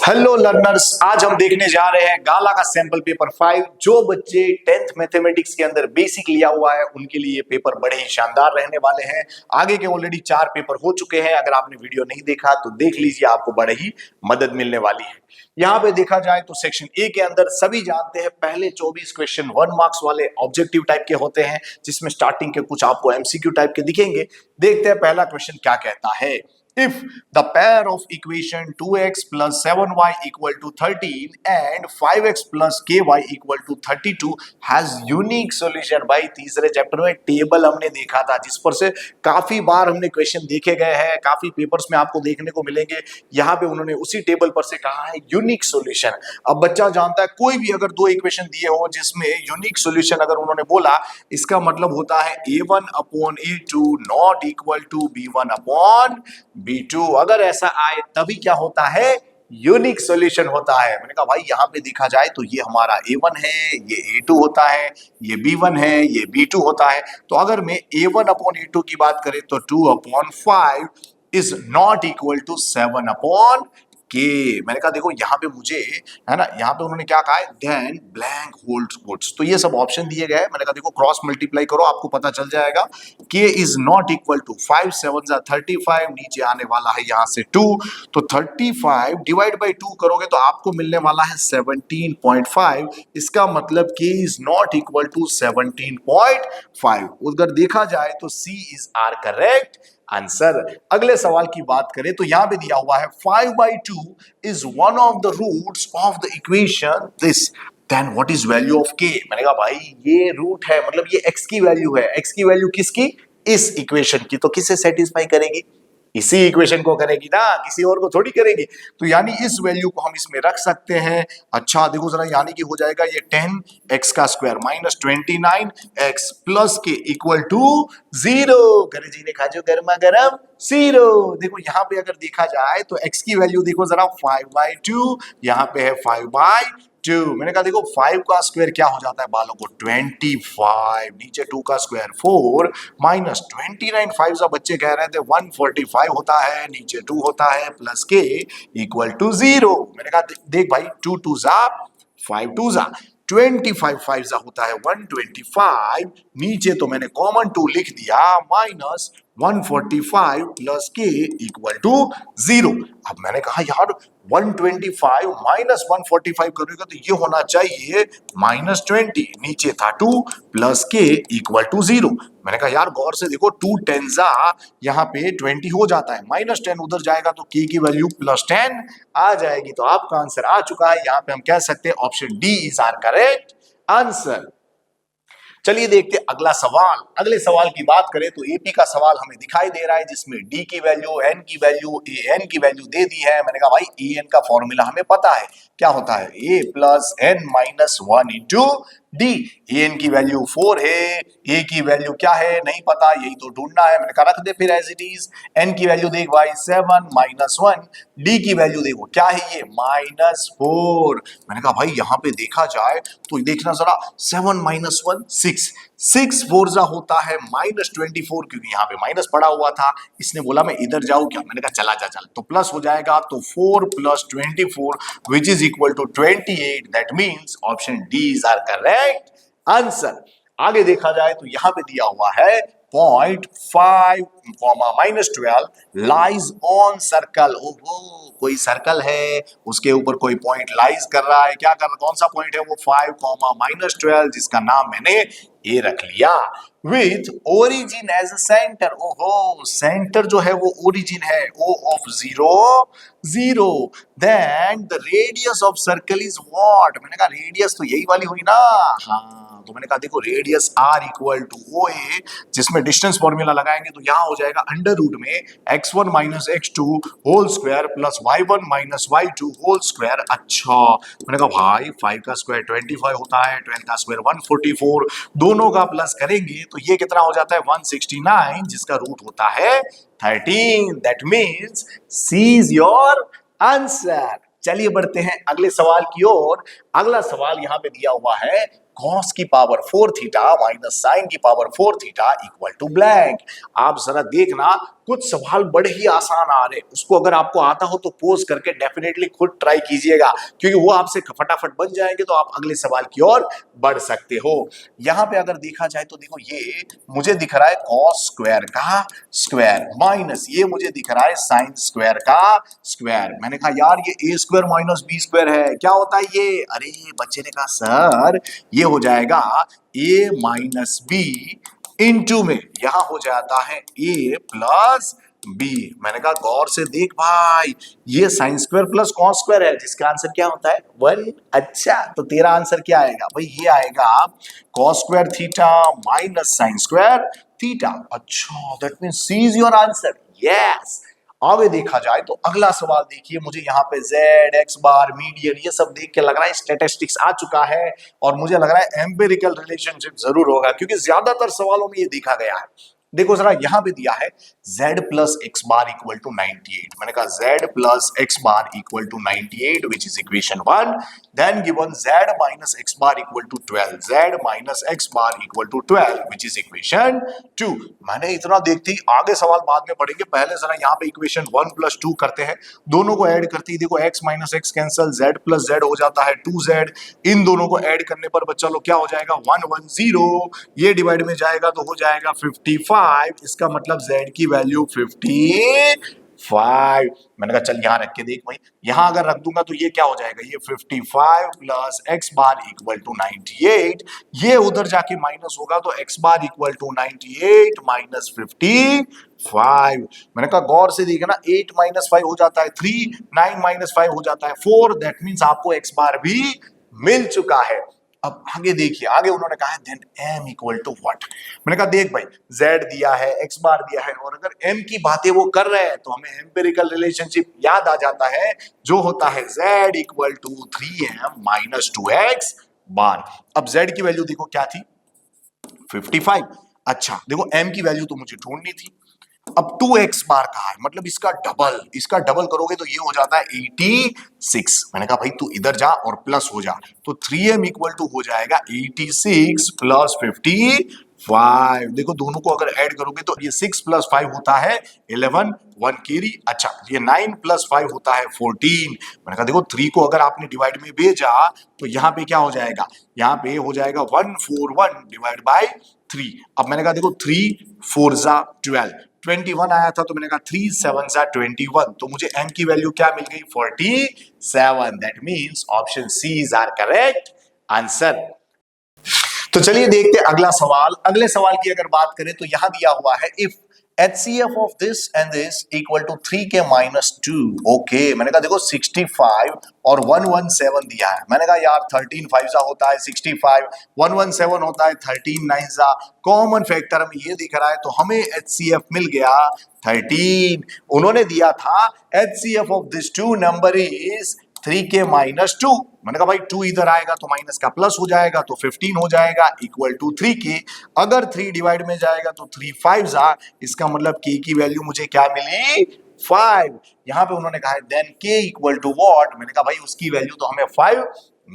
Hello learners, आज हम देखने जा रहे हैं गाला का सैंपल पेपर 5। जो बच्चे 10th मैथमेटिक्स के अंदर बेसिक लिया हुआ है उनके लिए पेपर बड़े ही शानदार रहने वाले हैं। आगे के ऑलरेडी 4 पेपर हो चुके हैं। अगर आपने वीडियो नहीं देखा तो देख लीजिए, आपको बड़े ही मदद मिलने वाली है। यहाँ पे देखा जाए तो सेक्शन ए के अंदर सभी जानते हैं पहले 24 क्वेश्चन 1 मार्क्स वाले ऑब्जेक्टिव टाइप के होते हैं, जिसमें स्टार्टिंग के कुछ आपको एमसीक्यू टाइप के दिखेंगे। देखते हैं पहला क्वेश्चन क्या कहता है। If the pair of equation 2x plus 7y equal to 13 and 5x plus ky equal to 32 has unique solution। भाई तीसरे चैप्टर में टेबल हमने देखा था, जिस पर से काफी बार हमने क्वेश्चन देखे गए हैं, काफी पेपर्स में आपको देखने को मिलेंगे। यहाँ पे उन्होंने उसी टेबल पर से कहा है यूनिक सॉल्यूशन। अब बच्चा जानता है कोई भी अगर दो इक्वेशन दिए हो जिसमें यूनिक सॉल्यूशन अगर उन्होंने बोला, इसका मतलब होता है a1 upon a2 not equal to b1 upon b2। अगर ऐसा आए तभी क्या होता है, यूनिक सॉल्यूशन होता है। मैंने कहा भाई यहाँ पे देखा जाए तो ये हमारा a1 है, ये a2 होता है, ये b1 है, ये b2 होता है। तो अगर मैं a1 अपॉन a2 की बात करें तो 2 upon 5 is not equal to 7 upon K. मैंने कहा देखो यहाँ पे मुझे है ना, यहाँ पे उन्होंने क्या कहा है, देन ब्लैंक होल्ड्स गुड्स। तो ये सब ऑप्शन दिए गए। मैंने कहा देखो क्रॉस मल्टीप्लाई करो, आपको पता चल जाएगा। के इज नॉट इक्वल टू 5 7 35, नीचे आने वाला है यहाँ से 2। तो 35 डिवाइड बाई 2 करोगे तो आपको मिलने वाला है 17.5। इसका मतलब के इज नॉट इक्वल टू 17.5। उधर देखा जाए तो सी इज आर करेक्ट आंसर। अगले सवाल की बात करें तो यहां पे दिया हुआ है 5/2 is one of the roots of the equation this, then what is value of K. मैंने कहा भाई ये रूट है, मतलब ये x की वैल्यू है। x की वैल्यू किसकी, इस इक्वेशन की। तो किसे सेटिस्फाई करेगी, इसी इक्वेशन को करेगी ना, किसी और को थोड़ी करेगी। तो यानी इस वैल्यू को हम इसमें रख सकते हैं। अच्छा देखो जरा, यानी कि हो जाएगा ये 10x का स्क्वायर माइनस 29x प्लस के इक्वल टू 0। करे जी ने खाजो गर्मा गर्म 0। देखो यहाँ पे अगर देखा जाए तो x की वैल्यू देखो जरा 5/2, यहाँ पे है 5/2। मैंने कहा देखो 5 का स्क्वायर क्या हो जाता है बालों को, 25, नीचे 2 का स्क्वायर 4 माइनस 29 5 सा बच्चे कह रहे थे 145 होता है, नीचे 2 होता है प्लस के इक्वल टू 0। मैंने कहा देख भाई 2 2 जा 5 2 जा 25 5 जा होता है 125, नीचे तो मैंने कॉमन 2 लिख दिया माइनस 145 प्लस के इक्वल टू 0। अब मैंने कहा यार 125 माइनस 145 करेगा तो ये होना चाहिए -20, नीचे था 2 प्लस के इक्वल टू 0। मैंने कहा यार गौर से देखो 2 10 जा यहाँ पे 20 हो जाता है, -10 उधर जाएगा तो के की वैल्यू +10 आ जाएगी। तो आपका आंसर आ चुका है। यहाँ पे हम कह सकते हैं option D is our correct answer. चलिए देखते हैं अगला सवाल। अगले सवाल की बात करें तो एपी का सवाल हमें दिखाई दे रहा है, जिसमें डी की वैल्यू, एन की वैल्यू, ए एन की वैल्यू दे दी है। मैंने कहा भाई ए एन का फॉर्मूला हमें पता है, क्या होता है, A plus N minus 1 into D. A N की वैल्यू 4 है, ए की वैल्यू क्या है नहीं पता, यही तो ढूंढना है। मैंने कहा रख दे फिर एज इट इज। एन की वैल्यू देख भाई 7 माइनस 1, डी की वैल्यू देखो क्या है ये -4। मैंने कहा भाई यहाँ पे देखा जाए तो देखना जरा 7 माइनस 1 6, 6 4 जा होता है -24, क्योंकि यहाँ पे माइनस पड़ा हुआ था। इसने बोला मैं इधर जाऊं क्या, मैंने कहा चला जा चल, तो प्लस हो जाएगा। तो 4 plus 24 which is equal to 28। That means option D is our correct answer. आगे देखा जाए तो यहाँ पे दिया हुआ है 0.5, -12 लाइज ऑन सर्कल। ओहो कोई सर्कल है, उसके ऊपर कोई पॉइंट लाइज कर रहा है। क्या कर रहा, कौन सा पॉइंट है वो, 5, -12, जिसका नाम मैंने ए रख लिया। With origin as a center. ओहो सेंटर जो है वो ओरिजिन है, O of 0 0। Then the radius of circle is what. मैंने कहा रेडियस तो यही वाली हुई ना, हाँ। तो मैंने कहा देखो radius r equal to O A, जिसमें डिस्टेंस फॉर्मूला लगाएंगे तो यहां हो जाएगा अंडर रूट में x1 minus x2 whole square plus y1 minus y2 whole square. अच्छा मैंने कहा भाई 5 का स्क्वायर 25 होता है, 12 का स्क्वायर 144, दोनों का प्लस करेंगे तो ये कितना हो जाता है 169, जिसका रूट होता है 13। That means C is your answer. चलिए बढ़ते हैं अगले सवाल की ओर। अगला सवाल यहाँ पे दिया हुआ है cos की पावर 4 थीटा माइनस sin की power 4 theta equal to blank. आप जरा देखना कुछ सवाल बड़े ही आसान आ रहे हैं, उसको अगर आपको आता हो तो पोज करके डेफिनेटली खुद ट्राई कीजिएगा, क्योंकि वो आपसे फटाफट बन जाएंगे तो आप अगले सवाल की ओर बढ़ सकते हो। यहां पे अगर देखा जाए तो देखो ये मुझे दिख रहा है cos स्क्वायर का स्क्वायर माइनस ये मुझे दिख रहा है sin स्क्वायर का स्क्वायर। मैंने कहा यार ये a square minus B square है, क्या होता है ये? अरे बच्चे ने कहा सर ये हो जाएगा a माइनस बी इंटू में यहां हो जाता है a प्लस बी। मैंने कहा गौर से देख भाई, ये sine square plus cos square है जिसका आंसर क्या होता है 1। अच्छा तो तेरा आंसर क्या आएगा भाई? ये आएगा cos square theta minus sine square theta. अच्छा that means C is your answer. Yes. आगे देखा जाए तो अगला सवाल देखिए, मुझे यहाँ पे z x बार मीडियन ये सब देख के लग रहा है स्टैटिस्टिक्स आ चुका है और मुझे लग रहा है एम्पिरिकल रिलेशनशिप जरूर होगा, क्योंकि ज्यादातर सवालों में ये देखा गया है। देखो जरा यहां पे दिया है z plus X bar equal to 98। मैंने कहा z plus X bar equal to 98 which is equation 1। Then given z minus X bar equal to 12, z minus X bar equal to 12 which is equation 2। मैंने इतना देखते ही आगे सवाल बाद में पढ़ेंगे, पहले जरा यहाँ पे इक्वेशन 1 प्लस 2 करते हैं, दोनों को ऐड करते ही देखो x minus x cancel, z plus z हो जाता है 2z। इन दोनों को ऐड करने पर बच्चा लोग क्या हो जाएगा 110, ये डिवाइड में जाएगा तो हो जाएगा 55। इसका मतलब z की वैल्यू 55। मैंने कहा चल यहां रख के देख भाई, यहां अगर रख दूंगा तो ये क्या हो जाएगा, ये 55 plus X bar equal to 98। ये उधर जाके माइनस होगा तो X bar equal to 98 minus 55। मैंने कहा गौर से देखना 8 माइनस 5 हो जाता है 3, 9 माइनस 5 हो जाता है 4। दैट मीन्स आपको एक्स बार भी मिल चुका है। अब आगे देखिए, आगे उन्होंने कहा है then m equal to what. मैंने कहा देख भाई z दिया है, x बार दिया है, और अगर m की बातें वो कर रहे हैं तो हमें एम्पिरिकल रिलेशनशिप याद आ जाता है जो होता है z equal to 3m minus 2x bar. अब z की वैल्यू देखो क्या थी 55। अच्छा देखो m की वैल्यू तो मुझे ढूंढनी थी, अब 2x बार कहा है मतलब इसका डबल करोगे तो ये हो जाता है 86। मैंने कहा भाई तू इधर जा और प्लस हो जा, तो 3m इक्वल टू हो जाएगा 86 प्लस 55। देखो दोनों को अगर ऐड करोगे तो ये 6 प्लस 5 होता है 11, 1 कैरी। अच्छा ये 9 प्लस 5 होता है 14। मैंने कहा देखो 3 को अगर आपने डिवाइड में भेजा तो यहाँ पे क्या हो जाएगा, यहाँ पे हो जाएगा 141 डिवाइड बाय 3। अब मैंने कहा देखो 3 4 जा 12, 21 आया था तो मैंने कहा 3 7 जा 21, तो मुझे m की वैल्यू क्या मिल गई 47। That means option C is our correct answer. तो चलिए देखते हैं अगला सवाल। अगले सवाल की अगर बात करें तो यहां दिया हुआ है if HCF of this and this equal to 3k minus 2। Okay मैंने कहा देखो 65 और 117 दिया है। मैंने कहा यार 13 5 जा होता है 65, 117 होता है 13 9 जा, कॉमन फैक्टर हमें ये दिख रहा है तो हमें HCF मिल गया 13। उन्होंने दिया था HCF of this two number is 3k minus 2। मैंने कहा भाई 2 इधर आएगा तो माइनस का प्लस हो जाएगा तो 15 हो जाएगा इक्वल टू 3k। अगर 3 डिवाइड में जाएगा तो 3 5 जा, इसका मतलब k की वैल्यू मुझे क्या मिली 5। यहां पे उन्होंने कहा है then k equal to what. मैंने कहा भाई उसकी वैल्यू तो हमें 5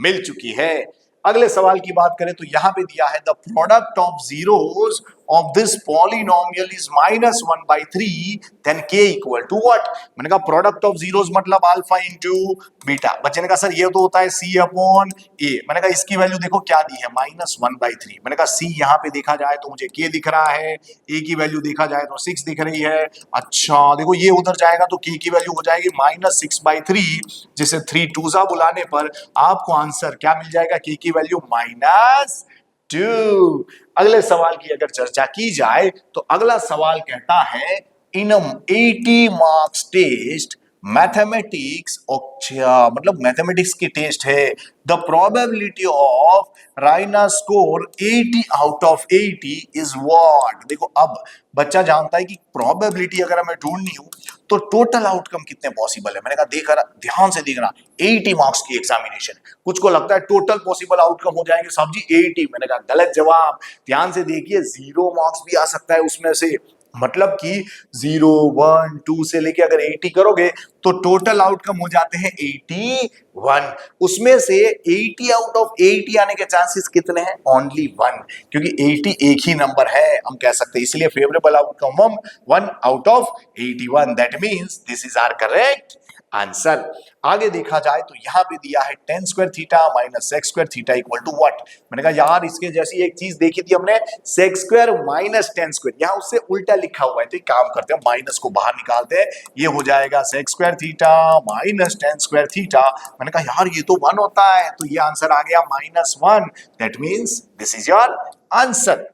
मिल चुकी है। अगले सवाल की बात करें तो यहां पे दिया है the product of zeros of this polynomial is -1/3 then k equal to what. मैंने कहा प्रोडक्ट ऑफ जीरोस मतलब अल्फा इंटू बीटा। बच्चे ने कहा सर ये तो होता है c अपॉन a। मैंने कहा इसकी वैल्यू देखो क्या दी है -1/3। मैंने कहा c यहां पे देखा जाए तो मुझे k दिख रहा है, a की वैल्यू देखा जाए तो 6 दिख रही है। अच्छा देखो ये उधर जाएगा तो k की वैल्यू हो जाएगी -6/3, जिसे 3 2 जा बुलाने पर आपको आंसर क्या मिल जाएगा, k की वैल्यू -2। अगले सवाल की अगर चर्चा की जाए तो अगला सवाल कहता है इन 80 मार्क्स टेस्ट मैथमेटिक्स, मतलब मैथमेटिक्स की टेस्ट है, the probability of राइना score 80 out of 80 is what. देखो अब बच्चा जानता है कि प्रोबेबिलिटी अगर हमें ढूंढनी हो तो टोटल आउटकम कितने पॉसिबल है। मैंने कहा देख रहा ध्यान से देखना 80 मार्क्स की एग्जामिनेशन, कुछ को लगता है टोटल पॉसिबल आउटकम हो जाएंगे सब जी 80। मैंने कहा गलत जवाब। ध्यान से देखिए 0 मार्क्स भी आ सकता है उसमें से, मतलब कि 0 1 2 से लेके अगर 80 करोगे तो टोटल आउटकम हो जाते हैं 81। उसमें से 80 आउट ऑफ 80 आने के चांसेस कितने हैं? ओनली 1, क्योंकि 80 एक ही नंबर है हम कह सकते हैं, इसलिए favourable outcome 1 out of 81। That means this is our correct answer. आगे देखा जाए तो यहां पे दिया है tan square theta minus sec square theta equal to what. मैंने कहा यार इसके जैसी एक चीज देखी थी हमने, sec square minus tan square, यहां उससे उल्टा लिखा हुआ है, तो एक काम करते हैं माइनस को बाहर निकालते हैं, ये हो जाएगा sec square theta minus tan square theta. मैंने कहा यार ये तो 1 होता है, तो ये आंसर आ गया -1। That means this is your answer.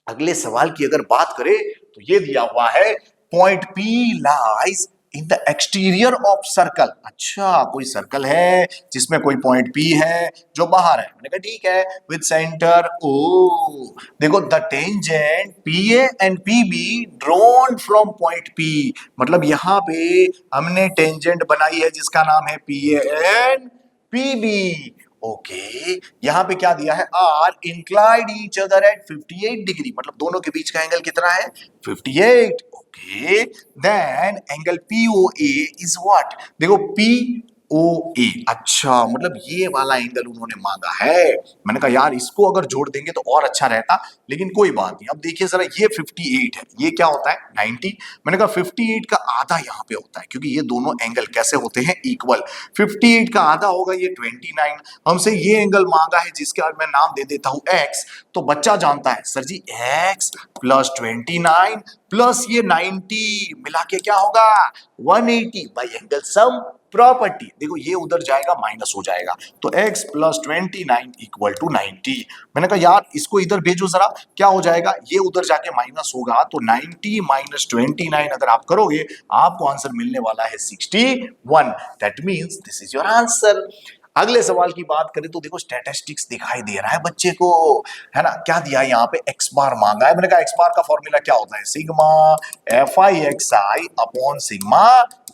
अगले सवाल की अगर बात करें तो ये दिया हुआ है point P lies in the exterior of circle. अच्छा, कोई सर्कल है जिसमें कोई पॉइंट पी है जो बाहर है। मैंने कहा ठीक है, विद सेंटर ओ। देखो the tangent P A and P B drawn from point P, मतलब यहां पे हमने टेंजेंट बनाई है जिसका नाम है P A and P B. Okay, यहां पे क्या दिया है? Are inclined each other at 58 degree, मतलब दोनों के बीच का एंगल कितना है? 58। Okay, then angle POA is what? देखो POA, अच्छा मतलब ये वाला एंगल उन्होंने मांगा है। मैंने कहा यार इसको अगर जोड़ देंगे तो और अच्छा रहता, लेकिन कोई बात नहीं। अब देखिए जरा, ये 58 है, ये क्या होता है? 90। मैंने कहा 58 का आधा यहाँ पे होता है, क्योंकि ये दोनों एंगल कैसे होते हैं? इक्वल। 58 का आधा होगा ये 29। हमसे ये एंगल मांगा है जिसका मैं नाम दे देता हूं x, तो बच्चा जानता है सर जी x प्लस 29 प्लस ये 90 मिला के क्या होगा? 180 बाई एंगल सम प्रॉपर्टी। देखो ये उधर जाएगा माइनस हो जाएगा, तो x प्लस 29 इक्वल टू 90। मैंने कहा यार इसको इधर भेजो जरा, क्या हो जाएगा? ये उधर जाके माइनस होगा, तो 90 माइनस 29 अगर आप करोगे आपको आंसर मिलने वाला है 61। That means this is your answer. अगले सवाल की बात करें तो देखो स्टैटिस्टिक्स दिखाई दे रहा है बच्चे को, है ना? क्या दिया है यहाँ पे? एक्स बार मांगा है। मैंने कहा एक्स बार का फॉर्मूला क्या होता है? Sigma F I x I upon sigma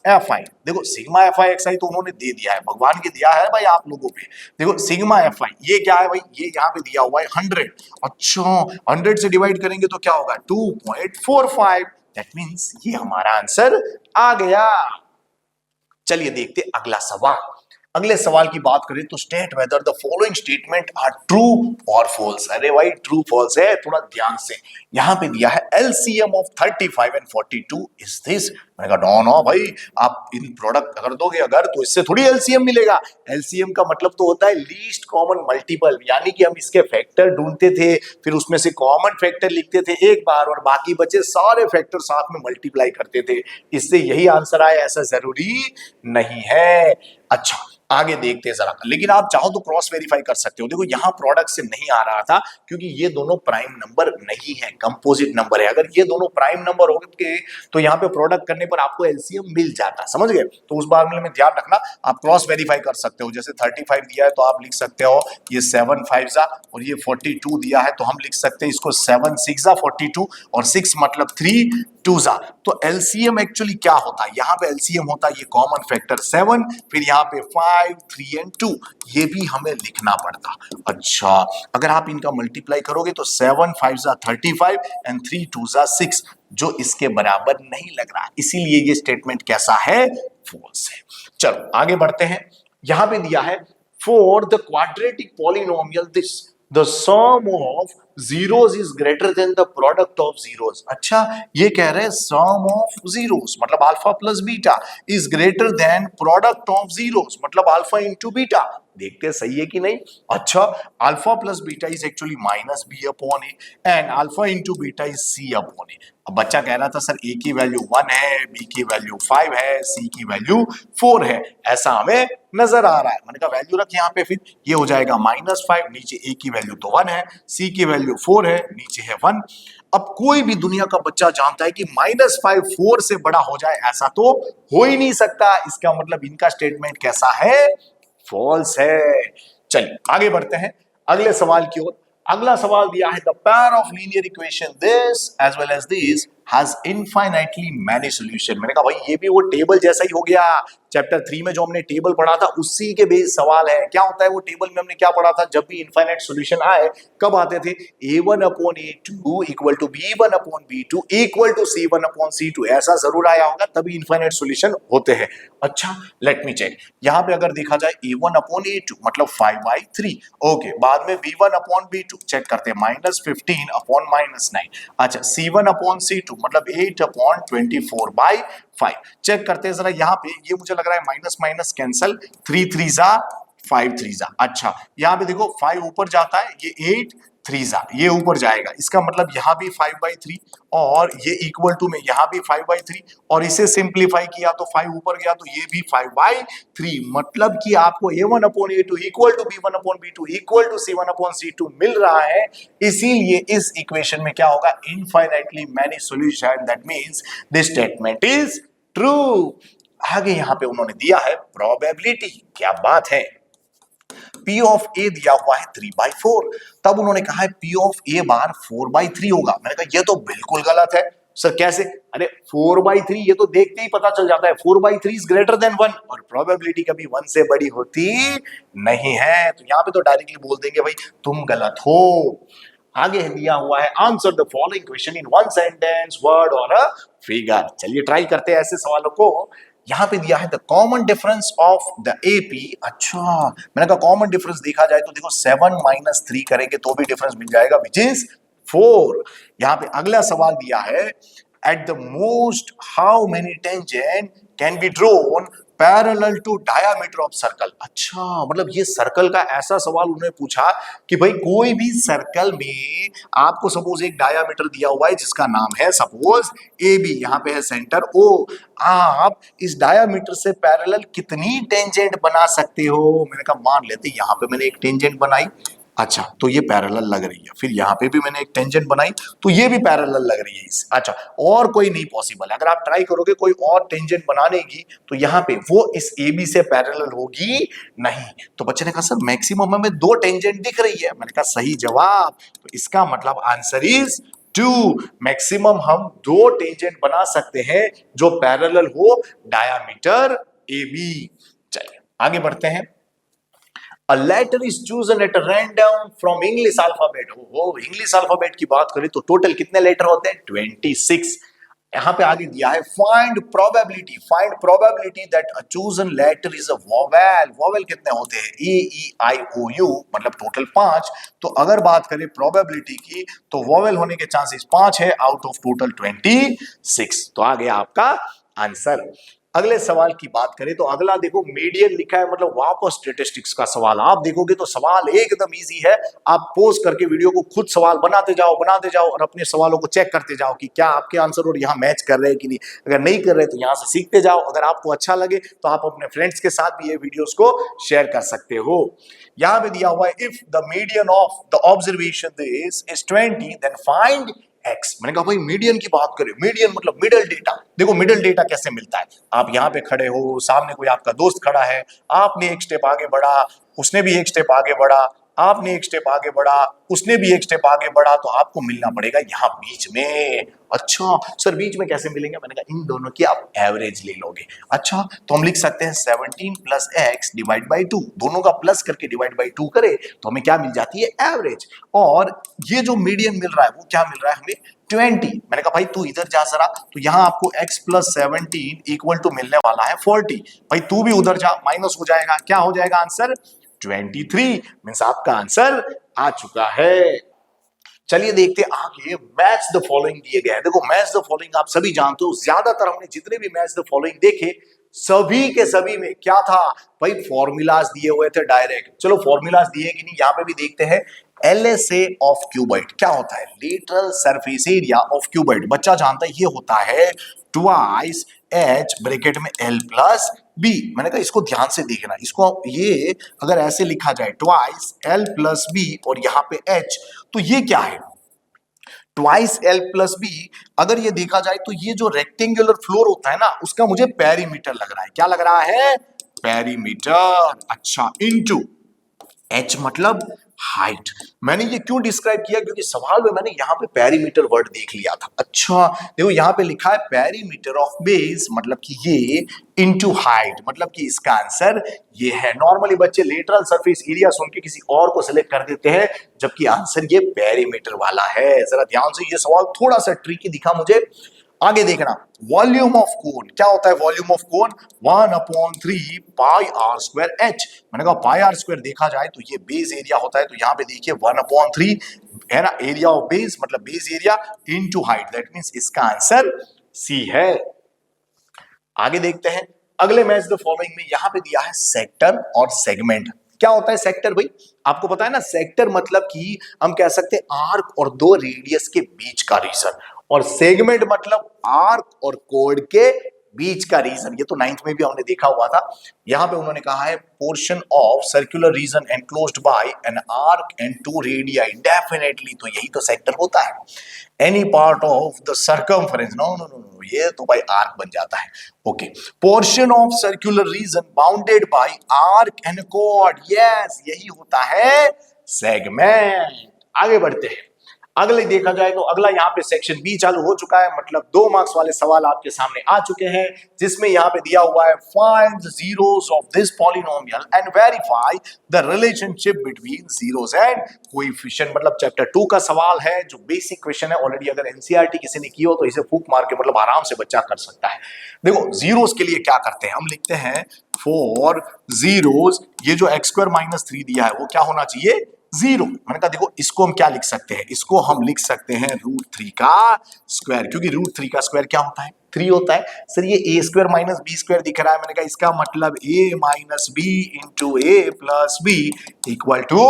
F I. देखो सिग्मा एफ आई एक्स आई तो उन्होंने दे दिया है, भगवान के दिया है भाई आप लोगों पे। देखो सिग्मा एफ आई ये क्या है भाई? ये यहाँ पे दिया हुआ है 100। अच्छा, 100 से डिवाइड करेंगे तो क्या होगा? 2.45। दैट मींस ये हमारा आंसर आ गया। चलिए देखते अगला सवाल। अगले सवाल की बात करें तो state whether the following statement are true और फॉल्स। अरे भाई ट्रू फॉल्स है, थोड़ा ध्यान से। यहां पे दिया है LCM of 35 and 42 is this. मैंने कहा नो भाई, आप इन प्रोडक्ट अगर दोगे अगर तो इससे थोड़ी एलसीएम मिलेगा। एलसीएम का मतलब तो होता है लीस्ट कॉमन मल्टीपल, यानी कि हम इसके फैक्टर ढूंढते थे, फिर उसमें से कॉमन फैक्टर लिखते थे एक बार और बाकी बचे सारे फैक्टर साथ में मल्टीप्लाई करते थे। इससे यही आंसर आए ऐसा जरूरी नहीं है। अच्छा आगे देखते हैं जरा, लेकिन आप चाहो तो क्रॉस वेरीफाई कर सकते हो। देखो यहाँ प्रोडक्ट से नहीं आ रहा था क्योंकि ये दोनों प्राइम नंबर नहीं है, कंपोजिट नंबर है। अगर ये दोनों प्राइम नंबर हो गए तो यहाँ पे प्रोडक्ट करने पर आपको एलसीएम मिल जाता, समझ गए? तो उस मामले में ध्यान रखना, आप क्रॉस वेरीफाई कर सकते हो। जैसे 35 दिया है तो आप लिख सकते हो ये 7 5 जा, और ये 42 दिया है तो हम लिख सकते हैं इसको 7 6 जा 42, और 6 मतलब 3 2 जा। तो एलसीएम एक्चुअली क्या होता है? यहाँ पे एलसीएम होता है ये कॉमन फैक्टर 7, फिर यहाँ पे 5 3 एंड 2, ये भी हमें लिखना पड़ता। अच्छा, अगर आप इनका मल्टीप्लाई करोगे तो 7 5 जा 35 एंड 3 2 जा 6, जो इसके बराबर नहीं लग रहा, इसीलिए ये स्टेटमेंट कैसा है? फॉल्स है। चलो आगे बढ़ते हैं। यहां पे दिया है for the quadratic polynomial this the sum of zeros is greater than the product of zeros. अच्छा, ये कह रहे हैं सम ऑफ जीरोस मतलब alpha plus beta is greater than product of zeros मतलब अल्फा इंटू बीटा। देखते सही है कि नहीं? अच्छा, alpha plus beta is actually minus B upon A and alpha into beta is C upon A. अब बच्चा कह रहा था सर ए की वैल्यू 1 है, बी की वैल्यू 5 है, सी की वैल्यू 4 है, ऐसा हमें नजर आ रहा है। मैंने कहा वैल्यू रख यहाँ पे, फिर ये हो जाएगा -5, नीचे ए की वैल्यू तो 1 है, सी की वैल्यू 4 है, नीचे है 1। अब कोई भी दुनिया का बच्चा जानता है कि -5 4 से बड़ा हो जाए ऐसा तो हो ही नहीं सकता। इसका मतलब इनका स्टेटमेंट कैसा है? फॉल्स है। चलिए आगे बढ़ते हैं अगले सवाल की ओर। अगला सवाल दिया है the pair of linear equation this as well as this has infinitely many solution. मैंने कहा भाई ये भी वो टेबल जैसा ही हो गया, चैप्टर 3 में जो हमने टेबल पढ़ा था उसी के बेस सवाल है। क्या होता है वो टेबल में हमने क्या पढ़ा था, जब भी इनफाइनाइट सॉल्यूशन आए कब आते थे, a1/a2 equal to b1/b2 equal to c1/c2, ऐसा जरूर आया होगा, तभी इनफाइनाइट सॉल्यूशन होते हैं। अच्छा लेट मी चेक, यहां पे अगर देखा जाए a1/a2 मतलब 5/3, ओके, बाद में b1/b2 चेक करते हैं -15/-9, अच्छा c1/c2 मतलब 8/24/5 चेक करते हैं जरा, यहाँ पे ये मुझे लग रहा है माइनस माइनस कैंसल, 3 3 जा 5 3 जा, अच्छा यहाँ पे देखो 5 ऊपर जाता है, ये 8 3 जा ये ऊपर जाएगा, इसका मतलब यहाँ भी 5/3 और ये इक्वल टू में यहाँ भी 5/3 और इसे सिंप्लीफाई किया तो 5 ऊपर गया तो ये भी 5/3, मतलब कि आपको a1/a2 equal to b1/b2 equal to c1/c2 मिल रहा है। इसीलिए इस इक्वेशन में क्या होगा, infinitely many solution, that means this statement is true. आगे यहां पे उन्होंने दिया है प्रोबेबिलिटी, क्या बात है, P ऑफ A दिया हुआ है 3/4, तब उन्होंने कहा है P ऑफ A बार 4/3 होगा। मैंने कहा ये तो बिल्कुल गलत है सर, कैसे, अरे 4/3 ये तो देखते ही पता चल जाता है 4/3 इज ग्रेटर देन 1 और प्रोबेबिलिटी कभी 1 से बड़ी होती नहीं है, तो यहां पे तो डायरेक्टली बोल देंगे भाई तुम गलत हो। आगे दिया हुआ है answer the following question in one sentence, word और अ फिगर। चलिए ट्राई करते हैं ऐसे सवालों को। यहां पे दिया है the common difference of the AP, अच्छा मैंने कहा कॉमन डिफरेंस देखा जाए तो देखो 7 - 3 करेंगे तो भी डिफरेंस मिल जाएगा विच इज 4। यहां पे अगला सवाल दिया है at the most how many tangent can be drawn parallel to diameter of circle, अच्छा मतलब ये सर्कल का ऐसा सवाल उन्होंने पूछा कि भाई कोई भी सर्कल में आपको सपोज एक डायामीटर दिया हुआ है जिसका नाम है सपोज ए बी, यहाँ पे है सेंटर ओ, आप इस डायामीटर से पैरेलल कितनी टेंजेंट बना सकते हो। मैंने कहा मान लेते यहाँ पे मैंने एक टेंजेंट बनाई, अच्छा तो ये पैरेलल लग रही है, फिर यहाँ पे भी मैंने एक टेंजेंट बनाई तो ये भी पैरेलल लग रही है इस, अच्छा और कोई नहीं पॉसिबल है, अगर आप ट्राई करोगे कोई और टेंजेंट बनाने की तो यहाँ पे वो इस ए बी से पैरेलल होगी नहीं। तो बच्चे ने कहा सर मैक्सिमम हमें 2 टेंजेंट दिख रही है, मैंने कहा सही जवाब, तो इसका मतलब आंसर इज 2, मैक्सिमम हम 2 टेंजेंट बना सकते हैं जो पैरेलल हो डायामीटर ए बी। चलिए आगे बढ़ते हैं। A letter is chosen at a random from English alphabet। हो इंग्लिश अल्फाबेट की बात करें तो टोटल कितने लेटर होते हैं 26। यहां पे आगे दिया है find probability that a chosen letter is a vowel. Vowel कितने होते हैं ए ई आई ओ यू मतलब टोटल 5। तो अगर बात करें प्रोबेबिलिटी की तो वोवेल होने के चांसेस 5 है आउट ऑफ टोटल 26। तो आ गया आपका आंसर। अगले सवाल की बात करें तो अगला देखो मीडियन लिखा है, मतलब वापस स्टैटिस्टिक्स का सवाल। आप देखोगे तो सवाल एकदम इजी है, आप पोज करके वीडियो को खुद सवाल बनाते जाओ और अपने सवालों को चेक करते जाओ कि क्या आपके आंसर और यहाँ मैच कर रहे हैं कि नहीं। अगर नहीं कर रहे तो यहाँ से सीखते जाओ, अगर आपको अच्छा लगे तो आप अपने फ्रेंड्स के साथ भी ये वीडियोस को शेयर कर सकते हो। यहाँ पे दिया हुआ है if the median of the observation is 20 then find X. मैंने कहा भाई मीडियन की बात करें, मीडियन मतलब मिडिल डेटा। देखो मिडिल डेटा कैसे मिलता है, आप यहाँ पे खड़े हो, सामने कोई आपका दोस्त खड़ा है, आपने एक स्टेप आगे बढ़ा, उसने भी एक स्टेप आगे बढ़ा, आपने एक स्टेप आगे बढ़ा, उसने भी एक स्टेप आगे बढ़ा, तो आपको मिलना पड़ेगा यहाँ बीच में। अच्छा सर बीच में कैसे मिलेंगे, मैंने कहा इन दोनों की आप एवरेज ले लोगे। अच्छा तो हम लिख सकते हैं 17 + x डिवाइड बाई 2, दोनों का प्लस करके डिवाइड बाई 2 करें तो हमें क्या मिल जाती है एवरेज। और ये जो मीडियन मिल रहा है वो क्या मिल रहा है हमें 20। मैंने कहा भाई तू इधर जा जरा, तो यहाँ आपको x + 17 इक्वल टू मिलने वाला है 40। भाई तू भी उधर जा, माइनस हो जाएगा, क्या हो जाएगा आंसर 23। मींस आपका आंसर आ चुका है। चलिए देखते आगे, मैच द फॉलोइंग दिए गए हैं। देखो मैच द फॉलोइंग आप सभी जानते हो, ज्यादातर हमने जितने भी मैच द फॉलोइंग देखे सभी के सभी में क्या था भाई, फॉर्मूलाज दिए हुए थे डायरेक्ट। चलो फॉर्मूलाज दिए कि नहीं यहाँ पे भी देखते हैं। LSA ऑफ क्यूबॉइड क्या होता है, lateral surface area of cuboid, बच्चा जानता है ये होता है ट्वाइस H ब्रैकेट में L + B। मैंने कहा इसको ध्यान से देखना, इसको ये अगर ऐसे लिखा जाए ट्वाइस L + B और यहाँ पे H, तो ये क्या है ट्वाइस L + B। अगर ये देखा जाए तो ये जो रेक्टेंगुलर फ्लोर होता है ना उसका मुझे पेरीमीटर लग रहा है। क्या लग रहा है पेरीमीटर, अच्छा इनटू H मतलब हाइट। मैंने ये क्यों डिस्क्राइब किया, क्योंकि सवाल में मैंने यहाँ पे पेरीमीटर वर्ड देख लिया था। अच्छा देखो यहाँ पे लिखा है पेरीमीटर ऑफ बेस, मतलब कि ये इनटू हाइट, मतलब कि इसका आंसर ये है। नॉर्मली बच्चे लेटरल सरफेस एरिया सुन के किसी और को सिलेक्ट कर देते हैं, जबकि आंसर ये पेरीमीटर वाला है। जरा ध्यान से, ये सवाल थोड़ा सा ट्रिकी दिखा मुझे। आगे देखना, वॉल्यूम ऑफ कोन क्या होता है? Volume of cone 1/3 pi R square H. मैंने कहा पाई आर स्क्वायर देखा जाए तो ये बेस एरिया होता है, तो यहां पे देखिए 1/3 है ना, एरिया ऑफ बेस मतलब base area into height, that means इसका आंसर सी है। आगे देखते हैं, अगले मैच द फॉलोइंग में यहां पे दिया है सेक्टर और सेगमेंट। क्या होता है सेक्टर भाई? आपको पता है ना, सेक्टर मतलब कि हम कह सकते हैं आर्क और दो रेडियस के बीच का रीजन, और सेगमेंट मतलब आर्क और कोड के बीच का रीजन। ये तो 9th में भी हमने देखा हुआ था। यहां पे उन्होंने कहा है portion of circular region enclosed by an arc and two radii, definitely तो यही तो सेक्टर होता है। Any part of the circumference, no no no no, ये तो भाई आर्क बन जाता है। Okay, portion of circular region bounded by arc and कोड, यस यही होता है सेगमेंट। आगे बढ़ते हैं, अगले देखा जाए तो अगला यहाँ पे सेक्शन बी चालू हो चुका है, मतलब 2 मार्क्स वाले सवाल आपके सामने आ चुके हैं, जिसमें यहाँ पे दिया हुआ है find the zeros of this polynomial and verify the relationship between zeros and coefficient. मतलब चैप्टर 2 का सवाल है, जो बेसिक क्वेश्चन है। ऑलरेडी अगर एनसीईआरटी किसी ने की हो तो इसे फूक मार के मतलब आराम से बच्चा कर सकता है। देखो जीरोस के लिए क्या करते हैं, हम लिखते हैं फॉर जीरोस, ये जो x² - 3 दिया है वो क्या होना चाहिए? 0। मैंने कहा देखो इसको हम क्या लिख सकते हैं, इसको हम लिख सकते हैं √3 का स्क्वायर, क्योंकि √3 का स्क्वायर क्या होता है? 3 होता है। सर ये a² - b² दिख रहा है, मैंने कहा इसका मतलब a - b into a plus b equal to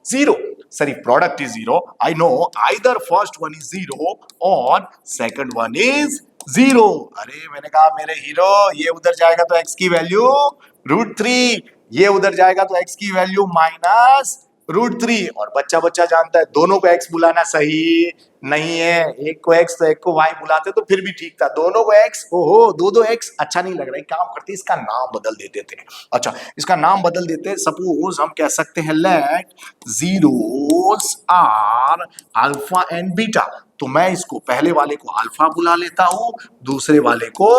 0। Sir product is 0, I know, either first one is 0 और सेकंड वन इज 0। अरे मैंने कहा मेरे हीरो, ये उधर जाएगा तो x की वैल्यू √3, ये उधर जाएगा तो x की वैल्यू -√3, और बच्चा बच्चा जानता है दोनों को x बुलाना सही नहीं है। एक को x तो एक को y बुलाते तो फिर भी ठीक था, दोनों को x, ओहो दो x अच्छा नहीं लग रहा है। काम करते इसका नाम बदल देते थे। अच्छा इसका नाम बदल देते, सपोज हम कह सकते हैं let zeros are alpha and beta, तो मैं इसको पहले वाले को अल्फा बुला लेता हूं, दूसरे वाले को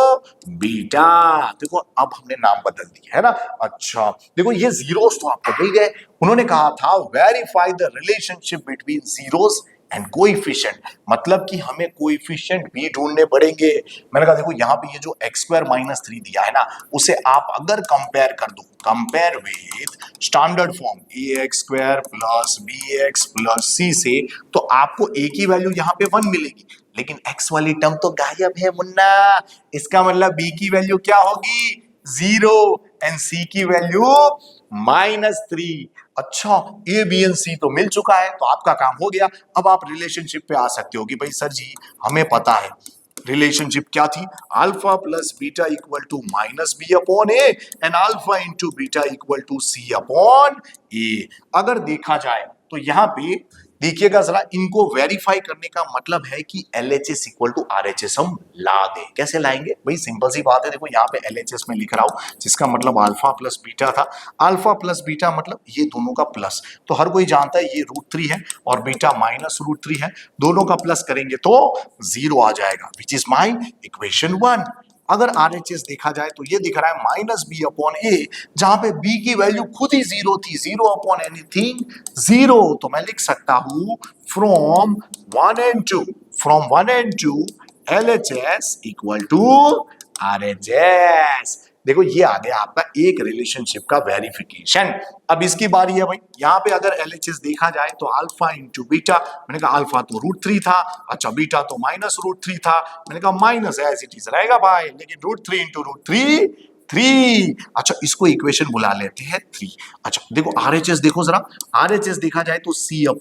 बीटा। देखो अब हमने नाम बदल दिया है ना। अच्छा देखो ये जीरोस तो आपको मिल गए। उन्होंने कहा था verify the relationship between zeros and coefficient, मतलब कि हमें कोएफिशिएंट भी ढूंढने पड़ेंगे। मैंने कहा देखो यहाँ पे ये जो x² - 3 दिया है ना, उसे आप अगर कंपेयर कर दो, compare with standard form ax² + bx + c से, तो आपको a की वैल्यू यहाँ पे 1 मिलेगी, लेकिन x वाली टर्म तो गायब है मुन्ना। इसका मतलब b की वैल्यू क्या होगी? 0 एंड c की वैल्यू -3। अच्छा ए बी एन सी तो मिल चुका है, तो आपका काम हो गया। अब आप रिलेशनशिप पे आ सकते हो कि भाई सर जी हमें पता है रिलेशनशिप क्या थी, alpha plus beta equal to -b/a and alpha into beta equal to c/a। अगर देखा जाए तो यहाँ पे देखिएगा जरा, इनको वेरीफाई करने का मतलब है कि LHS इक्वल टू RHS हम ला दें। कैसे लाएंगे भाई? सिंपल सी बात है, देखो यहाँ पे LHS में लिख रहा हूं, जिसका मतलब अल्फा प्लस बीटा था। अल्फा प्लस बीटा मतलब ये दोनों का प्लस, तो हर कोई जानता है ये √3 है और बीटा -√3 है, दोनों का प्लस करेंगे तो 0 आ जाएगा, विच इज माई इक्वेशन 1। अगर RHS देखा जाए तो ये दिख रहा है -b/a, जहां पे b की वैल्यू खुद ही 0 थी, 0/anything 0, तो मैं लिख सकता हूं from 1 and 2 LHS equal to RHS। देखो ये आ गया आपका एक रिलेशनशिप का वेरिफिकेशन। अब इसकी बारी है भाई, यहाँ पे अगर LHS देखा जाए तो अल्फा इंटू बीटा, मैंने कहा अल्फा तो √3 था, अच्छा बीटा तो -√3 था, मैंने कहा माइनस एज इट इज रहेगा भाई, लेकिन √3 इंटू √3 3। अच्छा इसको इक्वेशन बुला लेते हैं 3। अच्छा देखो RHS देखो जरा, RHS देखा जाए तो c/a,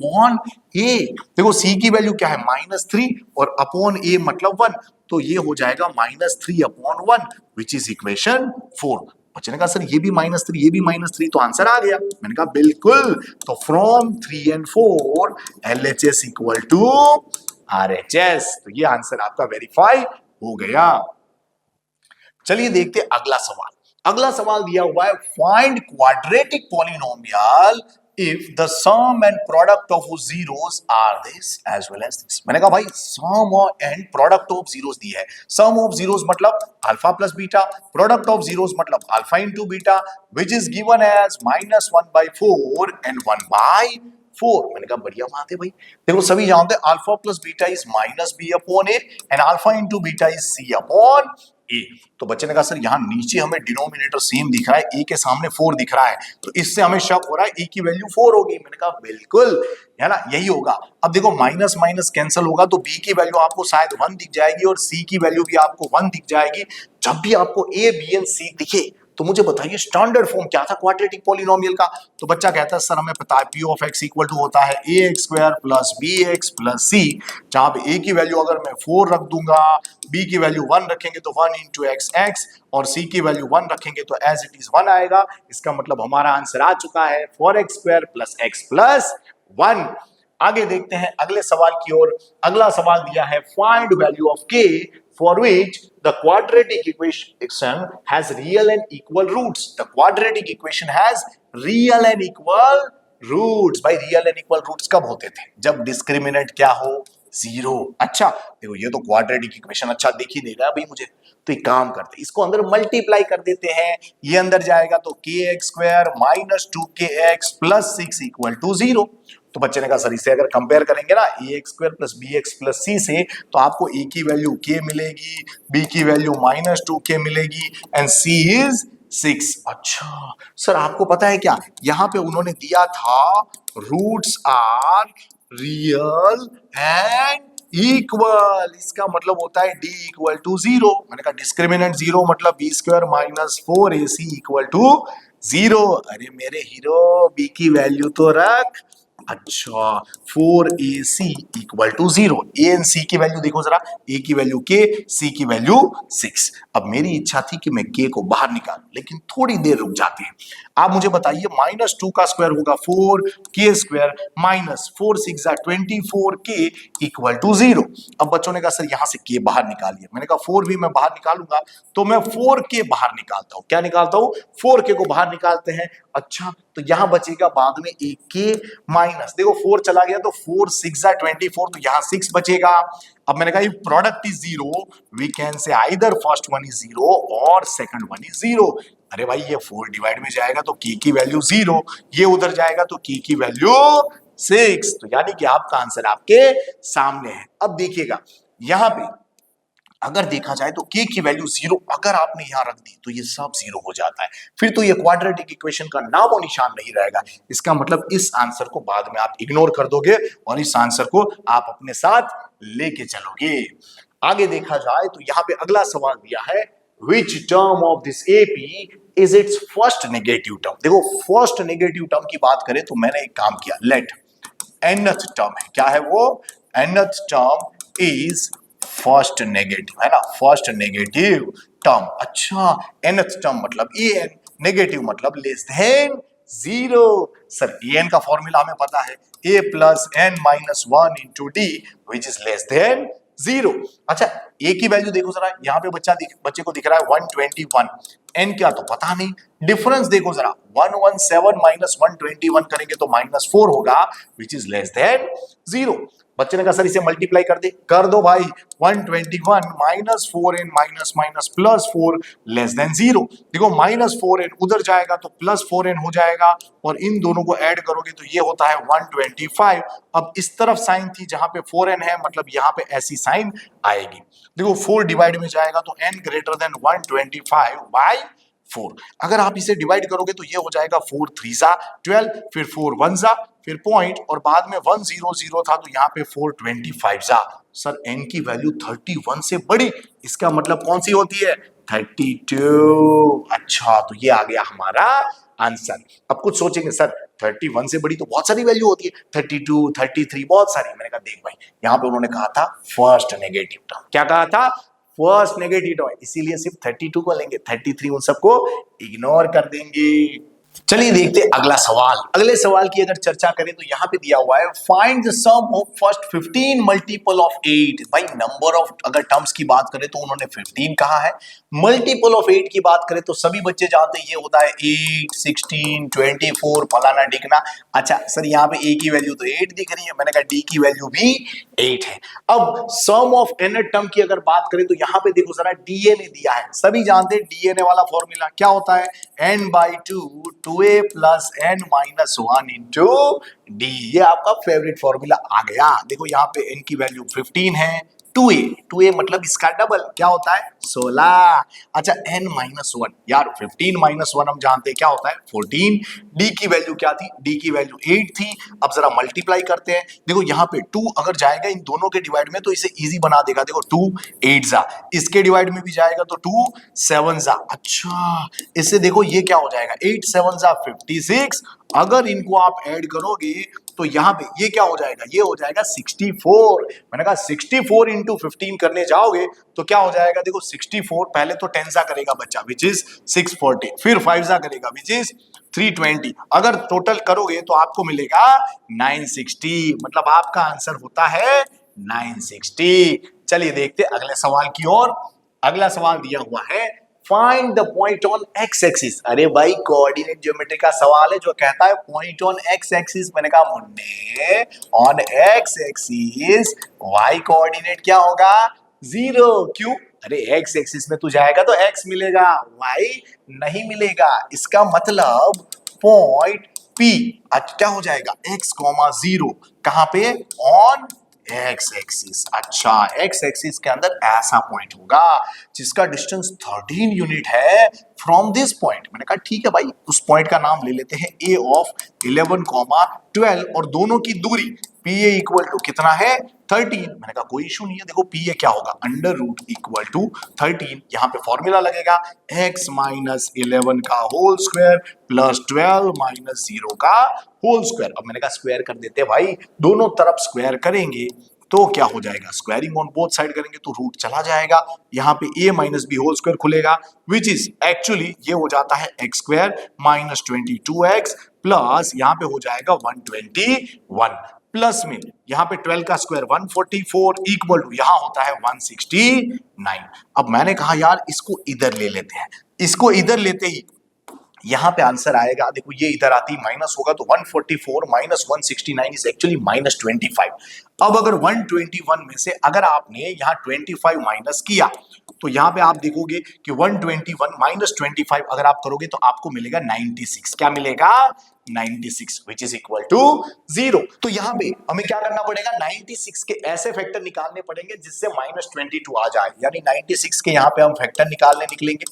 देखो c की वैल्यू क्या है -3 और अपॉन a मतलब 1, तो ये हो जाएगा -3/1 विच इज इक्वेशन 4। बच्चे ने कहा सर ये भी -3 ये भी -3, तो आंसर आ गया। मैंने कहा बिल्कुल, तो from 3 and 4 LHS equal to RHS, तो ये आंसर आपका वेरीफाई हो गया। चलिए देखते अगला सवाल। अगला सवाल दिया हुआ है find quadratic polynomial if the sum and product of zeros are this as well as this। मैंने कहा भाई sum and product of zeros दी है। sum of zeros मतलब alpha plus beta, product of zeros मतलब alpha into beta, which is given as -1/4 and 1/4। मैंने कहा बढ़िया बात है भाई। देखो सभी जानते हैं alpha plus beta is -b/a and alpha into beta is c/a। तो बच्चे ने कहा सर यहाँ नीचे हमें डिनोमिनेटर सेम दिख रहा है, a के सामने 4 दिख रहा है, तो इससे हमें शक हो रहा है a की वैल्यू 4 होगी। मैंने कहा बिल्कुल है ना, यही होगा। अब देखो माइनस माइनस कैंसिल होगा तो b की वैल्यू आपको शायद 1 दिख जाएगी और c की वैल्यू भी आपको 1 दिख जाएगी। जब भी आपको a b एंड c दिखे तो मुझे बताइए स्टैंडर्ड फॉर्म क्या था क्वाड्रेटिक पॉलिनोमियल का। तो बच्चा कहता है सर हमें पता है p of x equal to होता है ax² plus bx plus c, जहां पे a की वैल्यू अगर मैं 4 रख दूंगा, b की वैल्यू 1 रखेंगे तो 1 इंटू x और c की वैल्यू 1 रखेंगे तो एज इट इज 1 आएगा। इसका मतलब हमारा आंसर आ चुका है 4x² प्लस x प्लस 1। आगे देखते हैं अगले सवाल की ओर। अगला सवाल दिया है find value of k for which the quadratic equation has real and equal roots। The quadratic equation has real and equal roots। भाई real and equal roots कब होते थे? जब डिस्क्रिमिनेंट क्या हो? 0। अच्छा देखो ये तो क्वाड्रेटिक इक्वेशन अच्छा दिख ही नहीं रहा भाई मुझे, तो एक काम करते हैं इसको अंदर मल्टीप्लाई कर देते हैं। ये अंदर जाएगा तो kx² minus 2kx plus 6 equal to 0। तो बच्चे ने कहा सर इसे अगर कंपेयर करेंगे ना ax² plus bx plus c से तो आपको a की वैल्यू k मिलेगी, b की वैल्यू -2k मिलेगी एंड c इज 6। अच्छा सर आपको पता है क्या यहाँ पे उन्होंने दिया था roots are real and equal, इसका मतलब होता है d इक्वल टू 0। मैंने कहा डिस्क्रिमिनेंट 0 मतलब b² minus 4ac equal to 0। अरे मेरे हीरो b की वैल्यू तो रख। अच्छा 4ac equal to 0। a and c की वैल्यू देखो जरा, a की वैल्यू k, c की वैल्यू 6। अब मेरी इच्छा थी कि मैं k को बाहर निकालूं लेकिन थोड़ी देर रुक जाती है। आप मुझे बताइए -2 का स्क्वायर होगा 4k² minus 4 6 24k equal to 0। अब बच्चों ने कहा सर यहां से k बाहर निकालिए। मैंने कहा 4 भी मैं बाहर निकालूंगा तो मैं 4k बाहर निकालता हूं। क्या निकालता हूं? 4k को बाहर निकालते हैं। अच्छा तो यहां बचेगा बाद में एक k माइनस, देखो 4 चला गया तो 4 6 24, तो यहां 6 बचेगा। अब मैंने कहा if product is 0 we can say either first one is 0 और सेकंड वन इज 0। अरे भाई ये 4 डिवाइड में जाएगा तो k की वैल्यू 0, ये उधर जाएगा तो k की वैल्यू 6। तो यानी कि आपका आंसर आपके सामने है। अब देखिएगा यहां पे अगर देखा जाए तो k की वैल्यू 0 अगर आपने यहां रख दी तो ये सब 0 हो जाता है, फिर तो ये क्वाड्रेटिक इक्वेशन का नामो निशान नहीं रहेगा। इसका मतलब इस आंसर को बाद में आप इग्नोर कर दोगे और इस आंसर को आप अपने साथ लेके चलोगे। आगे देखा जाए तो यहां पे अगला सवाल दिया है which term of this AP is its first negative term। देखो फर्स्ट नेगेटिव टर्म की बात करें तो मैंने एक काम किया, लेट nth टर्म है, क्या है वो? nth term is first negative, है ना, फर्स्ट नेगेटिव टर्म। अच्छा nth टर्म मतलब an, नेगेटिव मतलब लेस देन 0। सर an का फॉर्मूला हमें पता है a plus n minus 1 into D which is less than 0। अच्छा a की वैल्यू देखो जरा, यहाँ पे बच्चे को दिख रहा है 121, n क्या तो पता नहीं। डिफरेंस देखो जरा 117 माइनस 121 करेंगे तो -4 होगा विच इज लेस देन 0। बच्चे ने कहा सर इसे मल्टीप्लाई कर दे, कर दो भाई। 121 minus 4n minus minus plus 4 less than 0। देखो -4n उधर जाएगा तो +4n हो जाएगा और इन दोनों को ऐड करोगे तो ये होता है 125। अब इस तरफ साइन थी जहां पे 4n है, मतलब यहाँ पे ऐसी साइन आएगी। देखो 4 डिवाइड में जाएगा तो n ग्रेटर देन 125/4। अगर आप इसे डिवाइड करोगे तो ये हो जाएगा 4 3 जा 12, फिर 4 1 जा, फिर पॉइंट और बाद में 100 था तो यहाँ पे 425 जा। सर n की वैल्यू 31 से बड़ी, इसका मतलब कौन सी होती है? 32। अच्छा तो ये आ गया हमारा आंसर। अब कुछ सोचेंगे सर 31 से बड़ी तो बहुत सारी वैल्यू होती है, 32 33 बहुत सारी। मैंने कहा देख भाई यहाँ पे उन्होंने कहा था फर्स्ट नेगेटिव टर्म, क्या कहा था? फर्स्ट नेगेटिव टर्म, इसीलिए सिर्फ 32 को लेंगे, 33 उन सबको इग्नोर कर देंगे। चलिए देखते हैं अगला सवाल। अगले सवाल की अगर चर्चा करें तो यहां पे दिया हुआ है find the sum of first 15 multiple of 8। भाई नंबर ऑफ अगर टर्म्स की बात करें तो उन्होंने 15 कहा है, मल्टीपल ऑफ 8 की बात करें तो सभी बच्चे जानते हैं ये होता है 8, 16, 24 फलाना डिकना। अच्छा सर यहाँ पे ए की वैल्यू तो 8 दिख रही है, मैंने कहा डी की वैल्यू भी 8 है। अब सम ऑफ एन टर्म की अगर बात करें तो यहाँ पे देखो जरा डीएनए दिया है, सभी जानते हैं डीएनए वाला फॉर्मूला क्या होता है, n/2 2a plus n minus 1 into D. ये आपका फेवरेट फॉर्मूला आ गया। देखो यहाँ पे n की वैल्यू 15 है, 2a मतलब इसका डबल क्या होता है 16। अच्छा n माइनस 1 यार 15 माइनस 1 हम जानते हैं क्या होता है 14। d की वैल्यू क्या थी, d की वैल्यू 8 थी। अब जरा मल्टीप्लाई करते हैं, देखो यहाँ पे 2 अगर जाएगा इन दोनों के डिवाइड में तो इसे इजी बना देगा। देखो 2 8 जा, इसके डिवाइड में भी जाएगा तो 2 7 जा। अच्छा इससे देखो ये क्या हो जाएगा 8 7 जा 56। अगर इनको आप ऐड करोगे तो यहाँ पे ये क्या हो जाएगा, ये हो जाएगा 64। मैंने कहा 64 इंटू 15 करने जाओगे तो क्या हो जाएगा, देखो 64 पहले तो 10 सा करेगा बच्चा विच इज 640, फिर 5 सा करेगा विच इज 320। अगर टोटल करोगे तो आपको मिलेगा 960, मतलब आपका आंसर होता है 960। चलिए देखते अगले सवाल की ओर। अगला सवाल दिया हुआ है find the point on x axis. अरे भाई कोऑर्डिनेट ज्योमेट्री का सवाल है जो कहता है पॉइंट ऑन एक्स एक्सिस। मैंने कहा मुन्ने on x axis y coordinate क्या होगा 0। क्यों, अरे एक्स एक्सिस में तू जाएगा तो एक्स मिलेगा वाई नहीं मिलेगा। इसका मतलब पॉइंट P आज क्या हो जाएगा x, 0 कहां पे ऑन एक्स एक्सिस। अच्छा एक्स एक्सिस के अंदर ऐसा पॉइंट होगा जिसका डिस्टेंस 13 यूनिट है फ्रॉम दिस पॉइंट। मैंने कहा ठीक है भाई उस पॉइंट का नाम ले लेते हैं a ऑफ 11, 12 और दोनों की दूरी PA इक्वल टू कितना है 13। मैंने कहा कोई इशू नहीं है, देखो PA क्या होगा अंडर रूट इक्वल टू 13। यहाँ पे फॉर्मूला लगेगा x माइनस 11 का होल स्क्वायर प्लस 12 माइनस 0 का होल स्क्वायर। अब मैंने कहा स्क्वायर कर देते हैं भाई, दोनों तरफ स्क्वायर करेंगे तो क्या हो जाएगा, स्क्वायरिंग ऑन बोथ साइड करेंगे तो रूट चला जाएगा, यहाँ पे a minus b whole square खुलेगा विच इज एक्चुअली ये हो जाता है x square minus 22x plus यहाँ पे हो जाएगा 121 प्लस में यहाँ पे 12 का स्क्वायर 144 इक्वल टू यहाँ होता है 169। अब मैंने कहा यार इसको इधर ले लेते हैं, इसको इधर लेते ही यहां पे आंसर आएगा। देखो ये इधर आती माइनस होगा तो 144 माइनस 169 इज एक्चुअली माइनस 25। अब अगर 121 में से अगर आपने यहाँ 25 माइनस किया तो यहाँ पे आप देखोगे कि 121 माइनस 25 अगर आप करोगे तो आपको मिलेगा 96। क्या मिलेगा 96 विच इज इक्वल टू 0। तो यहाँ पे हमें क्या करना पड़ेगा 96 के ऐसे फैक्टर निकालने पड़ेंगे जिससे माइनस 22 आ जाए, यानी 96 के यहाँ पे हम फैक्टर निकालने निकलेंगे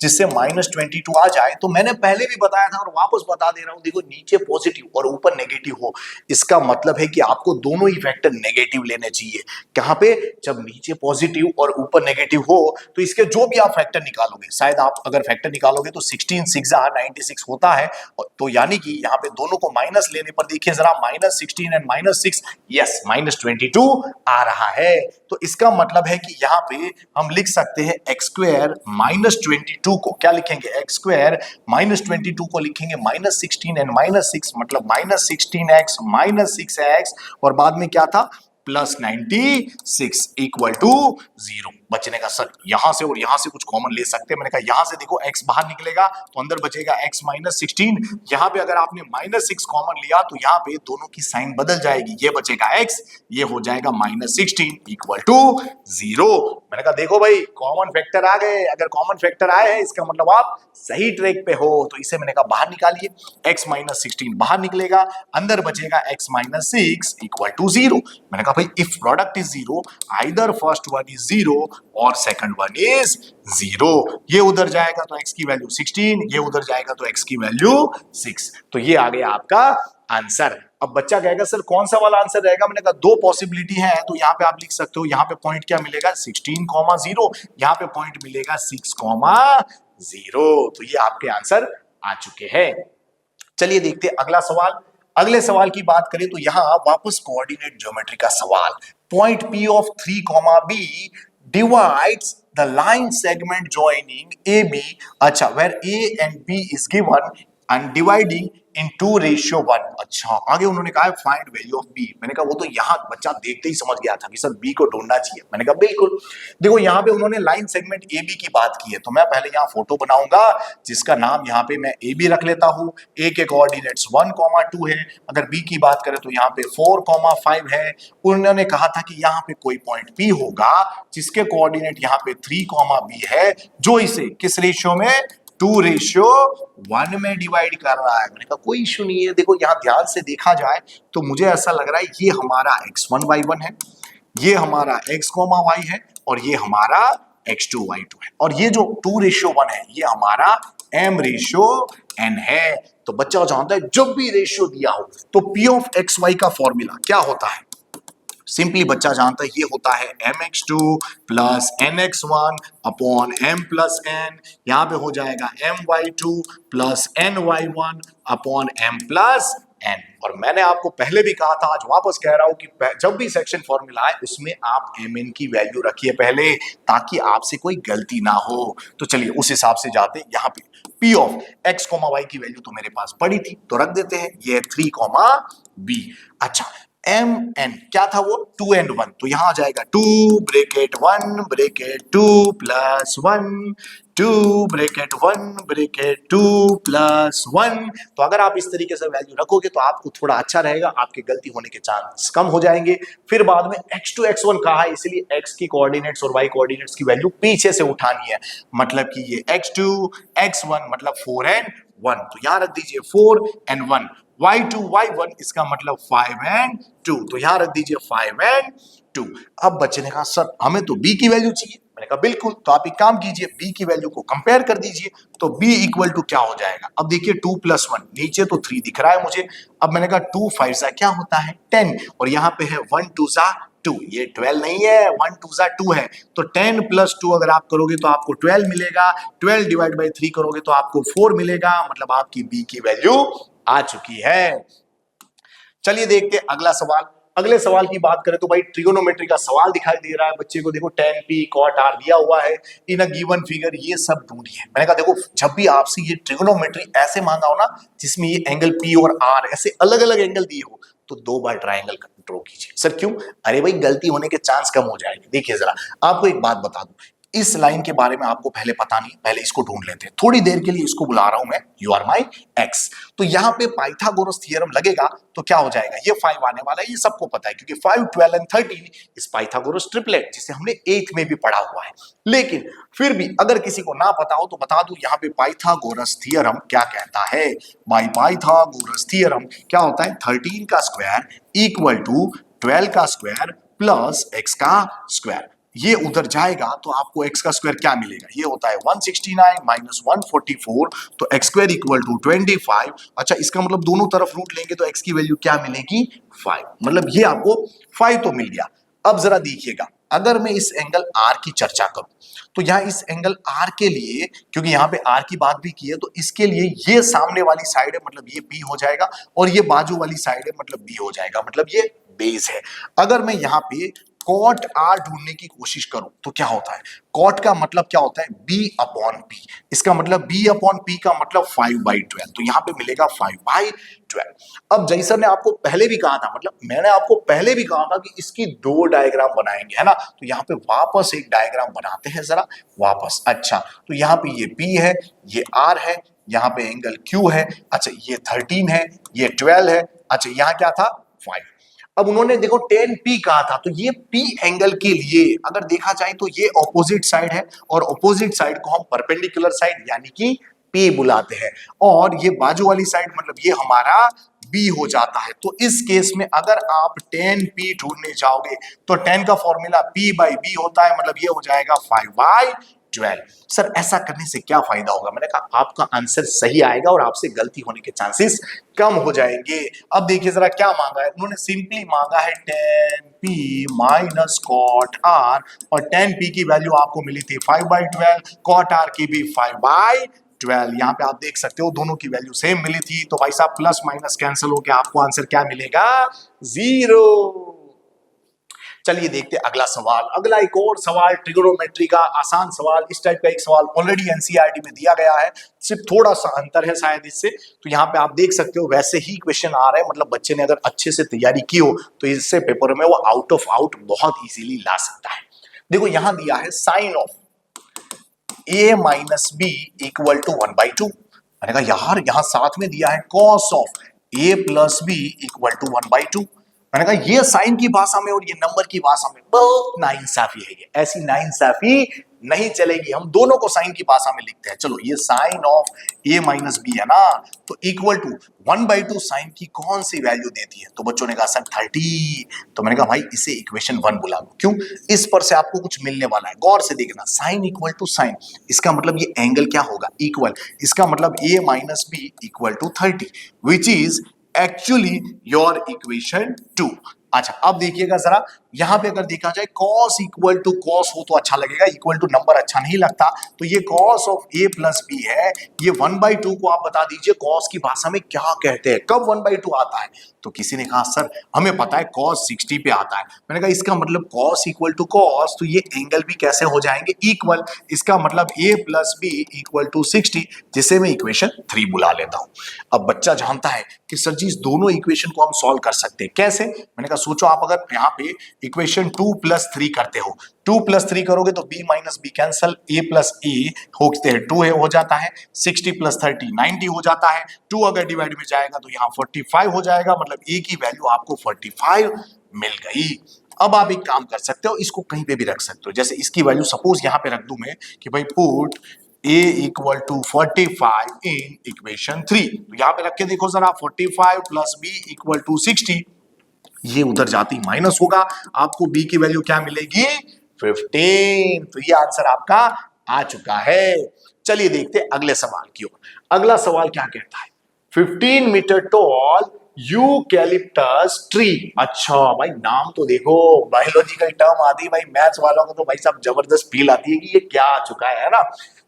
जिससे माइनस 22 आ जाए। तो मैंने पहले भी बताया था और वापस बता दे रहा हूं, देखो नीचे पॉजिटिव और ऊपर नेगेटिव हो इसका मतलब है कि आपको दोनों ही फैक्टर नेगेटिव लेने चाहिए। कहां पे, जब नीचे पॉजिटिव और ऊपर नेगेटिव हो तो इसके जो भी आप फैक्टर निकालोगे, शायद आप अगर फैक्टर निकालोगे तो 16 6 96 होता है, तो यानी कि यहाँ पे दोनों को माइनस लेने पर देखिए जरा minus 16 and minus 6, yes minus 22 आ रहा है। तो इसका मतलब है कि यहाँ पे हम लिख सकते हैं एक्स स्क्वायर माइनस 22 को क्या लिखेंगे, एक्स स्क्वायर माइनस 22 को लिखेंगे माइनस 16 एंड माइनस 6 मतलब माइनस 16x माइनस 6x और बाद में क्या था प्लस 96 इक्वल टू 0। बचने का सर यहां से और यहां से कुछ कॉमन ले सकते हैं। मैंने कहा यहां से देखो x बाहर निकलेगा तो अंदर बचेगा x माइनस 16। यहां पे अगर आपने माइनस 6 कॉमन लिया तो यहां पे दोनों की साइन बदल जाएगी, ये बचेगा x, ये हो जाएगा माइनस 16 इक्वल टू 0। मैंने कहा देखो भाई कॉमन फैक्टर आ गए, अगर कॉमन फैक्टर आए हैं इसका मतलब आप सही ट्रैक पे हो। तो इसे मैंने कहा बाहर निकालिए, x माइनस 16 बाहर निकलेगा, अंदर बचेगा x माइनस 6 इक्वल टू 0। मैंने कहा भाई if product is 0 either first one is 0 और सेकंड वन इज 0। ये उधर जाएगा तो x की वैल्यू 16, ये उधर जाएगा तो x की वैल्यू 6। तो ये आ गया आपका आंसर। अब बच्चा कहेगा सर कौन सा वाला आंसर रहेगा, मैंने कहा दो पॉसिबिलिटी है तो यहाँ पे आप लिख सकते हो, यहाँ पे पॉइंट क्या मिलेगा 16,0, यहाँ पे पॉइंट मिलेगा 6,0। तो ये आपके आंसर आ चुके हैं। चलिए देखते हैं अगला सवाल। अगले सवाल की बात करें तो यहां वापस कोऑर्डिनेट ज्योमेट्री का सवाल, point P of 3, B divides the line segment joining AB, अच्छा where A and B is given and dividing in 2:1। अच्छा, आगे उन्होंने कहा फाइंड वैल्यू ऑफ बी। मैंने कहा वो तो यहाँ बच्चा देखते ही समझ गया था कि सर बी को ढूंढना चाहिए। मैंने कहा बिल्कुल। देखो यहाँ पे उन्होंने लाइन सेगमेंट ए बी की बात की है, तो मैं पहले यहाँ फोटो बनाऊंगा जिसका नाम यहाँ पे मैं ए बी रख लेता हूँ। ए के कोऑर्डिनेट्स 1, 2 है। अगर बी की बात करें तो यहाँ पे 4, 5 है। उन्होंने कहा था कि यहाँ पे कोई पॉइंट पी होगा जिसके कोऑर्डिनेट यहाँ पे 3, बी है, जो इसे किस रेशियो में 2:1 में डिवाइड कर रहा है। मैंने कहा कोई इशू नहीं है। देखो यहाँ ध्यान से देखा जाए तो मुझे ऐसा लग रहा है ये हमारा x1 y1 है, ये हमारा x, y है, और ये हमारा x2 y2 है, और ये जो 2:1 है ये हमारा m:n है। तो बच्चा जानता है जब भी रेशियो दिया हो तो p ऑफ x y का फॉर्मूला क्या होता है? सिंपली बच्चा जानता है ये होता है mx2 plus nx1 upon m plus n। यहां पे हो जाएगा my2 plus ny1 upon m plus n। और मैंने आपको पहले भी कहा था, आज वापस कह रहा हूं कि जब भी सेक्शन फॉर्मूला आए उसमें आप mn की वैल्यू रखिए पहले, ताकि आपसे कोई गलती ना हो। तो चलिए उस हिसाब से जाते हैं। यहाँ पे p ऑफ x, y की वैल्यू तो मेरे पास पड़ी थी तो रख देते हैं, ये 3, b। अच्छा, एम एन क्या था वो 2 and 1, तो यहां आ जाएगा 2 bracket 1 bracket 2 plus 1 2 bracket 1 bracket 2 plus 1। तो अगर आप इस तरीके से वैल्यू रखोगे तो आपको थोड़ा अच्छा रहेगा, आपके गलती होने के चांस कम हो जाएंगे। फिर बाद में x2 x1 कहा है, इसलिए x की कोऑर्डिनेट्स और y कोऑर्डिनेट्स की वैल्यू पीछे से उठानी है। मतलब कि ये x2 x1 मतलब 4 and 1, तो यहां रख दीजिए 4 and 1। y2 y1 इसका मतलब 5 and 2, तो यहां रख दीजिए 5 and 2। अब बच्चे ने कहा सर हमें तो b की वैल्यू चाहिए। मैंने कहा बिल्कुल, तो आप एक काम कीजिए b की वैल्यू को कंपेयर कर दीजिए, तो b इक्वल टू क्या हो जाएगा? अब देखिए 2 प्लस 1, नीचे तो 3 दिख रहा है मुझे। अब मैंने कहा 2 5 सा क्या होता है 10, और यहाँ पे है 1 2 सा 2, ये 12 नहीं है, 1 2 सा 2 है। तो 10 प्लस 2 अगर आप करोगे तो आपको 12 मिलेगा, 12 डिवाइड बाई 3 करोगे तो आपको 4 मिलेगा, मतलब आपकी b की वैल्यू आ चुकी है। चलिए देखते हैं अगला सवाल। अगले सवाल की बात करें तो भाई ट्रिगोनोमेट्री का सवाल दिखाई दे रहा है बच्चे को। देखो tan p cot r दिया हुआ है इन अ गिवन फिगर, ये सब ढूंढिए। मैंने कहा देखो जब भी आपसे ये ट्रिगोनोमेट्री ऐसे मांगा हो ना जिसमें ये एंगल p और r ऐसे अलग अलग एंगल दिए हो, तो 2 बार ट्रायंगल ड्रॉ कीजिए। सर क्यों? अरे भाई गलती होने के चांस कम हो जाएंगे। देखिए जरा आपको एक बात बता दूं, इस लाइन के बारे में आपको पहले पता नहीं, पहले इसको ढूंढ लेते हैं। थोड़ी देर के लिए इसको बुला रहा हूं मैं, यू आर माई एक्स। तो यहां पे पाइथागोरस थ्योरम लगेगा तो क्या हो जाएगा, ये 5 आने वाला है, ये सबको पता है क्योंकि 5 12 एंड 13 इस पाइथागोरस ट्रिपलेट जिसे हमने 8th में भी पढ़ा हुआ है। लेकिन फिर भी अगर किसी को ना पता हो तो बता दूं, यहाँ पे पाइथागोरस थ्योरम क्या कहता है। बाय पाइथागोरस थ्योरम क्या होता है, 13 का स्क्वायर इक्वल टू 12 का स्क्वायर प्लस x का स्क्वायर। ये उधर जाएगा तो आपको x का स्क्वायर क्या मिलेगा, ये होता है 169 माइनस 144, तो x स्क्वायर इक्वल टू 25। अच्छा इसका मतलब दोनों तरफ रूट लेंगे तो x की वैल्यू क्या मिलेगी 5, मतलब ये आपको 5 तो मिल गया। अब जरा देखिएगा, अगर मैं इस एंगल R की चर्चा करूं तो यहाँ इस एंगल R के लिए, क्योंकि यहाँ पे R की बात भी की है, तो इसके लिए ये सामने वाली साइड है मतलब ये B हो जाएगा, और ये बाजू वाली साइड है मतलब B हो जाएगा, मतलब ये बेस है। अगर मैं यहाँ पे कॉट R ढूंढने की कोशिश करूं तो क्या होता है, कॉट का मतलब क्या होता है B अपॉन P, इसका मतलब B अपॉन P का मतलब 5/12, तो यहाँ पे मिलेगा 5/12। अब जैसा ने आपको पहले भी कहा था, मतलब मैंने आपको पहले भी कहा था कि इसकी 2 डायग्राम बनाएंगे, है ना। तो यहाँ पे वापस एक डायग्राम बनाते हैं जरा वापस। अच्छा तो यहाँ पे ये P है, ये R है, यहाँ पे एंगल Q है, अच्छा ये 13 है, ये 12 है, अच्छा यहाँ क्या था 5। अब उन्होंने देखो tan p कहा था, तो ये p एंगल के लिए अगर देखा जाए तो ये ऑपोजिट साइड है, और ऑपोजिट साइड को हम परपेंडिकुलर साइड यानी कि p बुलाते हैं, और ये बाजू वाली साइड मतलब ये हमारा b हो जाता है। तो इस केस में अगर आप tan p ढूंढने जाओगे तो tan का फॉर्मूला p/b होता है, मतलब ये हो जाएगा 5/12। सर ऐसा करने से क्या फायदा होगा? मैंने कहा आपका आंसर सही आएगा और आपसे गलती होने के चांसेस कम हो जाएंगे। अब देखिए जरा क्या मांगा है उन्होंने, सिंपली मांगा है tan p minus cot r, और tan p की वैल्यू आपको मिली थी 5/12, cot r की भी 5/12। यहाँ पे आप देख सकते हो दोनों की वैल्यू सेम मिली थी, तो भाई साहब प्लस माइनस कैंसिल हो गया, आपको आंसर क्या मिलेगा 0। चलिए देखते हैं अगला सवाल। अगला एक और सवाल ट्रिगोनोमेट्री का आसान सवाल, इस टाइप का एक सवाल ऑलरेडी एनसीईआरटी में दिया गया है, सिर्फ थोड़ा सा अंतर है शायद इससे। तो यहाँ पे आप देख सकते हो वैसे ही क्वेश्चन आ रहे हैं, मतलब बच्चे ने अगर अच्छे से तैयारी की हो तो इससे पेपर में वो आउट ऑफ आउट बहुत इजीली ला सकता है। देखो यहां दिया है sine of a minus b equal to 1/2। मैंने कहा यार यहां साथ में दिया है cos of a plus b equal to 1/2। मैंने कहा ये साइन की भाषा में और ये नंबर की भाषा में बहुत नाइंसाफी है, ये ऐसी नाइंसाफी नहीं चलेगी, हम दोनों को साइन की भाषा में लिखते हैं। चलो ये sine of a minus b है ना, तो इक्वल टू 1/2 साइन की कौन सी वैल्यू देती है? तो बच्चों ने कहा सर 30। तो मैंने कहा भाई इसे इक्वेशन 1 बुला लो। क्यों? इस पर से आपको कुछ मिलने वाला है, गौर से देखना। साइन इक्वल टू साइन, इसका मतलब ये एंगल क्या होगा? इक्वल। इसका मतलब a minus b equal to 30 which is actually your equation 2। अच्छा अब देखिएगा जरा, यहां पे अगर देखा जाए cos इक्वल टू cos हो तो अच्छा लगेगा, इक्वल टू नंबर अच्छा नहीं लगता। तो ये cos of a plus b है, ये 1/2 को आप बता दीजिए cos की भाषा में क्या कहते हैं, कब 1/2 आता है? तो किसी ने कहा सर हमें पता है cos 60 पे आता है। मैंने कहा इसका मतलब cos इक्वल टू cos, तो ये एंगल भी कैसे हो जाएंगे? इक्वल। इसका मतलब a plus b equal to 60, जिसे मैं इक्वेशन 3 बुला लेता हूं। अब बच्चा जानता है कि सर जी इस दोनों इक्वेशन को हम सॉल्व कर सकते हैं, कैसे? मैंने कहा सोचो आप अगर यहाँ पे इक्वेशन 2 प्लस 3 करते हो, 2 प्लस 3 करोगे तो b minus B cancel, a plus A होते हैं 2 हो जाता है, 60 प्लस 30 90 हो जाता है, 2 अगर डिवाइड में जाएगा तो यहाँ 45 हो जाएगा, मतलब a की वैल्यू आपको 45 मिल गई। अब आप एक काम कर सकते हो, इसको कहीं पे भी रख सकते हो, जैसे इसकी वैल्यू सपोज यहाँ पे रख दूं मैं कि भाई put a equal to 45 in equation 3। तो यहाँ पे रख के देखो जरा, 45 प्लस b इक्वल टू 60, ये उधर जाती माइनस होगा, आपको b की वैल्यू क्या मिलेगी? 15। तो ये आंसर आपका आ चुका है। चलिए देखते हैं अगले सवाल की ओर। अगला सवाल क्या कहता है? 15 मीटर टॉल यूकैलिप्टस ट्री। अच्छा भाई नाम तो देखो, बायोलॉजिकल टर्म आती है भाई, मैथ्स वालों को तो भाई साहब जबरदस्त फील आती है कि ये क्या आ चुका है ना।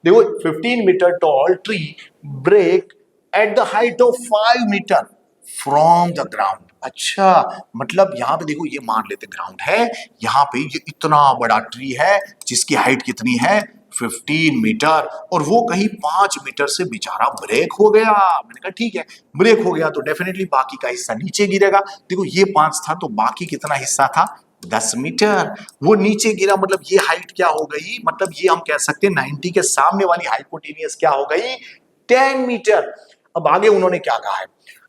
देखो 15 metre tall tree break at the height of 5 metre from the ground. अच्छा मतलब यहां पे देखो, ये मान लेते ग्राउंड है, यहां पे ये इतना बड़ा ट्री है जिसकी हाइट कितनी है? 15 मीटर, और वो कहीं 5 मीटर से बेचारा ब्रेक हो गया। मैंने कहा ठीक है, ब्रेक हो गया तो डेफिनेटली बाकी का हिस्सा नीचे गिरेगा। देखो ये 5 था तो बाकी कितना हिस्सा था? 10 मीटर। वो नीचे गिरा, मतलब ये हाइट क्या हो गई? मतलब ये हम कह सकते हैं 90 के सामने वाली हाइपोटेनियस क्या हो गई? 10 मीटर। अब आगे उन्होंने क्या कहा है?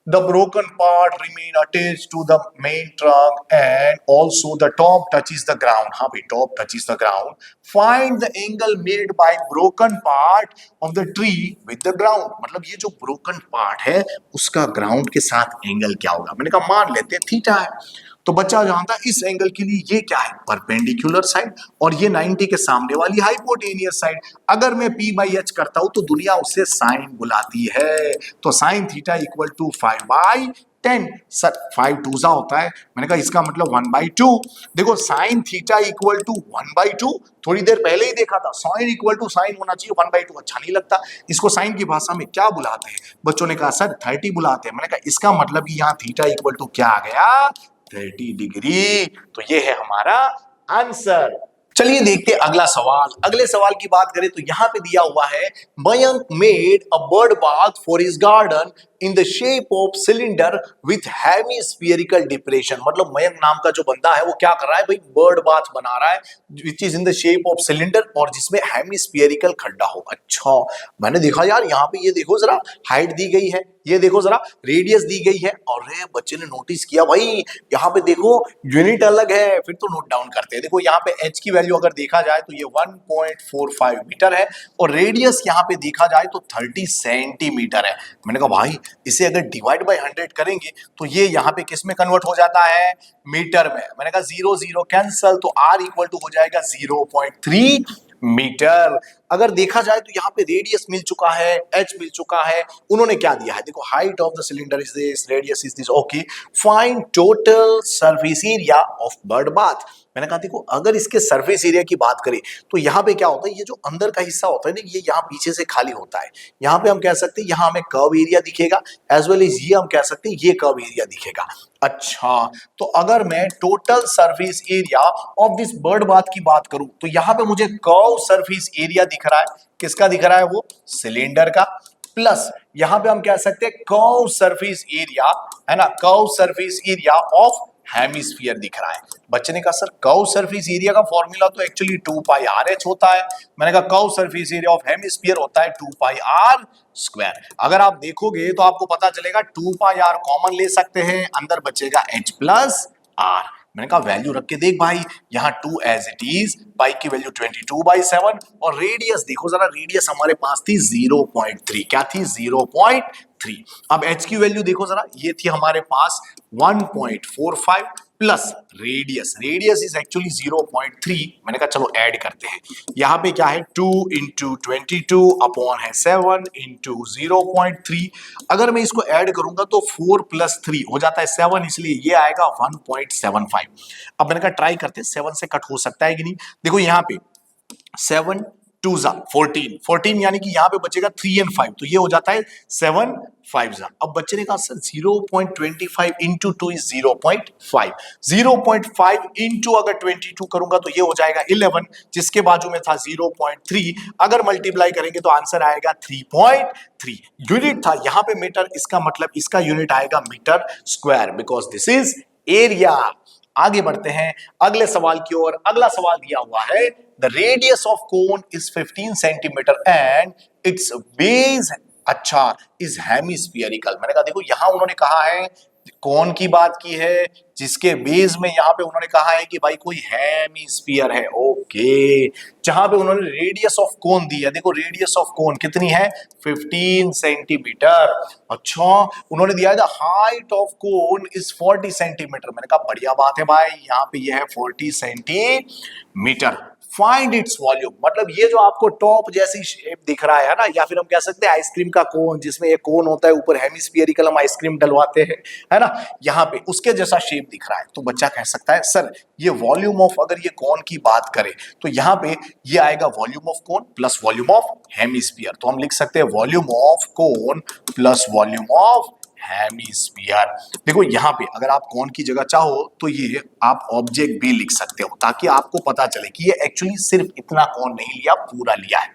The broken part remain attached to the main trunk and also the top touches the ground. हाँ भाई top touches the ground. Find the angle made by broken part of the tree with the ground. मतलब ये जो broken part है उसका ground के साथ angle क्या होगा? मैंने कहा मान लेते हैं थीटा है। तो बच्चा जानता है इस एंगल के लिए ये क्या है? परपेंडिकुलर साइड, और ये 90 के सामने वाली हाइपोटेनियस साइड। अगर मैं p बाई h करता हूं तो दुनिया उसे साइन बुलाती है। तो sine theta equal to 5/10। Sir 5 2 होता है, मैंने कहा इसका मतलब 1/2। देखो साइन थीटा इक्वल टू 1/2, थोड़ी देर पहले ही देखा था, साइन इक्वल टू साइन होना चाहिए, 1/2 अच्छा नहीं लगता। इसको साइन की भाषा में क्या बुलाते हैं? बच्चों ने कहा सर 30 बुलाते हैं। मैंने कहा इसका मतलब यहाँ थीटा इक्वल टू क्या आ गया? 30 डिग्री। तो ये है हमारा आंसर। चलिए देखते हैं अगला सवाल। अगले सवाल की बात करें तो यहां पे दिया हुआ है Mayank made a bird bath for his garden in the shape of cylinder with hemispherical depression. मतलब मयंक नाम का जो बंदा है वो क्या कर रहा है भाई? बर्ड बाथ बना रहा है which is in the shape of cylinder, और जिसमें हेमिस्फेरिकल खड्डा हो। अच्छा मैंने देखा यार यहाँ पे, ये देखो जरा हाइट दी गई है, ये देखो जरा रेडियस दी गई है, और बच्चे ने नोटिस किया भाई यहाँ पे देखो यूनिट अलग है। फिर तो नोट डाउन करते हैं। देखो यहाँ पे h की वैल्यू अगर देखा जाए तो ये 1.45 मीटर है, और रेडियस यहाँ पे देखा जाए तो 30 सेंटीमीटर है। मैंने कहा भाई इसे अगर डिवाइड बाय 100 करेंगे तो ये यहाँ पे किस में कन्वर्ट हो जाता है? मीटर में। मैंने कहा 0 0 कैंसल, तो r इक्वल टू हो जाएगा 0.3 मीटर। अगर देखा जाए तो यहाँ पे रेडियस मिल चुका है, एच मिल चुका है, उन्होंने क्या दिया है, देखो height of the cylinder is this, radius is this, okay, find total surface area of bird bath. मैंने कहा देखो अगर इसके सरफेस एरिया की बात करें तो यहाँ पे क्या होता है, ये जो अंदर का हिस्सा होता है ना, ये यहाँ पीछे से खाली होता है, यहाँ पे हम कह सकते हैं यहाँ हमें कर्व एरिया दिखेगा, एज वेल एज ये हम कह सकते हैं ये कर्व एरिया दिखेगा। अच्छा, तो अगर मैं total surface area of this bird bath की बात करूं तो यहाँ पे मुझे कर्व सरफेस एरिया दिख रहा है, किसका दिख रहा है, वो सिलेंडर का, प्लस यहां पे हम कह सकते हैं कर्व सरफेस एरिया, है ना, curve surface area of hemisphere दिख रहा है। बच्चे ने कहा सर कर्व सरफेस एरिया का फॉर्मूला तो एक्चुअली 2 पाई आर एच होता है। मैंने कहा curve surface area of hemisphere होता है 2 पाई आर स्क्वायर। अगर आप देखोगे तो आपको पता चलेगा 2 पाई आर कॉमन ले सकते हैं, अंदर बचेगा एच प्लस आर। मैंने कहा वैल्यू रख के देख भाई, यहाँ 2 एज इट इज, पाई की वैल्यू 22/7 और रेडियस देखो जरा, रेडियस हमारे पास थी 0.3, क्या थी 0.3। अब एच की वैल्यू देखो जरा, ये थी हमारे पास 1.45 plus radius, radius is actually 0.3। मैंने कहा चलो ऐड करते हैं, यहाँ पे क्या है 2 इंटू 22 अपॉन है 7 इंटू 0.3। अगर मैं इसको ऐड करूंगा तो 4 प्लस 3 हो जाता है 7, इसलिए ये आएगा 1.75। अब मैंने कहा ट्राई करते हैं 7 से कट हो सकता है कि नहीं। देखो यहाँ पे 7 2 जा 14, 14 यानी कि यहाँ पे बचेगा 3 और 5, तो ये हो जाता है 7 5 जा। अब बच्चे ने कहा सर 0.25 इंटू 2 इज 0.5, 0.5 इंटू अगर 22 करूंगा तो ये हो जाएगा 11, जिसके बाजू में था 0.3, अगर मल्टीप्लाई करेंगे तो आंसर आएगा 3.3। यूनिट था यहाँ पे मीटर, इसका मतलब इसका यूनिट आएगा metre square, because this is area. आगे बढ़ते हैं अगले सवाल की ओर। अगला सवाल दिया हुआ है the radius of cone is 15 centimetre and it's base, अच्छा, इज हेमिस्फीयरिकल। मैंने कहा देखो यहां उन्होंने कहा है, कोन की बात की है जिसके बेस में यहां पे उन्होंने कहा है कि भाई कोई हेमिस्फीयर है, ओके, जहां पे उन्होंने रेडियस ऑफ कोन दी है, देखो रेडियस ऑफ कोन कितनी है 15 सेंटीमीटर। अच्छा, उन्होंने दिया है the height of cone is 40 centimetre. मैंने कहा बढ़िया बात है भाई, यहाँ पे ये है 40 सेंटीमीटर। फाइंड इट्स वॉल्यूम, मतलब ये जो आपको टॉप जैसी शेप दिख रहा है ना, या फिर हम कह सकते हैं आइसक्रीम का कोन, जिसमें एक कोन होता है ऊपर हेमिस्फीयरिकल हम आइसक्रीम डलवाते हैं, है ना, यहाँ पे उसके जैसा शेप दिख रहा है। तो बच्चा कह सकता है सर ये वॉल्यूम ऑफ, अगर ये कोन की बात करें तो यहाँ पे ये आएगा volume of cone plus volume of hemisphere. तो हम लिख सकते हैं volume of cone plus volume of hemisphere. देखो यहाँ पे अगर आप कोन की जगह चाहो तो ये आप ऑब्जेक्ट भी लिख सकते हो, ताकि आपको पता चले कि ये एक्चुअली सिर्फ इतना कोन नहीं लिया, पूरा लिया है।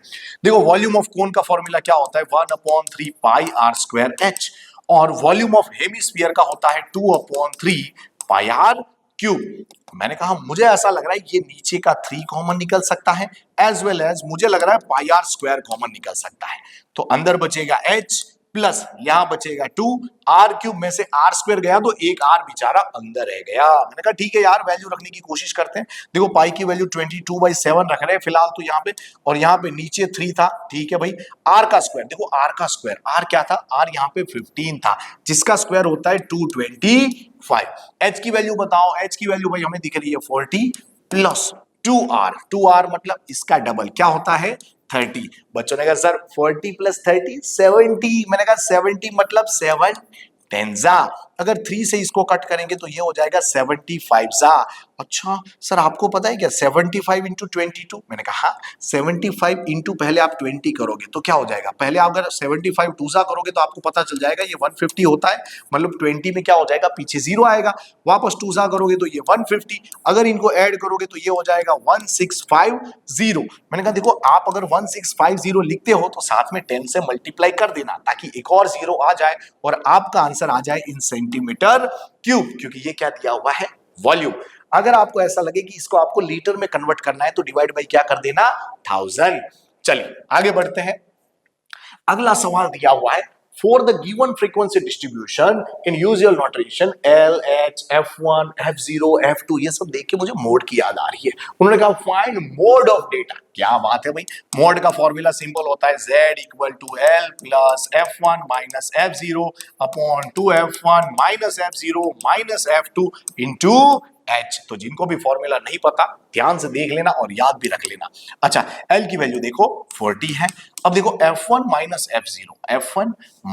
देखो वॉल्यूम ऑफ कोन का फॉर्मूला क्या होता है, 1/3 पाई आर स्क्वायर एच, और वॉल्यूम ऑफ हेमिस्फीयर का होता है 2/3 पाई आर क्यूब। मैंने कहा मुझे ऐसा लग रहा है ये नीचे का 3 कॉमन निकल सकता है, एज वेल एज मुझे लग रहा है पाई आर स्क्वायर कॉमन निकल सकता है। तो अंदर बचेगा h प्लस यहां बचेगा 2, आर क्यूब में से आर स्क्वायर गया तो एक आर बेचारा अंदर रह गया। मैंने कहा ठीक है यार, वैल्यू रखने की कोशिश करते हैं। देखो पाई की वैल्यू 22/7 रख रहे हैं फिलहाल तो यहाँ पे, और यहाँ पे नीचे 3 था, ठीक है भाई। आर का स्क्वायर, देखो आर का स्क्वायर, आर क्या था, आर यहाँ पे 15 था, जिसका स्क्वायर होता है 225। एच की वैल्यू बताओ, एच की वैल्यू भाई हमें दिख रही है 40 प्लस 2r, 2r मतलब इसका डबल क्या होता है 30। बच्चों ने कहा सर 40 प्लस 30 70। मैंने कहा 70 मतलब 7 10 अगर 3 से इसको कट करेंगे तो ये हो जाएगा 75 जा। अच्छा सर आपको पता है क्या 75 इंटू 22, मैंने कहा 75 इंटू पहले आप 20 करोगे तो क्या हो जाएगा, पहले आप अगर 75 2 करोगे तो आपको पता चल जाएगा ये 150 होता है, मतलब 20 में क्या हो जाएगा पीछे 0 आएगा, वापस 2 करोगे तो ये 150, अगर इनको ऐड करोगे तो ये हो जाएगा 1650। मैंने कहा देखो आप अगर 1650 लिखते हो तो साथ में 10 से मल्टीप्लाई कर देना, ताकि एक और 0 आ जाए और आपका आंसर आ जाए इन सेंटीमीटर क्यूब, क्योंकि ये क्या दिया हुआ है वॉल्यूम। अगर आपको ऐसा लगे कि इसको आपको लीटर में कन्वर्ट करना है तो डिवाइड बाई क्या कर देना 1000। चलिए आगे बढ़ते हैं। अगला सवाल दिया हुआ है for the given frequency distribution in usual notation L, H, F1, F0, F2, ये सब देख के मुझे मोड की याद आ रही है। उन्होंने कहा फाइंड मोड ऑफ डेटा। क्या बात है भाई, मोड का फॉर्मूला सिंपल होता है Z equal to L plus F1 minus F0 upon 2F1 minus F0 minus F2 into H. तो जिनको भी फॉर्मूला नहीं पता ध्यान से देख लेना और याद भी रख लेना। अच्छा, एल की वैल्यू देखो 40 है। अब देखो F1 minus F0, F1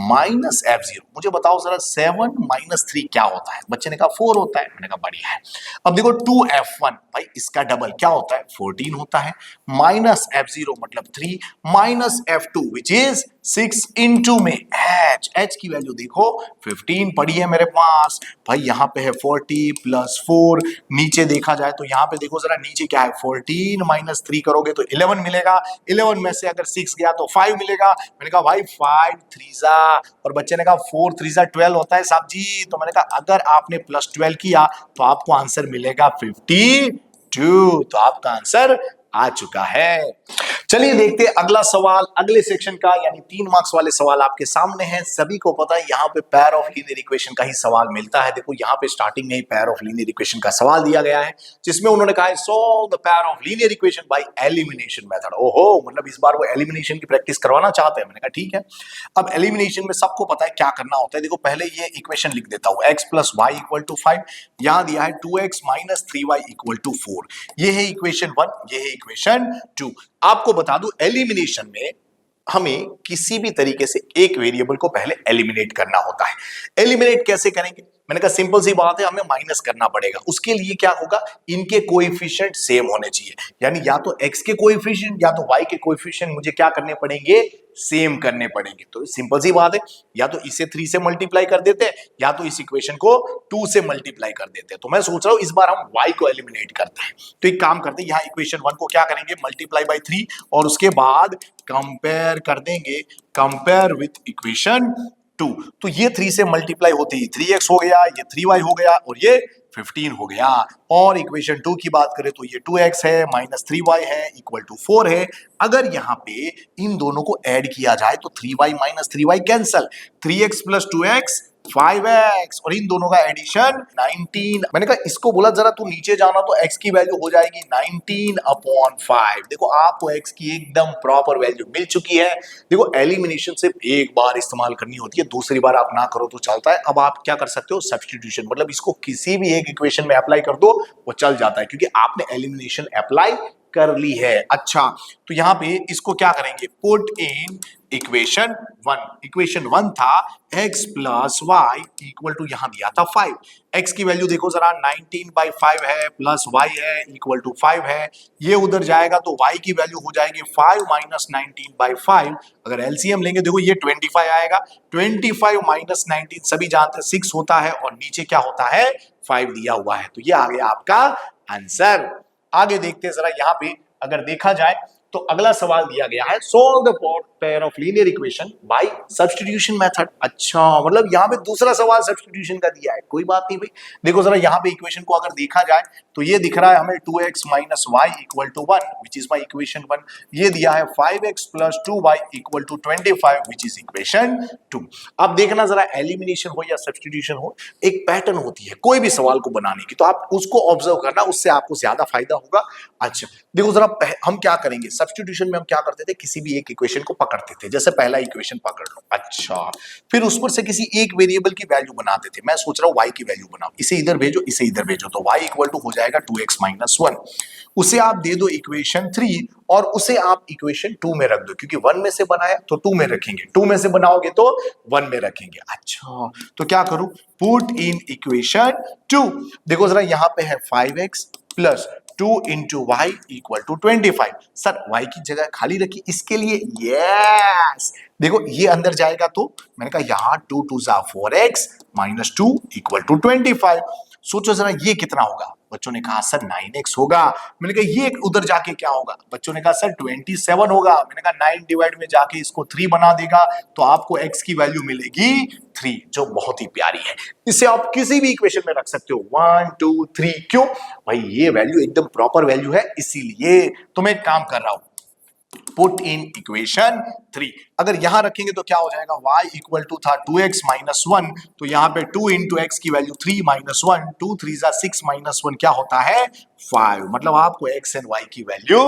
minus F0, मुझे बताओ जरा 7 माइनस 3 क्या होता है? बच्चे ने कहा 4 होता है। मैंने कहा बढ़िया है। अब देखो 2F1, भाई इसका डबल क्या होता है? 14 होता है। माइनस F0 मतलब 3 minus F2 which is 6 into में H की वैल्यू देखो 15 पड़ी है मेरे पास। भाई यहाँ पे है 40 प्लस 4, नीचे देखा जाए तो यहाँ पे देखो जरा नीचे क्या है, 14 माइनस 3 करोगे तो 11 मिलेगा। 11 में से अगर 6 गया तो 5 मिलेगा। मैंने कहा भाई 5 3 और बच्चे ने कहा 4 3 12 होता है साहब जी। तो मैंने कहा अगर आपने प्लस 12 किया तो आपको आंसर मिलेगा 52। तो आपका आंसर आ चुका है। चलिए देखते हैं अगला सवाल अगले सेक्शन का, यानी 3 मार्क्स वाले सवाल आपके सामने हैं। सभी को पता है यहाँ पे पेयर ऑफ लीनियर इक्वेशन का ही सवाल मिलता है। देखो यहाँ पे स्टार्टिंग में ही पेयर ऑफ लीनियर इक्वेशन का सवाल दिया गया है, जिसमें उन्होंने कहा है solve the pair of linear equation by elimination method. ओहो, मतलब इस बार वो एलिमिनेशन की प्रैक्टिस करवाना चाहते हैं। मैंने कहा ठीक है। अब एलिमिनेशन में सबको पता है क्या करना होता है। देखो पहले ये इक्वेशन लिख देता हूं, x plus y equal to 5, यहां दिया है 2x minus 3y equal to 4। ये है इक्वेशन 1, ये है इक्वेशन 2। आपको बता दूं एलिमिनेशन में हमें किसी भी तरीके से एक वेरिएबल को पहले एलिमिनेट करना होता है। एलिमिनेट कैसे करेंगे? मैंने कहा सिंपल सी बात है, हमें माइनस करना पड़ेगा। उसके लिए क्या होगा, इनके कोएफिशिएंट सेम होने चाहिए, यानी या तो x के कोएफिशिएंट या तो y के कोएफिशिएंट मुझे क्या करने पड़ेंगे, सेम करने पड़ेंगे। तो सिंपल सी बात है, या तो इसे 3 से मल्टीप्लाई कर देते हैं या तो इस इक्वेशन को 2 से मल्टीप्लाई कर देते हैं। तो मैं सोच रहा हूं इस बार हम y को एलिमिनेट करते हैं। तो एक काम करते हैं, यहां इक्वेशन 1 को क्या करेंगे, मल्टीप्लाई बाय 3 और उसके बाद कंपेयर कर देंगे, कंपेयर विथ इक्वेशन 2। तो ये 3 से मल्टीप्लाई होते ही 3x हो गया, ये 3y हो गया और ये 15 हो गया। और इक्वेशन 2 की बात करें तो ये 2x है माइनस 3y है इक्वल टू 4 है। अगर यहां पे इन दोनों को ऐड किया जाए तो 3y minus 3y cancel, 3x plus 2x 5x और इन दोनों का एडिशन 19। मैंने कहा इसको बोला जरा तू नीचे जाना, तो x की वैल्यू हो जाएगी 19/5। देखो आपको x की एकदम प्रॉपर वैल्यू मिल चुकी है। देखो एलिमिनेशन सिर्फ एक बार इस्तेमाल करनी होती है, दूसरी बार आप ना करो तो चलता है। अब आप क्या कर सकते हो, सब्स्टिट्यूशन, मतलब इसको किसी भी एक इक्वेशन में अप्लाई कर दो वो चल जाता है, क्योंकि आपने एलिमिनेशन अप्लाई कर ली है। अच्छा, तो यहां पे इसको क्या करेंगे, पुट इन इक्वेशन 1। इक्वेशन 1 था x plus y equal to, यहां दिया था 5। x की वैल्यू देखो जरा 19/5 है प्लस y है इक्वल टू 5 है। ये उधर जाएगा तो y की वैल्यू हो जाएगी 5 माइनस 19/5। अगर एलसीएम लेंगे देखो ये 25 आएगा। 25 माइनस 19 सभी जानते हैं 6 होता है और नीचे क्या होता है, 5 दिया हुआ है। तो ये आ गया आपका आंसर। आगे देखते हैं जरा, यहां पे अगर देखा जाए तो अगला सवाल दिया गया है solve the pair of linear equation by substitution method. अच्छा, मतलब यहां पे दूसरा सवाल सब्स्टिट्यूशन का दिया है। कोई बात नहीं भाई, देखो जरा यहां पे इक्वेशन को अगर देखा जाए तो ये दिख रहा है हमें 2x minus y equal to 1 which is my equation 1। ये दिया है 5x plus 2y equal to 25 which is equation 2। अब देखना जरा, एलिमिनेशन हो या सब्स्टिट्यूशन हो, एक पैटर्न होती है कोई भी सवाल को बनाने की, तो आप उसको ऑब्जर्व करना, उससे आपको ज्यादा फायदा होगा। अच्छा देखो जरा, हम क्या करेंगे, सब्स्टिट्यूशन में हम क्या करते थे, किसी भी एक इक्वेशन को पकड़ते थे। जैसे पहला इक्वेशन पकड़ लो, अच्छा फिर उस पर से किसी एक वेरिएबल की वैल्यू बनाते थे। मैं सोच रहा हूं y की वैल्यू बनाओ, इसे इधर भेजो इसे इधर भेजो, तो y इक्वल टू हो जाएगा 2x माइनस 1। उसे आप दे दो इक्वेशन 3 और उसे आप इक्वेशन 2 में रख दो, क्योंकि 1 में से बनाया तो 2 में रखेंगे, 2 में से बनाओगे तो 1 में रखेंगे। अच्छा तो क्या करूं, पुट इन इक्वेशन 2। देखो जरा यहां पे है 5x plus 2 into y equal to 25। Sir y की जगह खाली रखी, इसके लिए यस, देखो ये अंदर जाएगा तो मैंने कहा यहां 2 2 जा 4x माइनस 2 इक्वल टू 25। सोचो जरा ये कितना होगा, बच्चों ने कहा सर 9x होगा। मैंने कहा ये उधर जाके क्या होगा, बच्चों ने कहा सर 27 होगा। मैंने कहा 9 डिवाइड में जाके इसको 3 बना देगा तो आपको x की वैल्यू मिलेगी 3, जो बहुत ही प्यारी है। इसे आप किसी भी इक्वेशन में रख सकते हो 1 2 3। क्यों भाई, ये वैल्यू एकदम प्रॉपर वैल्यू है, इसीलिए तो मैं काम कर रहा हूं, पुट इन इक्वेशन 3। अगर यहां रखेंगे तो क्या हो जाएगा, y इक्वल टू था 2x माइनस 1, तो यहां पे 2 इंटू एक्स की वैल्यू 3 माइनस 1, 2 3 जा 6 माइनस 1 क्या होता है 5। मतलब आपको x एंड y की वैल्यू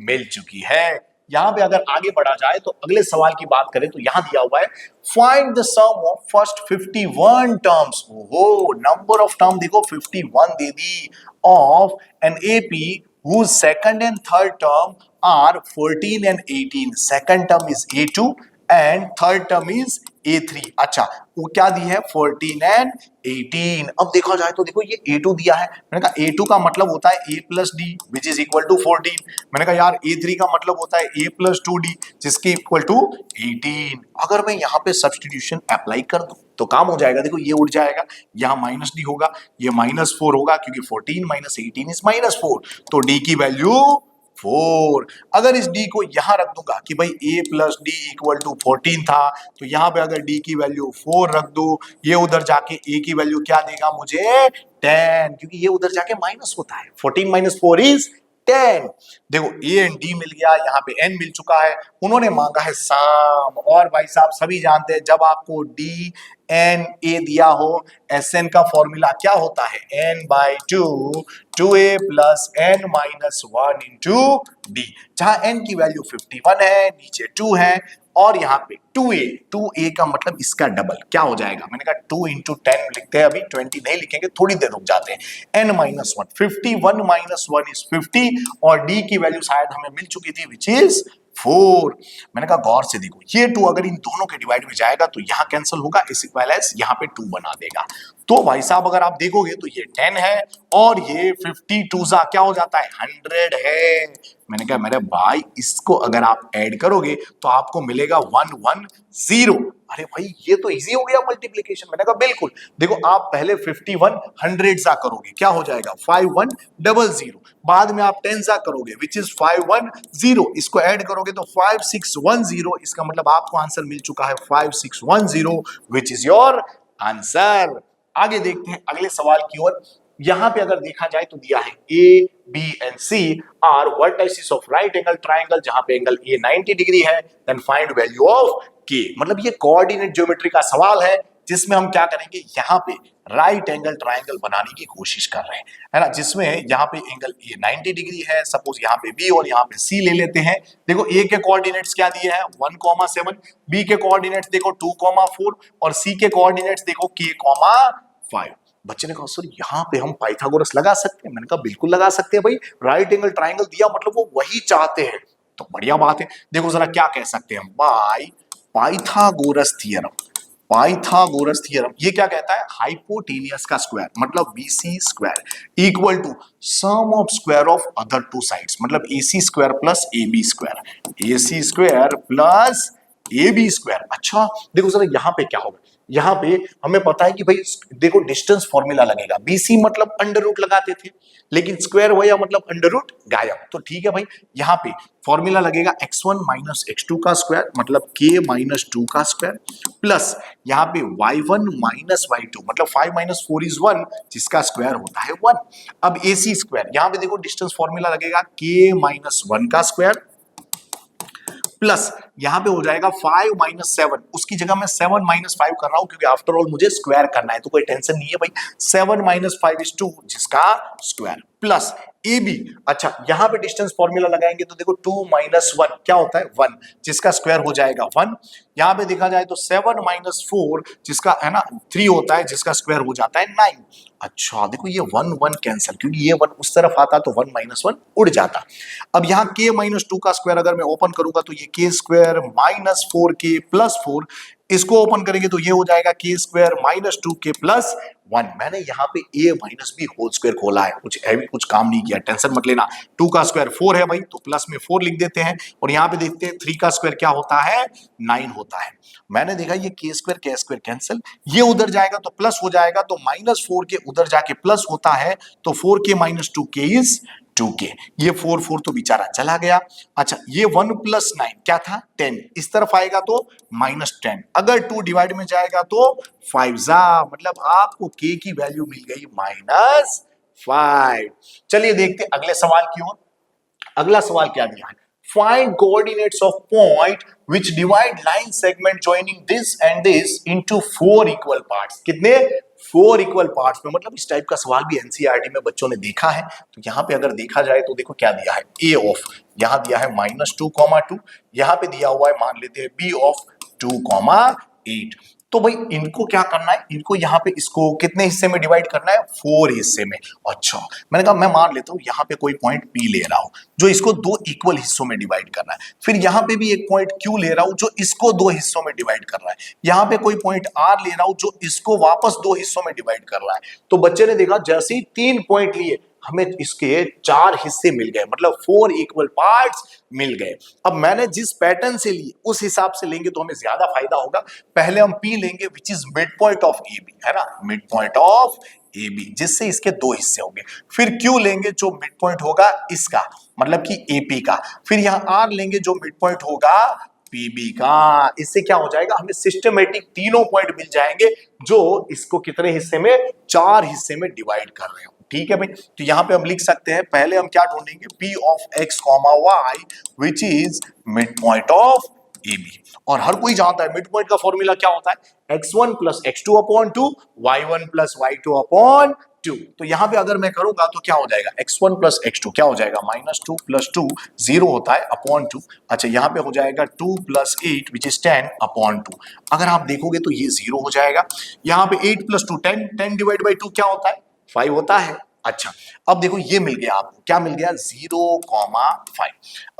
मिल चुकी है। यहां पे अगर आगे बढ़ा जाए तो अगले सवाल की बात करें तो यहां दिया हुआ है find the sum of first 51 terms. ओहो, नंबर ऑफ टर्म देखो 51 दे दी of an AP whose second and third term are 14 and 18. Second term is A2 and third term is A3। अच्छा, वो क्या दी है 14 and 18। अब देखा जाए तो देखो ये A2 दिया है, मैंने कहा A2 का मतलब होता है A plus d which is equal to 14। मैंने कहा यार A3 का मतलब होता है A प्लस 2D जिसके इक्वल टू 18। अगर मैं यहाँ पे सब्सटीट्यूशन अप्लाई कर दूं तो काम हो जाएगा। देखो ये उड़ जाएगा, यहाँ माइनस डी होगा, ये -4 होगा क्योंकि 14 माइनस 18 इज -4, तो डी की वैल्यू 4। अगर इस d को यहां रख दूंगा कि भाई a plus d equal to 14 था, तो यहां पे अगर d की वैल्यू 4 रख दो, ये उधर जाके a की वैल्यू क्या देगा मुझे 10, क्योंकि ये उधर जाके माइनस होता है। 14 माइनस 4 इज 10। देखो a एंड d मिल गया, यहाँ पे n मिल चुका है, उन्होंने मांगा है सम। और भाई साहब सभी जानते हैं जब आपको d n a दिया हो, Sn का फॉर्मूला क्या होता है n/2 2a plus n minus 1 into D. जहां n की वैल्यू 51 है, नीचे 2 है, और यहाँ पे 2a का मतलब इसका डबल क्या हो जाएगा, मैंने कहा 2 इंटू 10 लिखते हैं, अभी 20 नहीं लिखेंगे, थोड़ी देर रुक जाते हैं। n माइनस 1, 51 माइनस 1 इज 50, और d की वैल्यू शायद हमें मिल चुकी थी विच इज 4। मैंने कहा गौर से देखो, ये 2 अगर इन दोनों के डिवाइड में जाएगा तो यहां कैंसिल होगा, इस इक्वल एस यहां पे 2 बना देगा। तो भाई साहब अगर आप देखोगे तो ये 10 है और ये 52 सा क्या हो जाता है 100 है। मैंने कहा मेरे भाई इसको अगर आप ऐड करोगे तो आपको मिलेगा 110। अरे भाई ये तो इजी हो गया मल्टीप्लिकेशन। मैंने कहा बिल्कुल, देखो आप पहले 51 100 सा करोगे क्या हो जाएगा 5100, बाद में आप 10 सा करोगे विच इज 510, इसको ऐड करोगे तो 5610, इसका मतलब आपको आंसर मिल चुका है 5610 विच इज योर आंसर। आगे देखते हैं अगले सवाल की ओर। यहां पे अगर देखा जाए तो दिया है A B and C are vertices of right angle triangle, जहां पे एंगल ए 90 डिग्री है, then find value of K. मतलब ये कोऑर्डिनेट ज्योमेट्री का सवाल है जिसमें हम क्या करेंगे, यहाँ पे राइट एंगल ट्राइंगल बनाने की कोशिश कर रहे हैं, है ना, जिसमें यहाँ पे एंगल ए 90 डिग्री है, सपोज यहाँ पे बी और यहाँ पे सी ले लेते हैं। देखो ए के कोऑर्डिनेट्स क्या दिए हैं 1,7, बी के कोऑर्डिनेट्स देखो 2,4 और सी के कोऑर्डिनेट्स देखो k,5। बच्चे ने कहा सर यहाँ पे हम पाइथागोरस लगा सकते हैं। मैंने कहा बिल्कुल लगा सकते हैं भाई, राइट एंगल ट्राइंगल दिया मतलब वो वही चाहते हैं, तो बढ़िया बात है। देखो जरा क्या कह सकते हैं, by Pythagoras theorem. Pythagoras theorem ये क्या कहता है, हाइपोटेनियस का स्क्वायर मतलब BC square equal to sum of square of other two sides, मतलब AC square plus AB square, AC square plus AB square. अच्छा देखो जरा यहाँ पे क्या होगा, यहाँ पे हमें पता है कि भाई देखो डिस्टेंस फॉर्मूला लगेगा, BC मतलब अंडर रूट लगाते थे, लेकिन स्क्वायर हुआ मतलब अंडर रूट गायब, तो ठीक है भाई यहाँ पे फॉर्मूला लगेगा x1 माइनस x2 का स्क्वायर मतलब k माइनस 2 का स्क्वायर, प्लस यहाँ पे y1 माइनस y2 मतलब 5 माइनस 4 इज 1 जिसका स्क्वायर होता है 1। अब AC स्क्वायर यहाँ पे देखो डिस्टेंस फॉर्मूला लगेगा k माइनस 1 का स्क्वायर, प्लस यहां पे हो जाएगा 5 माइनस 7, उसकी जगह मैं 7 माइनस 5 कर रहा हूं क्योंकि आफ्टर ऑल मुझे स्क्वायर करना है, तो कोई टेंशन नहीं है भाई। 7 माइनस 5 इज 2 जिसका स्क्वायर, प्लस ए बी। अच्छा यहां पे डिस्टेंस फॉर्मूला लगाएंगे तो देखो 2 माइनस 1 क्या होता है 1 जिसका स्क्वायर हो जाएगा 1। यहां पे देखा जाए तो 7 माइनस 4 जिसका है ना 3 होता है जिसका स्क्वायर हो जाता है 9। अच्छा देखो ये 1 1 कैंसिल, क्योंकि ये 1 उस तरफ आता तो 1 माइनस 1 उड़ जाता। अब यहाँ k माइनस 2 का स्क्वायर अगर मैं ओपन करूंगा तो ये k square minus 4k plus 4, इसको ओपन करेंगे तो ये हो जाएगा k square minus 2k plus 1। मैंने यहाँ पे a minus b whole square खोला है, कुछ हैवी कुछ काम नहीं किया, टेंशन मत लेना। 2 का स्क्वायर 4 है भाई तो प्लस में 4 लिख देते हैं, और यहाँ पे देखते हैं 3 का स्क्वायर क्या होता है 9 होता है। मैंने देखा ये k स्क्वायर कैंसिल, ये उधर जाएगा तो प्लस हो जाएगा, तो माइनस 4k उधर जाके प्लस होता है, तो 4k minus 2k is 2k, ये 4 4 तो बेचारा चला गया। अच्छा ये 1 प्लस 9 क्या था 10, इस तरफ आएगा तो माइनस 10, अगर 2 डिवाइड में जाएगा तो 5 जा, मतलब आपको k की वैल्यू मिल गई -5। चलिए देखते अगले सवाल की ओर। अगला सवाल क्या दिया है, find coordinates of point which divide line segment joining this and this into 4 equal parts। कितने 4 इक्वल पार्ट्स में, मतलब इस टाइप का सवाल भी एनसीईआरटी में बच्चों ने देखा है। तो यहाँ पे अगर देखा जाए तो देखो क्या दिया है, ए ऑफ, यहाँ दिया है -2, यहाँ पे दिया हुआ है मान लेते हैं बी ऑफ 2, 8। तो भाई इनको क्या करना है, इनको यहाँ पे इसको कितने हिस्से में डिवाइड करना है, 4 हिस्से में। अच्छा, मैंने कहा मैं मान लेता हूँ यहाँ पे कोई पॉइंट P ले रहा हूँ जो इसको 2 इक्वल हिस्सों में डिवाइड करना है, फिर यहाँ पे भी एक पॉइंट Q ले रहा हूँ जो इसको 2 हिस्सों में डिवाइड कर रहा है, यहाँ पे कोई पॉइंट R ले रहा हूँ जो इसको वापस 2 हिस्सों में डिवाइड कर रहा है। तो बच्चे ने देखा जैसे ही 3 पॉइंट लिए हमें इसके 4 हिस्से मिल गए, मतलब 4 इक्वल पार्ट्स मिल गए। अब मैंने जिस पैटर्न से लिए उस हिसाब से लेंगे तो हमें ज्यादा फायदा होगा। पहले हम P लेंगे which is mid point of AB, है ना, मिड पॉइंट ऑफ AB, जिससे इसके 2 हिस्से होंगे। फिर Q लेंगे जो मिड पॉइंट होगा इसका, मतलब कि AP का। फिर यहाँ R लेंगे जो मिड पॉइंट होगा PB का। इससे क्या हो जाएगा, हमें सिस्टमेटिक तीनों पॉइंट मिल जाएंगे जो इसको कितने हिस्से में, 4 हिस्से में डिवाइड कर रहे हो। ठीक है भाई, तो यहाँ पे हम लिख सकते हैं, पहले हम क्या ढूंढेंगे, P of X, Y which is mid point of AB। और हर कोई जानता है मिड पॉइंट का फॉर्मूला क्या होता है, x1 plus x2 upon 2, y1 plus y2 upon 2। तो यहाँ पे अगर मैं करूंगा तो क्या हो जाएगा, x1 प्लस x2 क्या हो जाएगा, -2 प्लस 2 0 होता है अपॉन 2। अच्छा, यहाँ पे हो जाएगा 2 प्लस 8 विच इज 10 अपॉन 2। अगर आप देखोगे तो ये 0 हो जाएगा। यहाँ पे 8 प्लस 2 10, 10 डिवाइड बाई 2 क्या होता है, 5 होता है। अच्छा, अब देखो ये मिल गया आपको, क्या मिल गया, 0,5।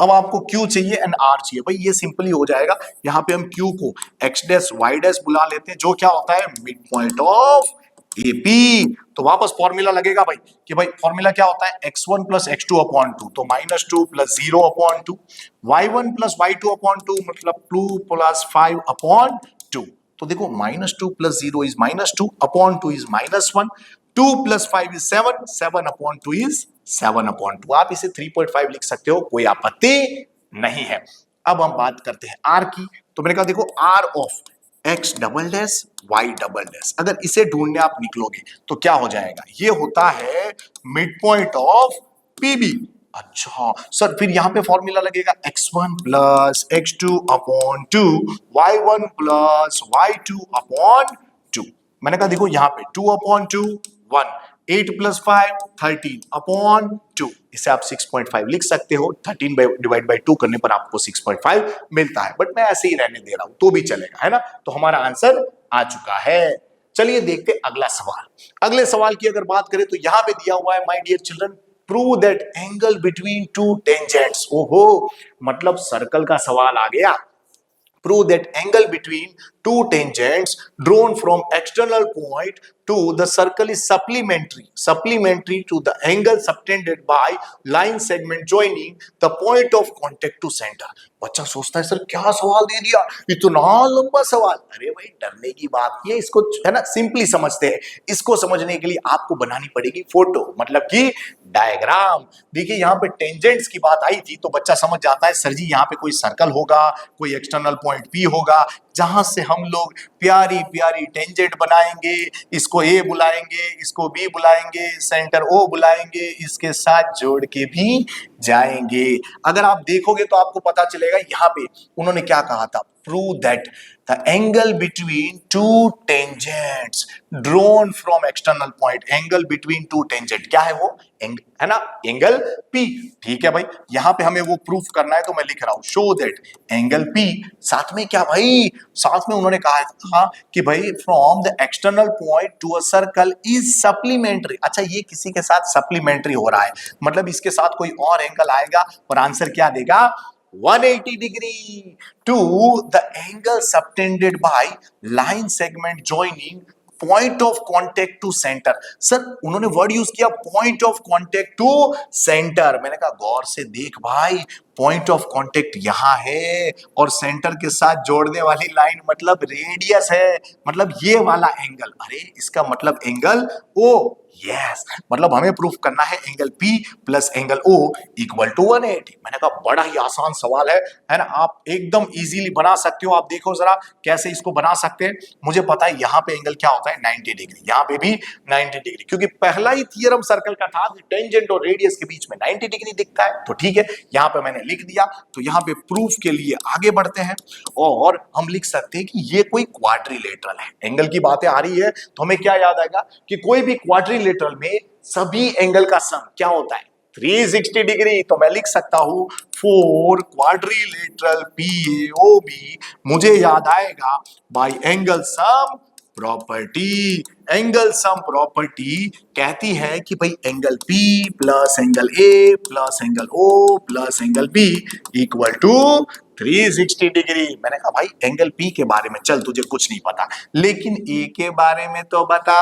अब आपको Q चाहिए एंड R चाहिए, भाई ये सिंपली हो जाएगा। यहाँ पे हम Q को x डैश y डैश बुला लेते हैं, जो क्या होता है मिड पॉइंट ऑफ AP। तो वापस फॉर्मूला लगेगा भाई कि भाई फॉर्मूला क्या होता है, x1 प्लस x2 अपॉन 2, तो -2 plus 0 upon 2, y1 plus y2 upon 2 मतलब 2 प्लस 5 अपॉन 2। तो देखो -2 plus 0 is -2 upon 2 is -1, 2 plus 5 is 7, 7 upon 2 is 7 upon 2। आप इसे 3.5 लिख सकते हो, कोई आपत्ति नहीं है। अब हम बात करते हैं R की। तो मैंने कहा देखो R of X double dash Y double dash, अगर इसे ढूंढने आप निकलोगे तो क्या हो जाएगा, ये होता है मिड पॉइंट ऑफ PB। अच्छा सर, फिर यहाँ पे फॉर्मूला लगेगा x1 plus x2 upon 2, y1 plus y2 upon 2। मैंने कहा देखो यहाँ पे 2 अपॉन 2 1, 8 प्लस 5 13 अपॉन 2। इसे आप 6.5 लिख सकते हो, 13 डिवाइड बाई 2 करने पर आपको 6.5 मिलता है, बट मैं ऐसे ही रहने दे रहा हूं तो भी चलेगा, है ना। तो हमारा आंसर आ चुका है। चलिए देखते अगला सवाल। अगले सवाल की अगर बात करें तो यहां पे दिया हुआ है, my dear children, prove that angle between two tangents. ओहो, मतलब सर्कल का सवाल आ गया। Prove that angle between two tangents drawn from external point to the circle is supplementary to the angle subtended by line segment joining the point of contact to center। बच्चा सोचता है sir क्या सवाल दे दिया, इतना लंबा सवाल। अरे भाई डरने की बात ये, इसको है ना सिंपली समझते हैं। इसको समझने के लिए आपको बनानी पड़ेगी फोटो, मतलब कि डायग्राम। देखिए यहाँ पे टेंजेंट्स की बात आई थी तो बच्चा समझ जाता है सर जी यहाँ पे कोई सर्कल होगा, कोई एक्सटर्नल पॉइंट P होगा, जहां से हम लोग प्यारी प्यारी टेंजेंट बनाएंगे। इसको A बुलाएंगे, इसको B बुलाएंगे, सेंटर O बुलाएंगे, इसके साथ जोड़ के भी जाएंगे। अगर आप देखोगे तो आपको पता चलेगा यहाँ पे उन्होंने क्या कहा था, prove that the angle between two tangents drawn from external point. Angle between to tangent क्या है, वो है ना, एंगल P। ठीक है भाई, यहां पे हमें वो प्रूफ करना है तो मैं लिख रहा हूं शो दैट एंगल P। साथ में क्या भाई, साथ में उन्होंने कहा था कि भाई from the external point to a circle is supplementary. अच्छा, ये किसी के साथ सप्लीमेंट्री हो रहा है, मतलब इसके साथ कोई और एंगल आएगा और आंसर क्या देगा, 180 degree to the angle subtended by line segment joining point of contact to centre. Sir उन्होंने वर्ड यूज किया point of contact to centre. मैंने कहा गौर से देख भाई, पॉइंट ऑफ कॉन्टेक्ट यहां है और सेंटर के साथ जोड़ने वाली लाइन मतलब रेडियस है, मतलब ये वाला एंगल। अरे इसका मतलब एंगल O यस, मतलब हमें प्रूफ करना है angle P plus angle O equal to 180। मैंने कहा बड़ा ही आसान सवाल है ना, आप एकदम इजीली बना सकते हो। आप देखो जरा कैसे इसको बना सकते हैं। मुझे पता है यहाँ पे एंगल क्या होता है 90 डिग्री, यहाँ पे भी 90 डिग्री, क्योंकि पहला ही थियरम सर्कल का था टेंजेंट और रेडियस के बीच में 90 डिग्री दिखता है। तो ठीक है, यहाँ पे मैंने लिख दिया। तो यहाँ पे प्रूफ के लिए आगे बढ़ते हैं और हम लिख सकते हैं कि ये कोई क्वाड्रिलेटरल है। एंगल की बातें आ रही है तो हमें क्या याद आएगा कि कोई भी क्वाड्रिलेटरल में सभी एंगल का सम क्या होता है 360 डिग्री। तो मैं लिख सकता हूं फॉर क्वाड्रिलेटरल PAOB मुझे याद आएगा by angle sum property. Angle sum property कहती है कि भाई angle P plus angle A plus angle O plus angle B equal to 360 degree. मैंने कहा भाई एंगल P के बारे में चल तुझे कुछ नहीं पता, लेकिन A के बारे में तो बता।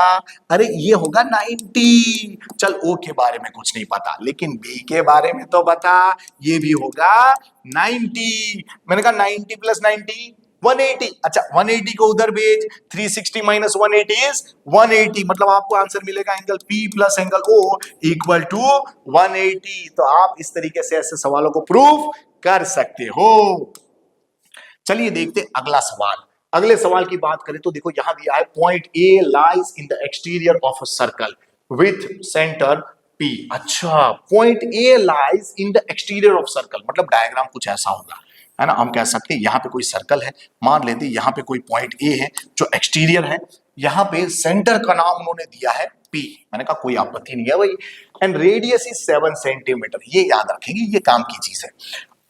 अरे ये होगा 90। चल O के बारे में कुछ नहीं पता, लेकिन B के बारे में तो बता, ये भी होगा 90। मैंने कहा 90 प्लस 90 180। अच्छा 180 को उधर भेज, 360 माइनस 180 इज 180, मतलब आपको आंसर मिलेगा angle P plus angle O equal to 180। तो आप इस तरीके से ऐसे सवालों को प्रूफ कर सकते हो। चलिए देखते अगला सवाल। अगले सवाल की बात करें तो देखो यहां दिया है point A lies in the exterior of a circle with centre P। अच्छा point A lies in the exterior of circle, मतलब डायग्राम कुछ ऐसा होगा, है ना। हम कह सकते हैं यहाँ पे कोई सर्कल है, मान लेते हैं यहाँ पे कोई पॉइंट A है जो एक्सटीरियर है, यहाँ पे सेंटर का नाम उन्होंने दिया है P। मैंने कहा कोई आपत्ति नहीं है भाई, एंड रेडियस इज 7 सेंटीमीटर। ये याद रखेंगे, ये काम की चीज है।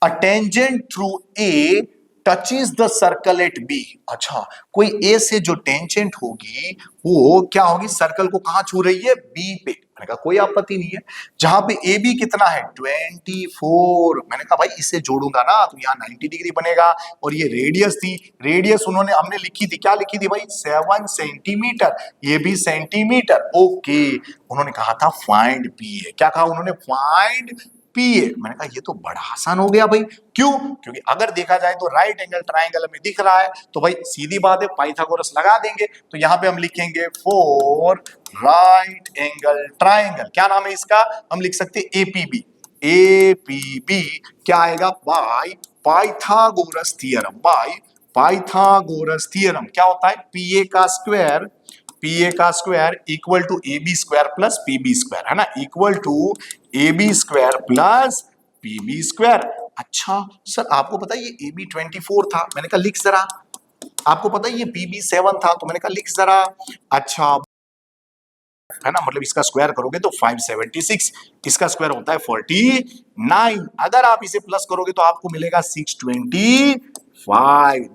A tangent through A touches the circle eight B। अच्छा कोई A से जो टेंजेंट होगी वो क्या होगी, सर्कल को कहां छू रही है, B पे। मैंने कहा कोई आपत्ति नहीं है। जहां पे AB कितना है 24। मैंने कहा भाई इसे जोड़ूंगा ना तो यहाँ 90 डिग्री बनेगा, और ये रेडियस थी, रेडियस उन्होंने हमने लिखी थी, क्या लिखी थी भाई 7 सेंटीमीटर, ये भी सेंटीमीटर। ओके, उन्होंने कहा था फाइंड PA। क्या कहा उन्होंने, फाइंड PA। मैंने कहा ये तो बड़ा आसान हो गया भाई। क्यों, क्योंकि अगर देखा जाए तो राइट एंगल ट्राइंगल में दिख रहा है, तो भाई सीधी बात है पाइथागोरस लगा देंगे। तो यहां पे हम लिखेंगे फॉर राइट एंगल ट्राइंगल, क्या नाम है इसका, हम लिख सकते हैं APB। APB क्या आएगा, by Pythagoras theorem. By Pythagoras theorem क्या होता है, PA का square equal to AB square plus PB square, है ना, equal to AB square plus PB square. अच्छा सर आपको पता है ये AB 24 था, मैंने कहा लिख जरा। आपको पता है ये PB 7 था, तो मैंने कहा लिख जरा। अच्छा है ना, मतलब इसका स्क्वायर करोगे तो 576, इसका स्क्वायर होता है 49। अगर आप इसे प्लस करोगे तो आपको मिलेगा 625।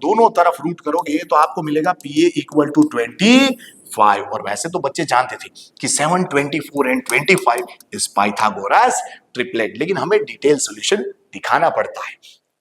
दोनों तरफ रूट करोगे तो आपको मिलेगा PA इक्वल टू 25। और वैसे तो बच्चे जानते थे कि 7, 24 एंड 25 इज पाइथागोरस ट्रिपलेट, लेकिन हमें डिटेल सॉल्यूशन दिखाना पड़ता है।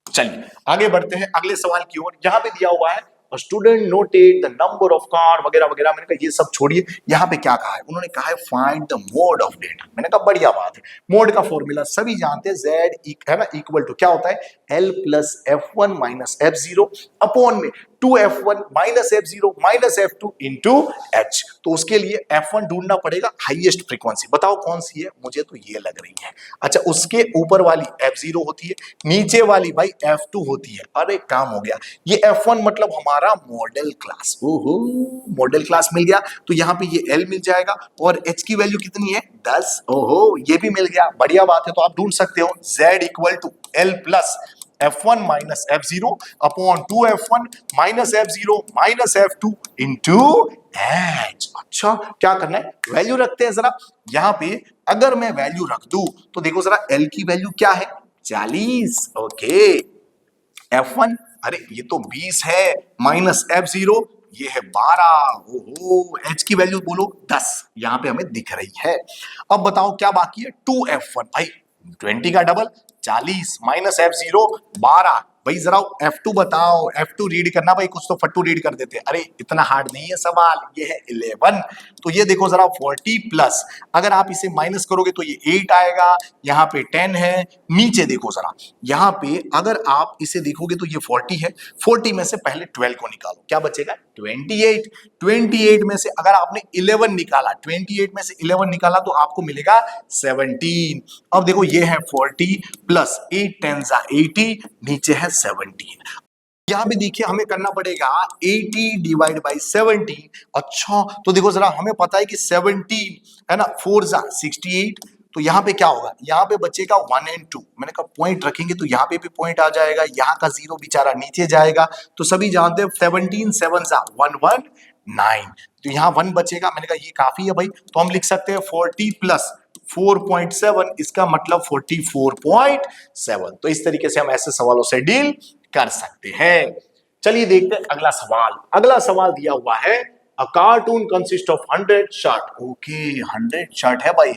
चलिए आगे बढ़ते हैं अगले सवाल की ओर। यहां पे दिया हुआ है student noted the number of car वगैरह वगैरह। मैंने कहा ये सब छोड़िए, यहाँ पे क्या कहा है, उन्होंने कहा है find the mode of data. मैंने कहा बढ़िया बात है, मोड का फॉर्मूला सभी जानते हैं, Z है ना इक्वल टू क्या होता है L plus F1 minus F0 upon में 2F1 minus F0 minus F2 into H। तो उसके लिए F1 ढूंढना पड़ेगा हाईएस्ट फ्रीक्वेंसी, बताओ कौन सी है, मुझे तो ये लग रही है। अच्छा उसके ऊपर वाली F0 होती है, नीचे वाली भाई F2 होती है। अरे काम हो गया, ये F1 मतलब हमारा मॉडल क्लास। ओहो मॉडल क्लास मिल गया, तो यहाँ पे ये L मिल जाएगा, और H की वैल्यू कितनी है 10। ओहो ये भी मिल गया, बढ़िया बात है। तो आप ढूंढ सकते हो Z equal to L plus F1 minus F0 upon 2F1 minus F0 minus F2 into H। अच्छा क्या करना है, वैल्यू रखते हैं जरा। यहां पे अगर मैं वैल्यू रख दूं तो देखो जरा L की वैल्यू क्या है 40। ओके F1 अरे ये तो 20 है, माइनस F0 ये है 12। ओहो H की वैल्यू बोलो 10, यहां पे हमें दिख रही है। अब बताओ क्या बाकी है 2F1, भाई 20 का डबल 40 माइनस F0 12, भाई जरा F2 बताओ, F2 रीड करना भाई, कुछ तो फट्टू रीड कर देते। अरे इतना हार्ड नहीं है सवाल, ये है 11। तो ये देखो जरा 40 प्लस, अगर आप इसे माइनस करोगे तो ये 8 आएगा, यहाँ पे 10 है, नीचे देखो जरा, यहाँ पे अगर आप इसे देखोगे तो ये 40 है, 40 में से पहले 12 को निकालो, क्या बचेगा 28। 28 में से अगर आपने 11 निकाला, 28 में से 11 निकाला तो आपको मिलेगा 17। अब देखो ये है 40 प्लस 8 10 80, नीचे है 17। यहां भी देखिए हमें करना पड़ेगा 80 डिवाइड बाई 17। अच्छा तो देखो जरा, हमें पता है कि 17 है ना, 4 68, तो यहाँ पे क्या होगा, यहाँ पे बचेगा 1 और 2। मैंने कहा पॉइंट रखेंगे तो यहाँ पे भी पॉइंट आ जाएगा, यहाँ का 0 बेचारा नीचे जाएगा। तो सभी जानते हैं 17 7 119, तो यहाँ 1 बचेगा। मैंने कहा ये काफी है भाई, तो हम लिख सकते हैं 40 प्लस 4.7, इसका मतलब 44.7। तो इस तरीके से हम ऐसे सवालों से डील कर सकते हैं। चलिए देखते हैं अगला सवाल। अगला सवाल दिया हुआ है, a cartoon consist of 100 shirt. Okay 100 shirt है भाई।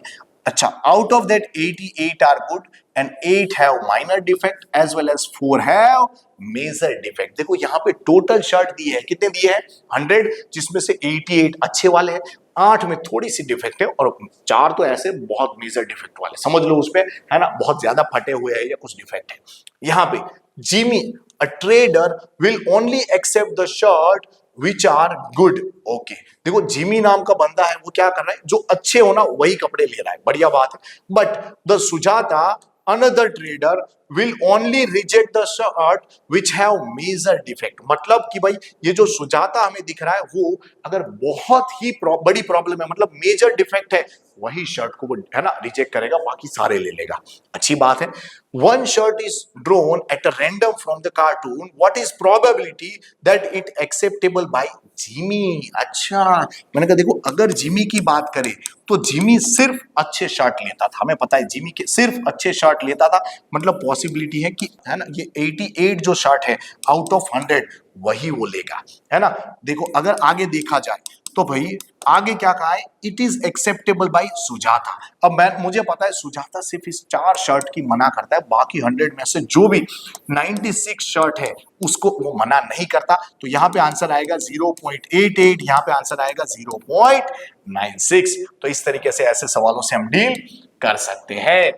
अच्छा, out of that 88 are good and 8 have minor defect as well as 4 have major defect. देखो यहाँ पे टोटल शर्ट दी है, कितने दिए हैं 100, जिसमें से 88 अच्छे वाले हैं, 8 में थोड़ी सी डिफेक्ट है और 4 तो ऐसे बहुत मेजर डिफेक्ट वाले, समझ लो उस पे है ना, बहुत ज्यादा फटे हुए हैं या कुछ डिफेक्ट है। यहाँ पे Jimmy a trader will only accept the shirt which are good. Okay देखो जिमी नाम का बंदा है, वो क्या कर रहा है, जो अच्छे हो ना वही कपड़े ले रहा है, बढ़िया बात है। But the Sujata another trader will only reject the shirt which have major defect. मतलब कि भाई ये जो सुजाता हमें दिख रहा है, वो अगर बहुत ही बड़ी प्रॉब्लम है, मतलब मेजर डिफेक्ट है, वही शर्ट को वो है ना रिजेक्ट करेगा, बाकी सारे ले लेगा। अच्छी बात है। One shirt is drone at a random from the cartoon, what is probability that it acceptable bye Jimmy. अच्छा मैंने कहा देखो, अगर जिमी की बात करें तो जिमी सिर्फ अच्छे शर्ट लेता था, हमें पता है जिमी के सिर्फ अच्छे शर्ट लेता था, मतलब पॉसिबिलिटी है कि है ना ये 88 जो शर्ट है आउट ऑफ 100 वही वो लेगा, है ना। देखो अगर आगे देखा जाए तो भाई आगे क्या कहा है, it is acceptable bye Sujata. अब मुझे पता है सुजाता सिर्फ इस 4 शर्ट की मना करता है, बाकी 100 में से जो भी 96 शर्ट है उसको वो मना नहीं करता। तो यहाँ पे आंसर आएगा 0.88, यहाँ पे आंसर आएगा 0.96। तो इस तरीके से ऐसे सवालों से हम डील कर सकते हैं।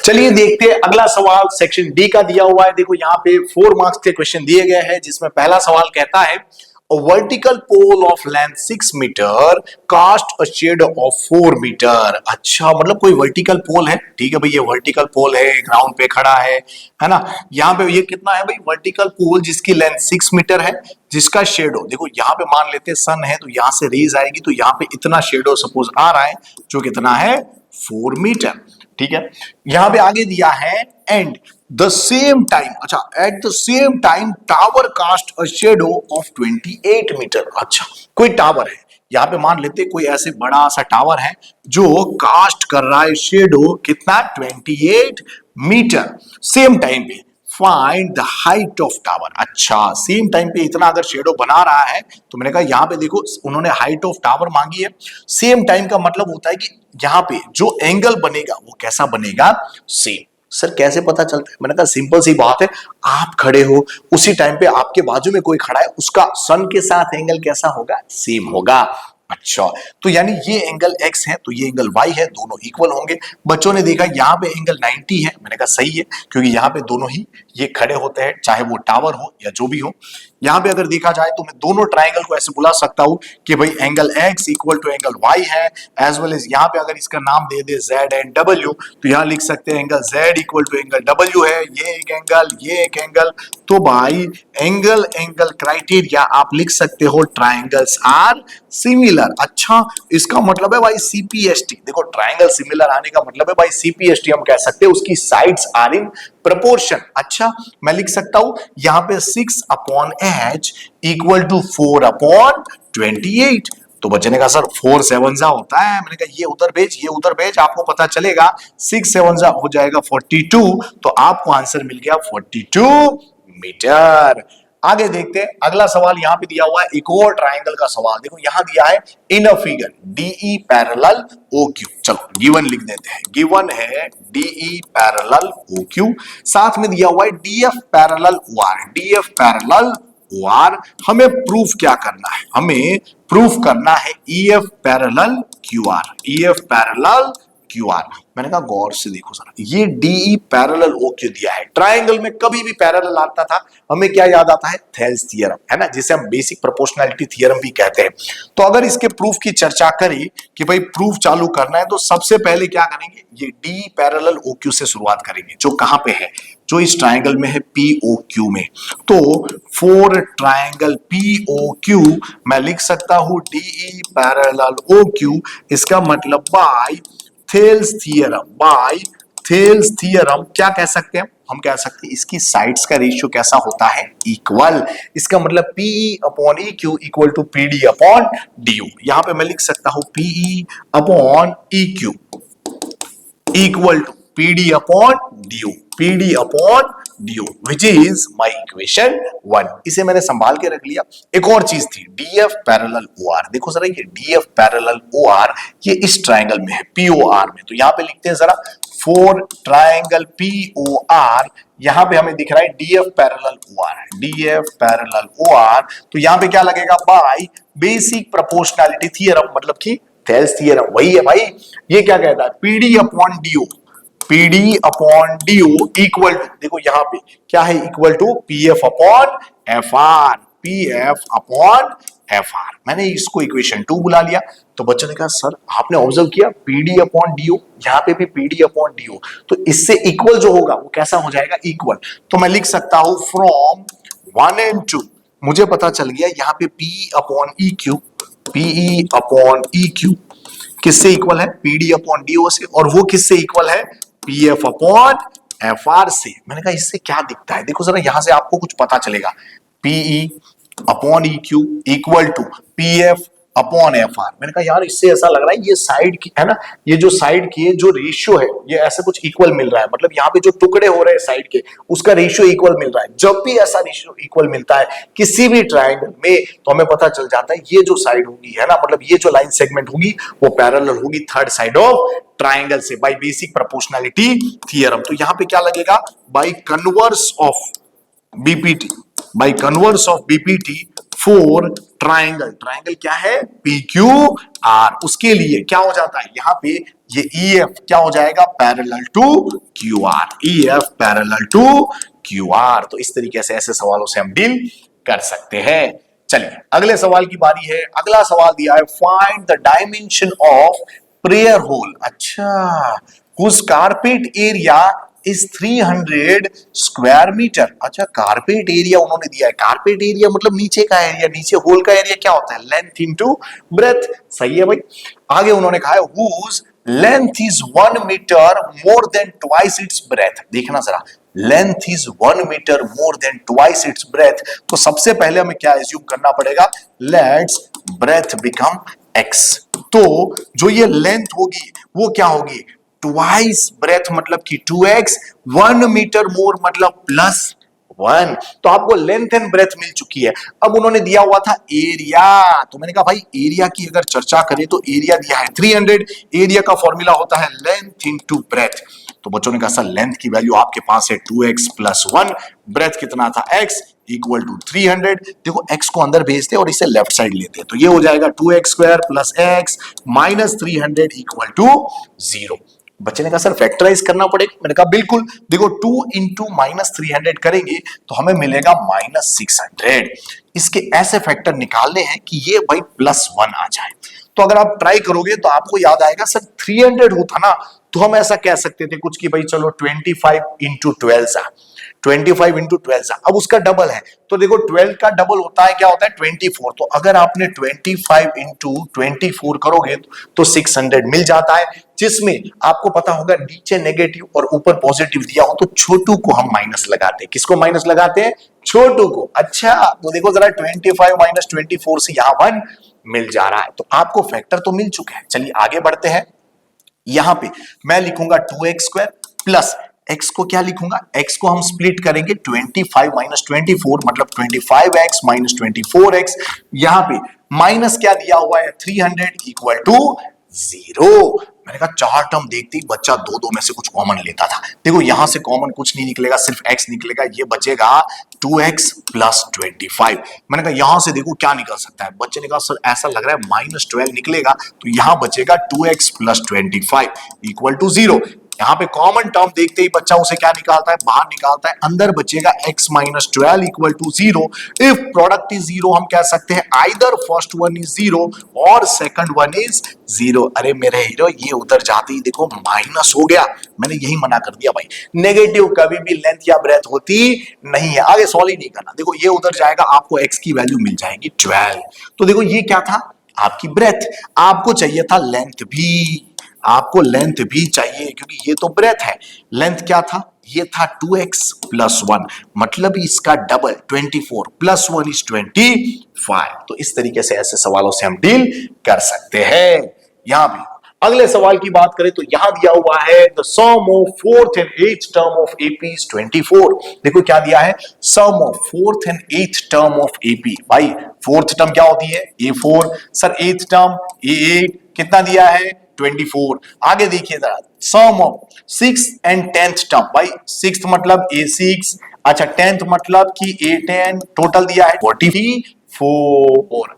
चलिए देखते हैं अगला सवाल, सेक्शन डी का दिया हुआ है। देखो यहाँ पे 4 मार्क्स के क्वेश्चन दिए गए हैं, जिसमें पहला सवाल कहता है a vertical pole of length 6 meter cast a shadow of 4 meter। अच्छा मतलब कोई वर्टिकल पोल है, ठीक है भाई, ये वर्टिकल पोल है, ग्राउंड पे खड़ा है ना। यहाँ पे ये कितना है भाई, वर्टिकल पोल जिसकी लेंथ 6 मीटर है, जिसका शेडो देखो यहाँ पे मान लेते सन है तो यहाँ से रेज आएगी, तो यहाँ पे इतना शेडो सपोज आ रहा है जो कितना है 4 मीटर, ठीक है। यहां पे आगे दिया है एंड द सेम टाइम, अच्छा at the same time tower cast a shadow of 28 metre. अच्छा कोई टावर है, यहां पे मान लेते कोई ऐसे बड़ा सा टावर है जो कास्ट कर रहा है शेडो कितना 28 मीटर। सेम टाइम पे find the height of tower. अच्छा सेम टाइम पे इतना अगर शेडो बना रहा है तो मैंने कहा यहाँ पे देखो उन्होंने हाइट ऑफ टावर मांगी है। सेम टाइम का मतलब होता है कि यहाँ पे जो एंगल बनेगा वो कैसा बनेगा, सेम। सर कैसे पता चलता है, मैंने कहा सिंपल सी बात है, आप खड़े हो उसी टाइम पे आपके बाजू में कोई खड़ा है, उसका सन के साथ एंगल कैसा होगा, सेम होगा। अच्छा तो यानी ये एंगल x है तो ये एंगल y है, दोनों इक्वल होंगे। बच्चों ने देखा यहाँ पे एंगल 90 है, मैंने कहा सही है, क्योंकि यहाँ पे दोनों ही ये खड़े होते हैं, चाहे वो टावर हो या जो भी हो। यहाँ पे अगर देखा जाए तो मैं दोनों ट्राइंगल को ऐसे बुला सकता हूँ कि भाई angle x equal to angle y है, एज वेल एज यहाँ पे अगर इसका नाम दे दे z एंड w, तो यहाँ लिख सकते हैं angle z equal to angle w है, ये एक एंगल, ये एक एंगल। तो भाई एंगल क्राइटेरिया आप लिख सकते हो ट्राइंगल्स आर सिमिलर। अच्छा इसका मतलब है भाई CPST, देखो ट्राइंगल सिमिलर आने का मतलब है भाई CPST हम कह सकते हैं उसकी साइड्स आर इन प्रोपोर्शन। अच्छा मैं लिख सकता हूं यहां पे 6/h इक्वल टू 4/28। तो बच्चे ने कहा सर 4 7 होता है, मैंने कहा ये उधर भेज ये उधर भेज, आपको पता चलेगा 6 7 हो जाएगा 42, तो आपको आंसर मिल गया 42 मीटर। आगे देखते हैं अगला सवाल। यहां पे दिया हुआ है एक और ट्राइंगल का सवाल। देखो यहां दिया है in a figure DE parallel O Q. चलो गिवन लिख देते हैं। गिवन है डीई पैरेलल ओ क्यू, साथ में दिया हुआ है DF parallel O R. DF parallel O R. हमें प्रूफ क्या करना है? हमें प्रूफ करना है EF parallel Q R. EF parallel Q R. मैंने कहा गौर से देखो जरा, ये डीई पैरेलल ओ क्यू दिया है। ट्राइंगल में कभी भी पैरेलल आता था हमें क्या याद आता है? थेल्स थ्योरम, है ना, जिसे हम बेसिक प्रोपोर्शनैलिटी थ्योरम भी कहते हैं। तो अगर इसके प्रूफ की चर्चा करें कि भाई प्रूफ चालू करना है, तो सबसे पहले क्या करेंगे? ये डी पैरेलल ओ क्यू से शुरुआत करेंगे, जो कहां पे है? जो इस ट्राइंगल में है पी ओ क्यू में। तो for triangle P O Q मैं लिख सकता हूं डीई पैरेलल ओ क्यू। इसका मतलब by Thales theorem, by Thales theorem क्या कह सकते हैं? हम कह सकते हैं इसकी साइड्स का रेशियो कैसा होता है? इक्वल। इसका मतलब PE upon E Q equal to PD upon D U. यहां पे मैं लिख सकता हूं PE upon E Q equal to PD upon D U. PD upon D U which is my equation 1। इसे मैंने संभाल के रख लिया। एक और चीज थी डीएफ पैरेलल ओ आर। देखो जरा ये डीएफ पैरेलल ओ आर ये इस ट्राइंगल में है पीओआर में। तो यहां पे लिखते हैं जरा फोर ट्राइंगल पीओआर। यहां पे हमें दिख रहा है DF parallel O R. DF parallel O R. तो यहां पे क्या लगेगा? बाय बेसिक प्रोपोर्शनैलिटी थ्योरम, मतलब कि थेल्स थ्योरम वही है भाई। ये क्या कहता है? PD upon DO. PD upon DO equal to, देखो यहां पे क्या है? Equal to PF upon F R. PF upon F R. मैंने इसको इक्वेशन 2 बुला लिया। तो बच्चों ने कहा सर आपने ऑब्जर्व किया पीडी अपॉन डीओ, यहां पे भी पीडी अपॉन डीओ, तो इससे इक्वल जो होगा वो कैसा हो जाएगा? इक्वल। तो मैं लिख सकता हूं फ्रॉम 1 एंड 2 मुझे पता चल गया यहां पे P upon E Q, PE upon E Q किससे इक्वल है? पीडी अपॉन डीओ से। और वो किससे इक्वल है? पीएफ अपॉन एफ आर से। मैंने कहा इससे क्या दिखता है? देखो जरा यहां से आपको कुछ पता चलेगा। PE upon E Q equal to PF upon F R. मैंने कहा यार इससे ऐसा लग रहा है ये साइड की है ना, ये जो साइड की जो रेशियो है ये ऐसे कुछ इक्वल मिल रहा है। मतलब यहाँ पे जो टुकड़े हो रहे हैं साइड के उसका रेशियो इक्वल मिल रहा है। जब भी ऐसा रेशियो इक्वल मिलता है किसी भी ट्राइंगल में तो हमें पता चल जाता है ये जो साइड होगी है ना, मतलब ये जो लाइन सेगमेंट होगी वो पैरेलल होगी थर्ड साइड ऑफ ट्राइंगल से बाय बेसिक प्रोपोर्शनैलिटी थ्योरम। तो यहां पे क्या लगेगा? By converse of BPT, by converse of BPT four triangle. Triangle क्या है? P Q R. उसके लिए क्या हो जाता है? यहां पे ये ईएफ क्या हो जाएगा? Parallel to Q R. EF parallel to Q R. तो इस तरीके से ऐसे सवालों से हम डील कर सकते हैं। चलिए अगले सवाल की बारी है। अगला सवाल दिया है find the dimension of prayer hall. अच्छा, whose carpet area is 300 square metre. अच्छा कारपेट एरिया उन्होंने दिया है। कारपेट एरिया मतलब नीचे का एरिया, नीचे होल का एरिया क्या होता है? Length into breadth. सही है भाई। आगे उन्होंने कहा है whose length is 1 मीटर more than twice its breadth। देखना जरा, length is 1 metre more than twice its breadth. तो सबसे पहले हमें क्या एज्यूम करना पड़ेगा? Let's breadth become x. तो जो ये लेंथ होगी वो क्या होगी? ट्वाइस ब्रेथ मतलब कि 2x, 1 मीटर मोर मतलब +1। तो आपको लेंथ एंड ब्रेथ मिल चुकी है। अब उन्होंने दिया हुआ था एरिया। तो मैंने कहा भाई एरिया की अगर चर्चा करें तो एरिया दिया है 300। एरिया का फॉर्मूला होता है लेंथ इनटू ब्रेथ। तो बच्चों ने कहा सर लेंथ की वैल्यू आपके पास है 2x + 1, ब्रेथ कितना था? x equal to 300। देखो x को अंदर भेजते और इसे लेफ्ट साइड लेते हैं तो ये हो जाएगा 2x² + x - 300 इक्वल टू 0। बच्चे ने कहा सर फैक्टराइज करना पड़ेगा। मैंने कहा बिल्कुल। देखो 2 × -300 करेंगे तो हमें मिलेगा -600। इसके ऐसे फैक्टर निकालने हैं कि ये भाई +1 आ जाए। तो अगर आप ट्राई करोगे तो आपको याद आएगा सर 300 होता ना तो हम ऐसा कह सकते थे कुछ कि भाई चलो 25 × 12 आ, 25 × 12 आ। अब उसका डबल है तो देखो 12 का डबल होता है क्या होता है? 24। तो अगर आपने 25 × 24 करोगे तो 600 मिल जाता है, जिसमें आपको पता होगा नीचे नेगेटिव और ऊपर पॉजिटिव दिया हो तो छोटू को हम माइनस लगाते हैं। किसको माइनस लगाते हैं? छोटू को। अच्छा तो देखो जरा 25 - 24 से यहां 1 मिल जा रहा है। तो आपको फैक्टर तो मिल चुका है। चलिए आगे बढ़ते हैं। यहां पे मैं लिखूंगा 2x² + x को क्या लिखूंगा, x को हम स्प्लिट करेंगे 25 माइनस 24 मतलब 25x माइनस 24x। यहां पे माइनस क्या दिया हुआ है 300 इक्वल टू 0। मैंने कहा चार टर्म देखते ही बच्चा दो दो में से कुछ कॉमन लेता था। देखो यहां से कॉमन कुछ नहीं निकलेगा, सिर्फ x निकलेगा, ये बचेगा 2x प्लस 25। मैंने कहा यहां से देखो क्या निकल सकता है, बच्चे ने कहा सर ऐसा लग रहा है माइनस 12 निकलेगा, तो यहां बचेगा 2x प्लस 25 इक्वल टू 0। यहाँ पे कॉमन टर्म देखते ही बच्चा उसे क्या निकालता है, बाहर निकालता है, अंदर बचेगा x minus 12 equal to 0। If product is 0 हम कह सकते हैं आइदर फर्स्ट वन इज 0 और सेकंड वन इज 0। अरे मेरे हीरो ये उधर जाते ही देखो माइनस हो गया, मैंने यही मना कर दिया भाई, नेगेटिव कभी भी लेंथ या ब्रेथ होती नहीं है, आगे सॉल्व ही नहीं करना। देखो ये उधर जाएगा, आपको x की वैल्यू मिल जाएगी 12। तो देखो ये क्या था, आपकी ब्रेथ, आपको चाहिए था लेंथ भी, आपको लेंथ भी चाहिए क्योंकि ये तो ब्रेथ है। लेंथ क्या था, ये था 2x प्लस 1 मतलब इसका डबल 24 प्लस 1 इज 25। तो इस तरीके से ऐसे सवालों से हम डील कर सकते हैं। यहां भी अगले सवाल की बात करें तो यहां दिया हुआ है the sum of fourth and eighth term of AP is 24। देखो क्या दिया है, sum of fourth and eighth term of AP. भाई फोर्थ टर्म क्या होती है A4, sir th term A8, कितना दिया है 24। आगे देखिए जरा sum of six and tenth term, भाई सिक्स मतलब A6, अच्छा टेंथ मतलब कि A10, टोटल दिया है 44।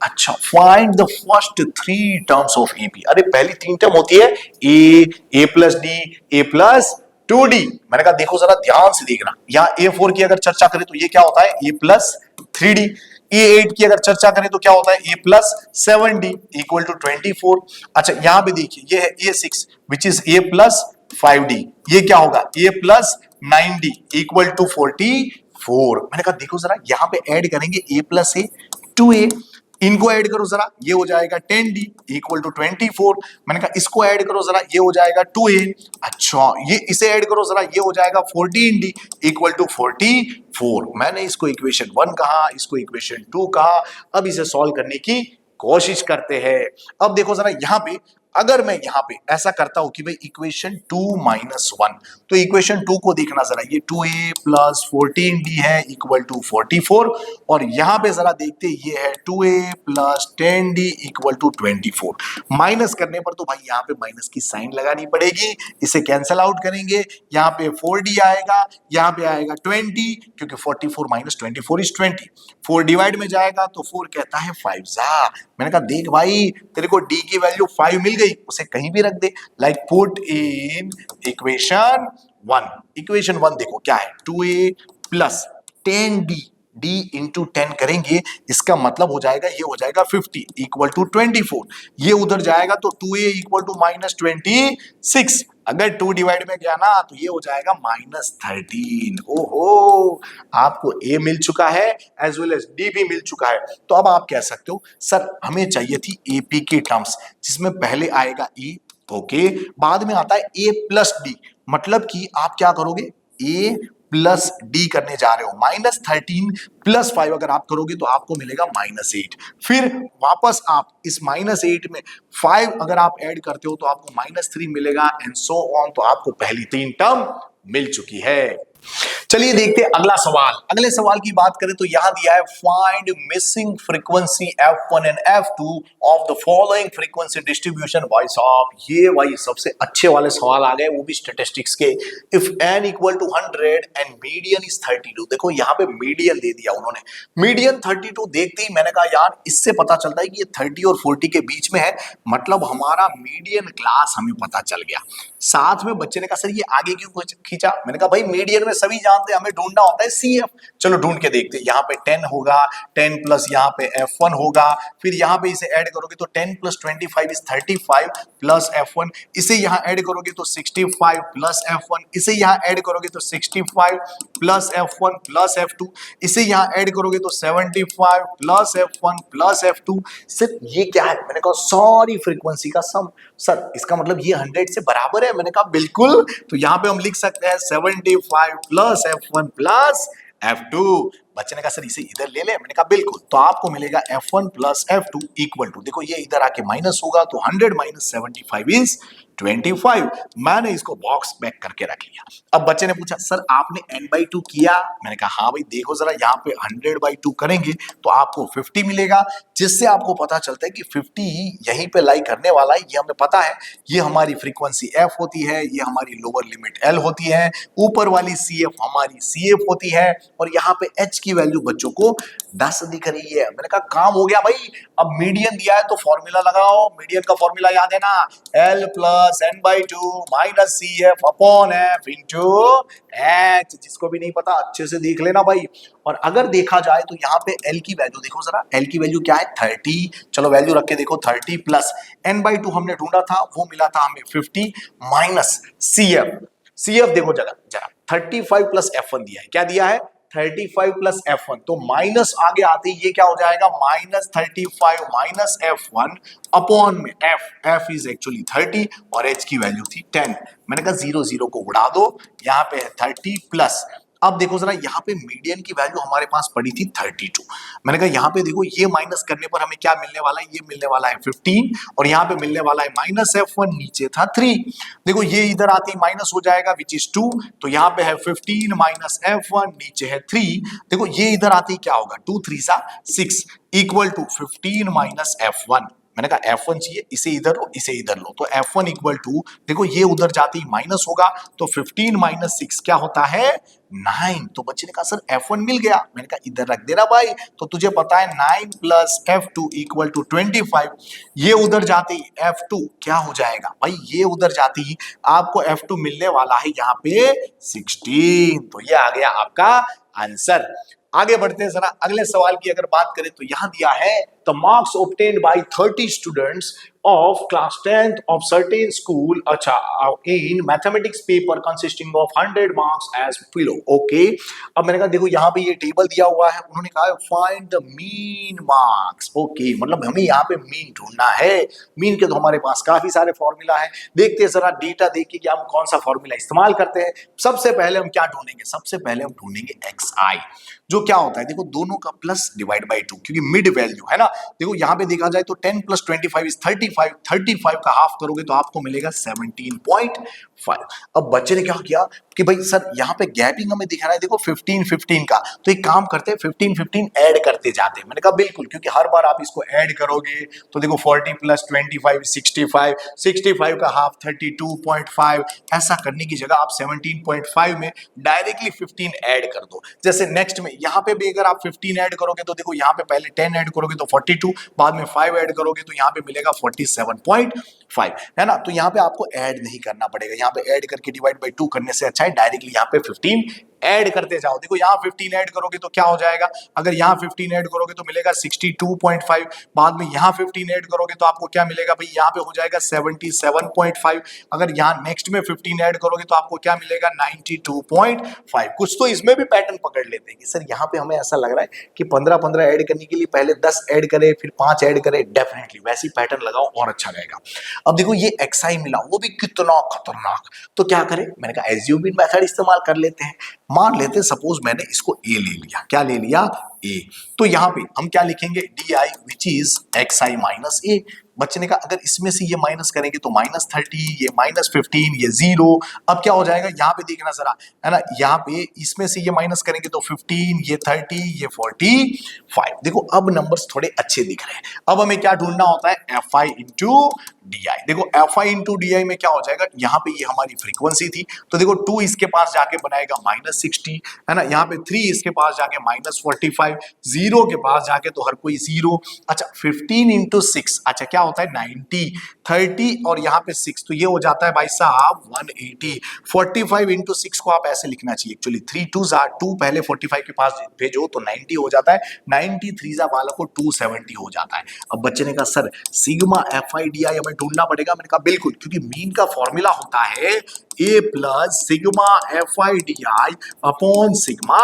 अच्छा find the first three terms of AP. अरे पहली तीन टर्म होती है A plus D, A plus 2d। मैंने कहा देखो जरा ध्यान से देखना, यहाँ A4 की अगर चर्चा करें तो ये क्या होता है A प्लस 3d, A8 की अगर चर्चा करें तो क्या होता है A plus 7d equal to 24। अच्छा यहाँ पे देखिए ये है A6 which is A plus 5d, ये क्या होगा A plus 9d equal to 44। मैंने कहा देखो जरा यहाँ पे ऐड करेंगे A प्लस A 2a, इनको ऐड करो जरा ये हो जाएगा 10d इक्वल टू 24। मैंने कहा इसको ऐड करो जरा ये हो जाएगा 2a, अच्छा ये इसे ऐड करो जरा ये हो जाएगा 14d इक्वल टू 44। मैंने इसको इक्वेशन 1 कहा, इसको इक्वेशन 2 कहा। अब इसे सॉल्व करने की कोशिश करते हैं। अब देखो जरा यहाँ पे अगर मैं यहां पे ऐसा करता हूं कि भाई इक्वेशन 2 माइनस 1, तो इक्वेशन 2 को देखना जरा, ये 2a प्लस 14d है इक्वल टू 44, और यहां पे जरा देखते ये है 2a plus 10d equal to 24। Minus करने पर तो भाई यहाँ पे माइनस की साइन लगानी पड़ेगी, इसे कैंसिल आउट करेंगे, यहाँ पे 4d आएगा, यहाँ पे आएगा 20 क्योंकि 44 माइनस 24 इज 20। 4 डिवाइड में जाएगा तो 4 कहता है 5 जा। मैंने कहा देख भाई तेरे को d की वैल्यू 5 मिल गई, उसे कहीं भी रख दे, like put in equation 1। Equation 1 देखो क्या है 2a plus 10d, d into 10 करेंगे, इसका मतलब हो जाएगा ये हो जाएगा 50 इक्वल टू 24। ये उधर जाएगा तो 2a इक्वल टू माइनस 26, अगर 2 डिवाइड में गया ना तो ये हो जाएगा माइनस 13। ओहो आपको a मिल चुका है एज वेल एज d भी मिल चुका है। तो अब आप कह सकते हो सर हमें चाहिए थी AP की टर्म्स जिसमें पहले आएगा a, ओके, बाद में आता है a प्लस d, मतलब कि आप क्या करोगे a प्लस डी करने जा रहे हो, माइनस 13 प्लस 5 अगर आप करोगे तो आपको मिलेगा माइनस 8। फिर वापस आप इस माइनस 8 में 5 अगर आप ऐड करते हो तो आपको माइनस 3 मिलेगा एंड सो ऑन। तो आपको पहली तीन टर्म मिल चुकी है। चलिए देखते हैं अगला सवाल। अगले सवाल की बात करें तो यहां दिया है find missing frequency F1 and F2 of the following frequency distribution. भाई साहब ये भाई सबसे अच्छे वाले सवाल आ गए, वो भी स्टैटिस्टिक्स के। If n equal to 100 and median is 32, देखो यहाँ पे मीडियन दे दिया उन्होंने, मीडियन 32 देखते ही मैंने कहा यार इससे पता चलता है कि ये 30 और 40 के बीच में है, मतलब हमारा मीडियन क्लास हमें पता चल गया। साथ में बच्चे ने कहा सर ये आगे क्यों खींचा, मैंने कहा भाई मीडियन में सभी जानते हैं हमें ढूंढना होता है CF। चलो ढूंढ के देखते हैं, यहाँ पे 10 होगा, 10 प्लस यहाँ पे F1 होगा, फिर यहाँ पे इसे ऐड करोगे तो 10 प्लस 25 इज 35 प्लस F1, इसे यहाँ ऐड करोगे तो 65 प्लस F1, इसे यहाँ ऐड करोगे तो 65 प्लस F1 प्लस F2, इसे यहाँ ऐड करोगे तो 75 plus F1 plus F2। Sir ये क्या है, मैंने कहा सारी फ्रीक्वेंसी का सम। सर इसका मतलब ये 100 से बराबर है, मैंने कहा बिल्कुल। तो यहाँ पे हम लिख सकते हैं 75 प्लस F1 प्लस F2। बच्चे ने कहा सर इसे इधर ले ले, मैंने कहा बिल्कुल। तो आपको मिलेगा F1 plus F2 equal to, देखो ये इधर आके माइनस होगा तो 100 माइनस 75 इज 25। मैंने इसको बॉक्स पैक करके रख लिया। अब बच्चे ने पूछा सर आपने n/2 किया? मैंने कहा हाँ भाई देखो जरा यहाँ पे 100/2 करेंगे तो आपको 50 मिलेगा, जिससे आपको पता चलता है कि 50 ही यहीं पे लाई करने वाला है। ये हमें पता है, ये हमारी फ्रीक्वेंसी f होती है, ये हमारी लोअर लिमिट l होती है, ऊपर वाली cf हमारी cf होती है, और यहाँ पे h की वैल्यू बच्चों को 10 दिख रही है। मैंने कहा काम हो गया भाई। अब मीडियन दिया है तो फॉर्मूला लगाओ। मीडियन का फॉर्मूला याद है ना, l plus n/2 minus cf upon f into h। जिसको भी नहीं पता अच्छे से देख लेना भाई। और अगर देखा जाए तो यहाँ पे l की वैल्यू देखो जरा, l की वैल्यू क्या है 30। चलो वैल्यू रख के देखो 30 प्लस n/2 हमने ढूंढा था वो मिला था हमें 50 माइनस cf देखो जरा 35 प्लस f1 दिया है। क्या दिया है 35 प्लस f1, तो माइनस आगे आते ही ये क्या हो जाएगा माइनस 35 माइनस f1 अपॉन में f इज एक्चुअली 30 और h की वैल्यू थी 10। मैंने कहा 0 0 को उड़ा दो, यहाँ पे है 30 प्लस। अब देखो जरा यहाँ पे मीडियन की वैल्यू हमारे पास पड़ी थी 32। मैंने कहा यहाँ पे देखो ये माइनस करने पर हमें क्या मिलने वाला है, ये मिलने वाला है 15 और यहाँ पे मिलने वाला है माइनस f1, नीचे था 3। देखो ये इधर आते ही माइनस हो जाएगा विच इज 2, तो यहाँ पे है 15 माइनस f1, नीचे है 3। देखो ये इधर आते ही क्या होगा 2 3 सा 6 इक्वल टू 15 माइनस f1। मैंने कहा f1 चाहिए, इसे इधर लो इसे इधर लो, तो f1 इक्वल टू देखो ये उधर जाते ही माइनस होगा, तो 15 माइनस 6 क्या होता है 9। तो बच्चे ने कहा सर f1 मिल गया। मैंने कहा इधर रख देना भाई, तो तुझे पता है 9 प्लस f2 इक्वल टू 25। ये उधर जाते ही f2 क्या हो जाएगा भाई, ये उधर जाते ही आपको f2 मिलने वाला है यहाँ पे 16। तो ये आ गया आपका आंसर। आगे बढ़ते हैं जरा अगले सवाल की अगर बात करें तो यहां दिया है the marks obtained by 30 students of class 10th of certain school अच्छा in mathematics paper consisting of 100 marks as below। Okay अब मैंने कहा देखो यहाँ पे ये टेबल दिया हुआ है, उन्होंने कहा find the mean marks. Okay मतलब हमें यहाँ पे मीन ढूंढना है। मीन के तो हमारे पास काफी सारे फॉर्मूला है, देखते हैं जरा डेटा देखिए कि हम कौन सा फॉर्मूला इस्तेमाल करते हैं। सबसे पहले हम क्या ढूंढेंगे, सबसे पहले हम ढूंढेंगे xi, जो क्या होता है देखो दोनों का प्लस डिवाइड बाई 2, क्योंकि मिड वैल्यू है ना। देखो यहाँ पे देखा जाए तो 10 प्लस 25 इज 35 का हाफ करोगे तो आपको मिलेगा 17.5। अब बच्चे ने क्या किया कि भाई सर यहाँ पे गैपिंग हमें दिखा रहा है देखो 15 का, तो एक काम करते हैं 15 ऐड करते जाते हैं। मैंने कहा बिल्कुल, क्योंकि हर बार आप इसको ऐड करोगे तो देखो 40 प्लस 25 65 का हाफ 32.5, ऐसा करने की जगह आप 17.5 में डायरेक्टली 15 ऐड कर दो। जैसे नेक्स्ट में यहाँ पे भी अगर आप 15 ऐड करोगे तो देखो यहाँ पे पहले 10 ऐड करोगे तो 42, बाद में 5 ऐड करोगे तो यहाँ पे मिलेगा 47.5 है ना। तो यहाँ पे आपको ऐड नहीं करना पड़ेगा, यहाँ पे ऐड करके डिवाइड बाई 2 करने से अच्छा है डायरेक्टली यहाँ पे 15 ऐड करते जाओ। देखो यहाँ 15 ऐड करोगे तो क्या हो जाएगा, अगर यहाँ 15 ऐड करोगे तो मिलेगा 62.5, बाद में यहाँ 15 ऐड करोगे तो आपको क्या मिलेगा भाई, यहाँ पे हो जाएगा 77.5, अगर यहाँ नेक्स्ट में 15 ऐड करोगे तो आपको क्या मिलेगा 92.5। कुछ तो इसमें भी पैटर्न पकड़ लेते हैं कि सर यहाँ पे हमें ऐसा लग रहा है कि 15 ऐड करने के लिए पहले 10 ऐड करे फिर 5 ऐड करे, डेफिनेटली वैसी पैटर्न लगाओ और अच्छा रहेगा। अब देखो ये xi मिला, वो भी कितना खतरनाक, तो क्या करें, मैंने कहा एज्यूमिंग मेथड इस्तेमाल कर लेते हैं। मान लेते हैं सपोज मैंने इसको a ले लिया, क्या ले लिया a, तो यहाँ पे हम क्या लिखेंगे di which is xi minus a। बच्चे ने कहा अगर इसमें से ये माइनस करेंगे तो -30, ये -15, ये 0। अब क्या हो जाएगा यहाँ पे देखना जरा है ना, यहाँ पे इसमें से ये माइनस करेंगे तो 15, ये 30, ये 45। देखो अब नंबर्स थोड़े अच्छे दिख रहे हैं। अब हमें क्या ढूंढना होता है fi इंटू di। देखो fi इंटू di में क्या हो जाएगा, यहाँ पे ये हमारी फ्रीक्वेंसी थी तो देखो 2 इसके पास जाके बनाएगा -60 है ना, यहाँ पे 3 इसके पास जाके -45, 0 के पास जाके तो हर कोई 0। अच्छा 15 इंटू 6 अच्छा क्या होता है 90, 30 और यहाँ पे 6 तो ये हो जाता है भाई साहब 180। 45 इंटू 6 को आप ऐसे लिखना चाहिए एक्चुअली 3 2 are 2, पहले 45 के पास भेजो तो 90 हो जाता है, 93 वाला को 270 हो जाता है। अब बच्चे ने कहा सर सिग्मा FIDI हमें ढूंढना पड़ेगा। मैंने कहा बिल्कुल, क्योंकि मीन का फॉर्मूला होता है a plus sigma FIDI upon sigma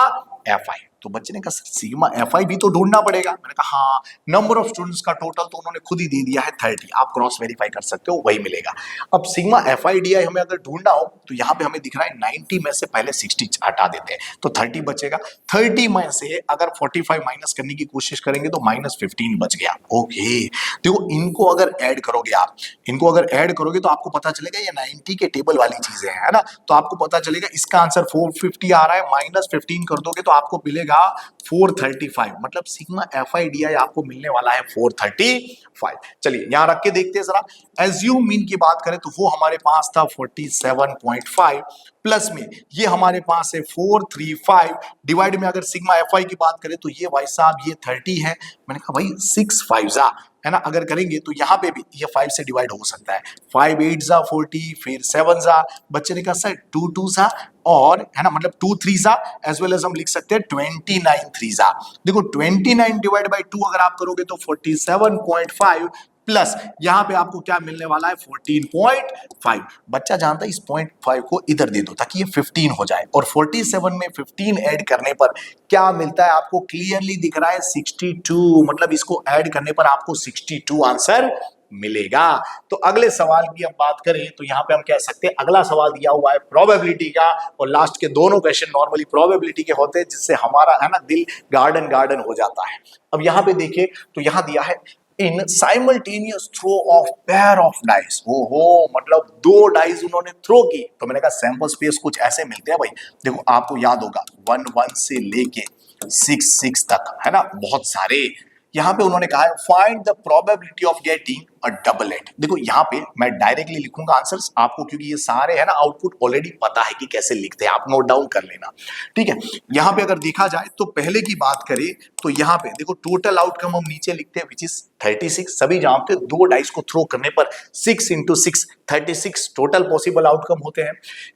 FI। तो बच्चे ने कहा सर सिग्मा FI भी तो ढूंढना पड़ेगा। मैंने कहा हाँ, नंबर ऑफ स्टूडेंट्स का टोटल तो उन्होंने खुद ही दे दिया है 30, आप क्रॉस वेरीफाई कर सकते हो, वही मिलेगा। अब सिग्मा FI DI हमें अगर ढूंढना हो तो यहाँ पे हमें दिख रहा है 90 में से पहले 60 हटा देते हैं तो 30 बचेगा। 30 में से अगर 45 माइनस करने की कोशिश करेंगे तो -15 बच गया। ओके, देखो इनको अगर ऐड करोगे आप, इनको अगर ऐड करोगे तो आपको पता चलेगा ये 90 के टेबल वाली चीजें है ना, तो आपको पता चलेगा इसका आंसर 450 आ रहा है, -15 कर दोगे तो आपको मिलेगा 435। मतलब सिग्मा FI DI आपको मिलने वाला है 435। चलिए यहां रख के देखते हैं जरा। एज्यूम मीन की बात करें तो वो हमारे पास था 47.5, प्लस में ये हमारे पास है 435, डिवाइड में अगर सिग्मा FI की बात करें तो ये भाई साहब ये 30 है। मैंने कहा भाई 6 5 जा है ना, अगर करेंगे तो यहाँ पे भी ये 5 से डिवाइड हो सकता है। 5 8 जा 40, फिर 7 जा, बच्चे ने कहा सर 2 2 जा, और है ना मतलब 2 3 जा, एज वेल एज हम लिख सकते हैं 29 3 जा। देखो 29 डिवाइड बाई 2 अगर आप करोगे तो 47.5, प्लस यहाँ पे आपको क्या मिलने वाला है 14.5। बच्चा जानता है इस 0.5 को इधर दे दो ताकि ये 15 हो जाए, और 47 में 15 ऐड करने पर क्या मिलता है आपको क्लियरली दिख रहा है 62, मतलब इसको ऐड करने पर आपको 62 आंसर मिलेगा। तो अगले सवाल की हम बात करें तो यहाँ पे हम कह सकते हैं अगला सवाल दिया हुआ है प्रोबेबिलिटी का, और लास्ट के दोनों क्वेश्चन नॉर्मली प्रोबेबिलिटी के होते हैं, जिससे हमारा है ना दिल गार्डन गार्डन हो जाता है। अब यहाँ पे देखिए तो यहाँ दिया है in simultaneous throw of pair of dice. ओहो, मतलब 2 डाइस उन्होंने थ्रो की, तो मैंने कहा सैंपल स्पेस कुछ ऐसे मिलते हैं भाई। देखो आपको याद होगा 1 1 से लेके 6 6 तक है ना, बहुत सारे। यहाँ पे उन्होंने कहा है find the probability of getting a doublet. देखो यहाँ पे मैं डायरेक्टली लिखूंगा आंसर्स आपको, क्योंकि ये सारे है ना आउटपुट ऑलरेडी पता है कि कैसे लिखते हैं, आप नोट डाउन कर लेना, ठीक है। यहाँ पे अगर देखा जाए तो पहले की बात करें तो यहाँ पे देखो टोटल आउटकम हम नीचे लिखते हैं विच इज 36। सभी जानते हैं 2 डाइस को थ्रो करने पर 6 × 6 36 टोटल पॉसिबल आउटकम होते हैं।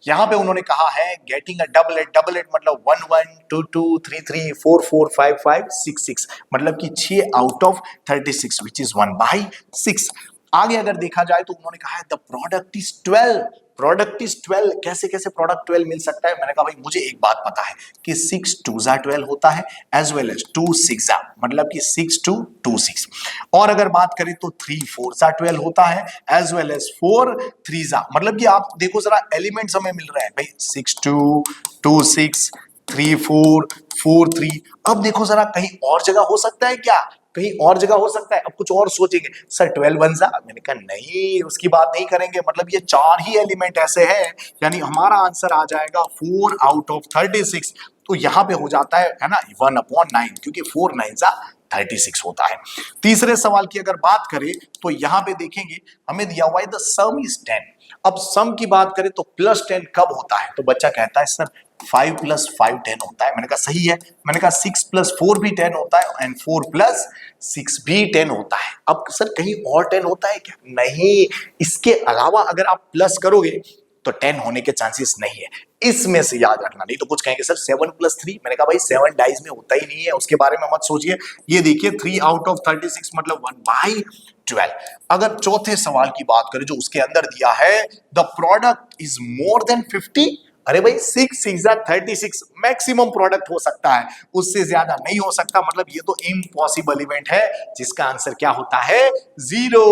यहाँ पे उन्होंने कहा है गेटिंग अ डबलेट, डबलेट मतलब 1 1 2 2 3 3 4 4 5 5 6 6, मतलब कि 6 आउट ऑफ 36 विच इज 1/6। आगे अगर देखा जाए तो उन्होंने कहा है the product is 12, product is 12। कैसे कैसे प्रोडक्ट 12 मिल सकता है? मैंने कहा भाई मुझे एक बात पता है कि 6 2 जा 12 होता है, एज वेल एज 2 6 जा, मतलब कि 6 2 2 6। और अगर बात करें तो 3 4 जा 12 होता है, एज वेल एज 4 3 जा, मतलब कि आप देखो जरा एलिमेंट्स हमें मिल रहे हैं भाई 6 2 2 6 3 4 4 3। अब देखो जरा कहीं और जगह हो सकता है क्या? कहीं और जगह हो सकता है? अब कुछ और सोचेंगे सर 12 1 जा, मैंने कहा नहीं, उसकी बात नहीं करेंगे, मतलब ये 4 ही एलिमेंट ऐसे हैं, यानी हमारा आंसर आ जाएगा 4 आउट ऑफ 36। तो यहां पे हो जाता है ना 1/9, क्योंकि 4 9 जा 36 होता है। तीसरे सवाल की अगर बात करें तो यहां पे देखेंगे हमें दिया हुआ है द सम इज 10। अब सम की बात करें तो +10 कब होता है? तो बच्चा कहता है सर 5 + 5 10 होता है। मैंने कहा सही है। मैंने कहा 6 + 4 भी 10 होता है, एंड 4 + 6 भी 10 होता है। अब सर कहीं और 10 होता है क्या? नहीं, इसके अलावा अगर आप प्लस करोगे तो 10 होने के चांसेस नहीं है, इसमें से याद रखना। नहीं तो कुछ कहेंगे सर 7 + 3, मैंने कहा भाई 7 डाइज में होता ही नहीं है, उसके बारे में मत सोचिए। ये देखिए 3 आउट ऑफ 36 मतलब 1/12। अगर चौथे सवाल की बात करें जो उसके अंदर दिया है the product is more than 50, अरे भाई 6 6 जा 36 मैक्सिमम प्रोडक्ट हो सकता है, उससे ज्यादा नहीं हो सकता, मतलब ये तो इम्पॉसिबल इवेंट है, जिसका आंसर क्या होता है 0।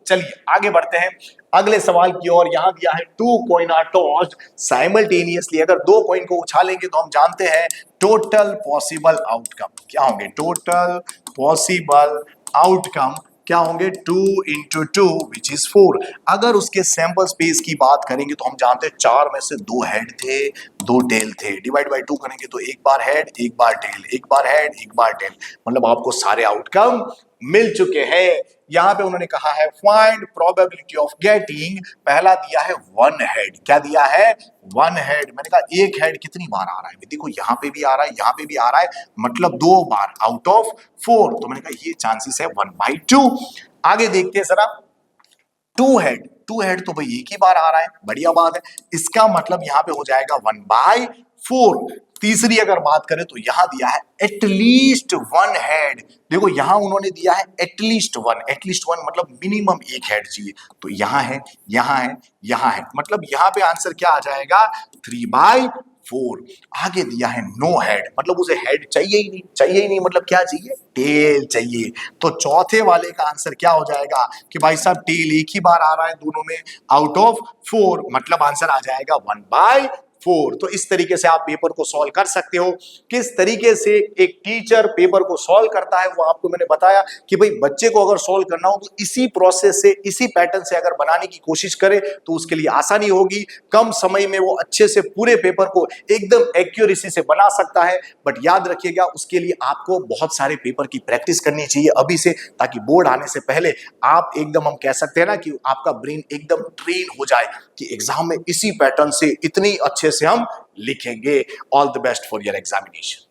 चलिए आगे बढ़ते हैं अगले सवाल की ओर। यहां दिया है 2 कॉइन आर टॉस्ड साइमल्टेनियसली। अगर 2 कॉइन को उछालेंगे तो हम जानते हैं टोटल पॉसिबल आउटकम क्या होंगे? टोटल पॉसिबल आउटकम क्या होंगे? 2 × 2 विच इज 4। अगर उसके सैंपल स्पेस की बात करेंगे तो हम जानते हैं 4 में से 2 हेड थे 2 टेल थे, डिवाइड बाय 2 करेंगे तो एक बार हेड एक बार टेल, एक बार हेड एक बार टेल, मतलब आपको सारे आउटकम मिल चुके हैं। यहां पे उन्होंने कहा है फाइंड प्रोबेबिलिटी ऑफ गेटिंग, पहला दिया है 1 हेड। क्या दिया है? 1 हेड। मैंने कहा एक हेड कितनी बार आ रहा है? देखो यहां पे भी आ रहा है, यहां पे भी आ रहा है, मतलब 2 बार आउट ऑफ 4। तो मैंने कहा ये चांसेस है 1/2। आगे देखते हैं जरा 2 हेड। 2 हेड तो भाई एक ही बार आ रहा है, बढ़िया बात है, इसका मतलब यहां पे हो जाएगा 1/4। तीसरी अगर बात करें तो यहां दिया है एटलीस्ट 1 हेड। देखो यहां उन्होंने दिया है एटलीस्ट 1, एटलीस्ट 1 मतलब मिनिमम एक हेड चाहिए, तो यहां है यहां है यहां है, मतलब यहां पे आंसर क्या आ जाएगा 3/4। 4। आगे दिया है नो हेड, मतलब उसे हेड चाहिए ही नहीं, चाहिए ही नहीं मतलब क्या चाहिए, टेल चाहिए। तो चौथे वाले का आंसर क्या हो जाएगा कि भाई साहब टेल एक ही बार आ रहा है दोनों में आउट ऑफ 4, मतलब आंसर आ जाएगा 1/4। तो इस तरीके से आप पेपर को सॉल्व कर सकते हो। किस तरीके से एक टीचर पेपर को सॉल्व करता है वो आपको मैंने बताया कि भाई बच्चे को अगर सॉल्व करना हो तो इसी प्रोसेस से, इसी पैटर्न से अगर बनाने की कोशिश करे तो उसके लिए आसानी होगी, कम समय में वो अच्छे से पूरे पेपर को एकदम एक्यूरेसी से बना सकता है। बट याद रखिएगा उसके लिए आपको बहुत सारे पेपर की प्रैक्टिस करनी चाहिए अभी से, ताकि बोर्ड आने से पहले आप एकदम, हम कह सकते हैं ना कि आपका ब्रेन एकदम ट्रेन हो जाए कि एग्जाम में इसी पैटर्न से इतनी अच्छे से हम लिखेंगे। All the best for your examination.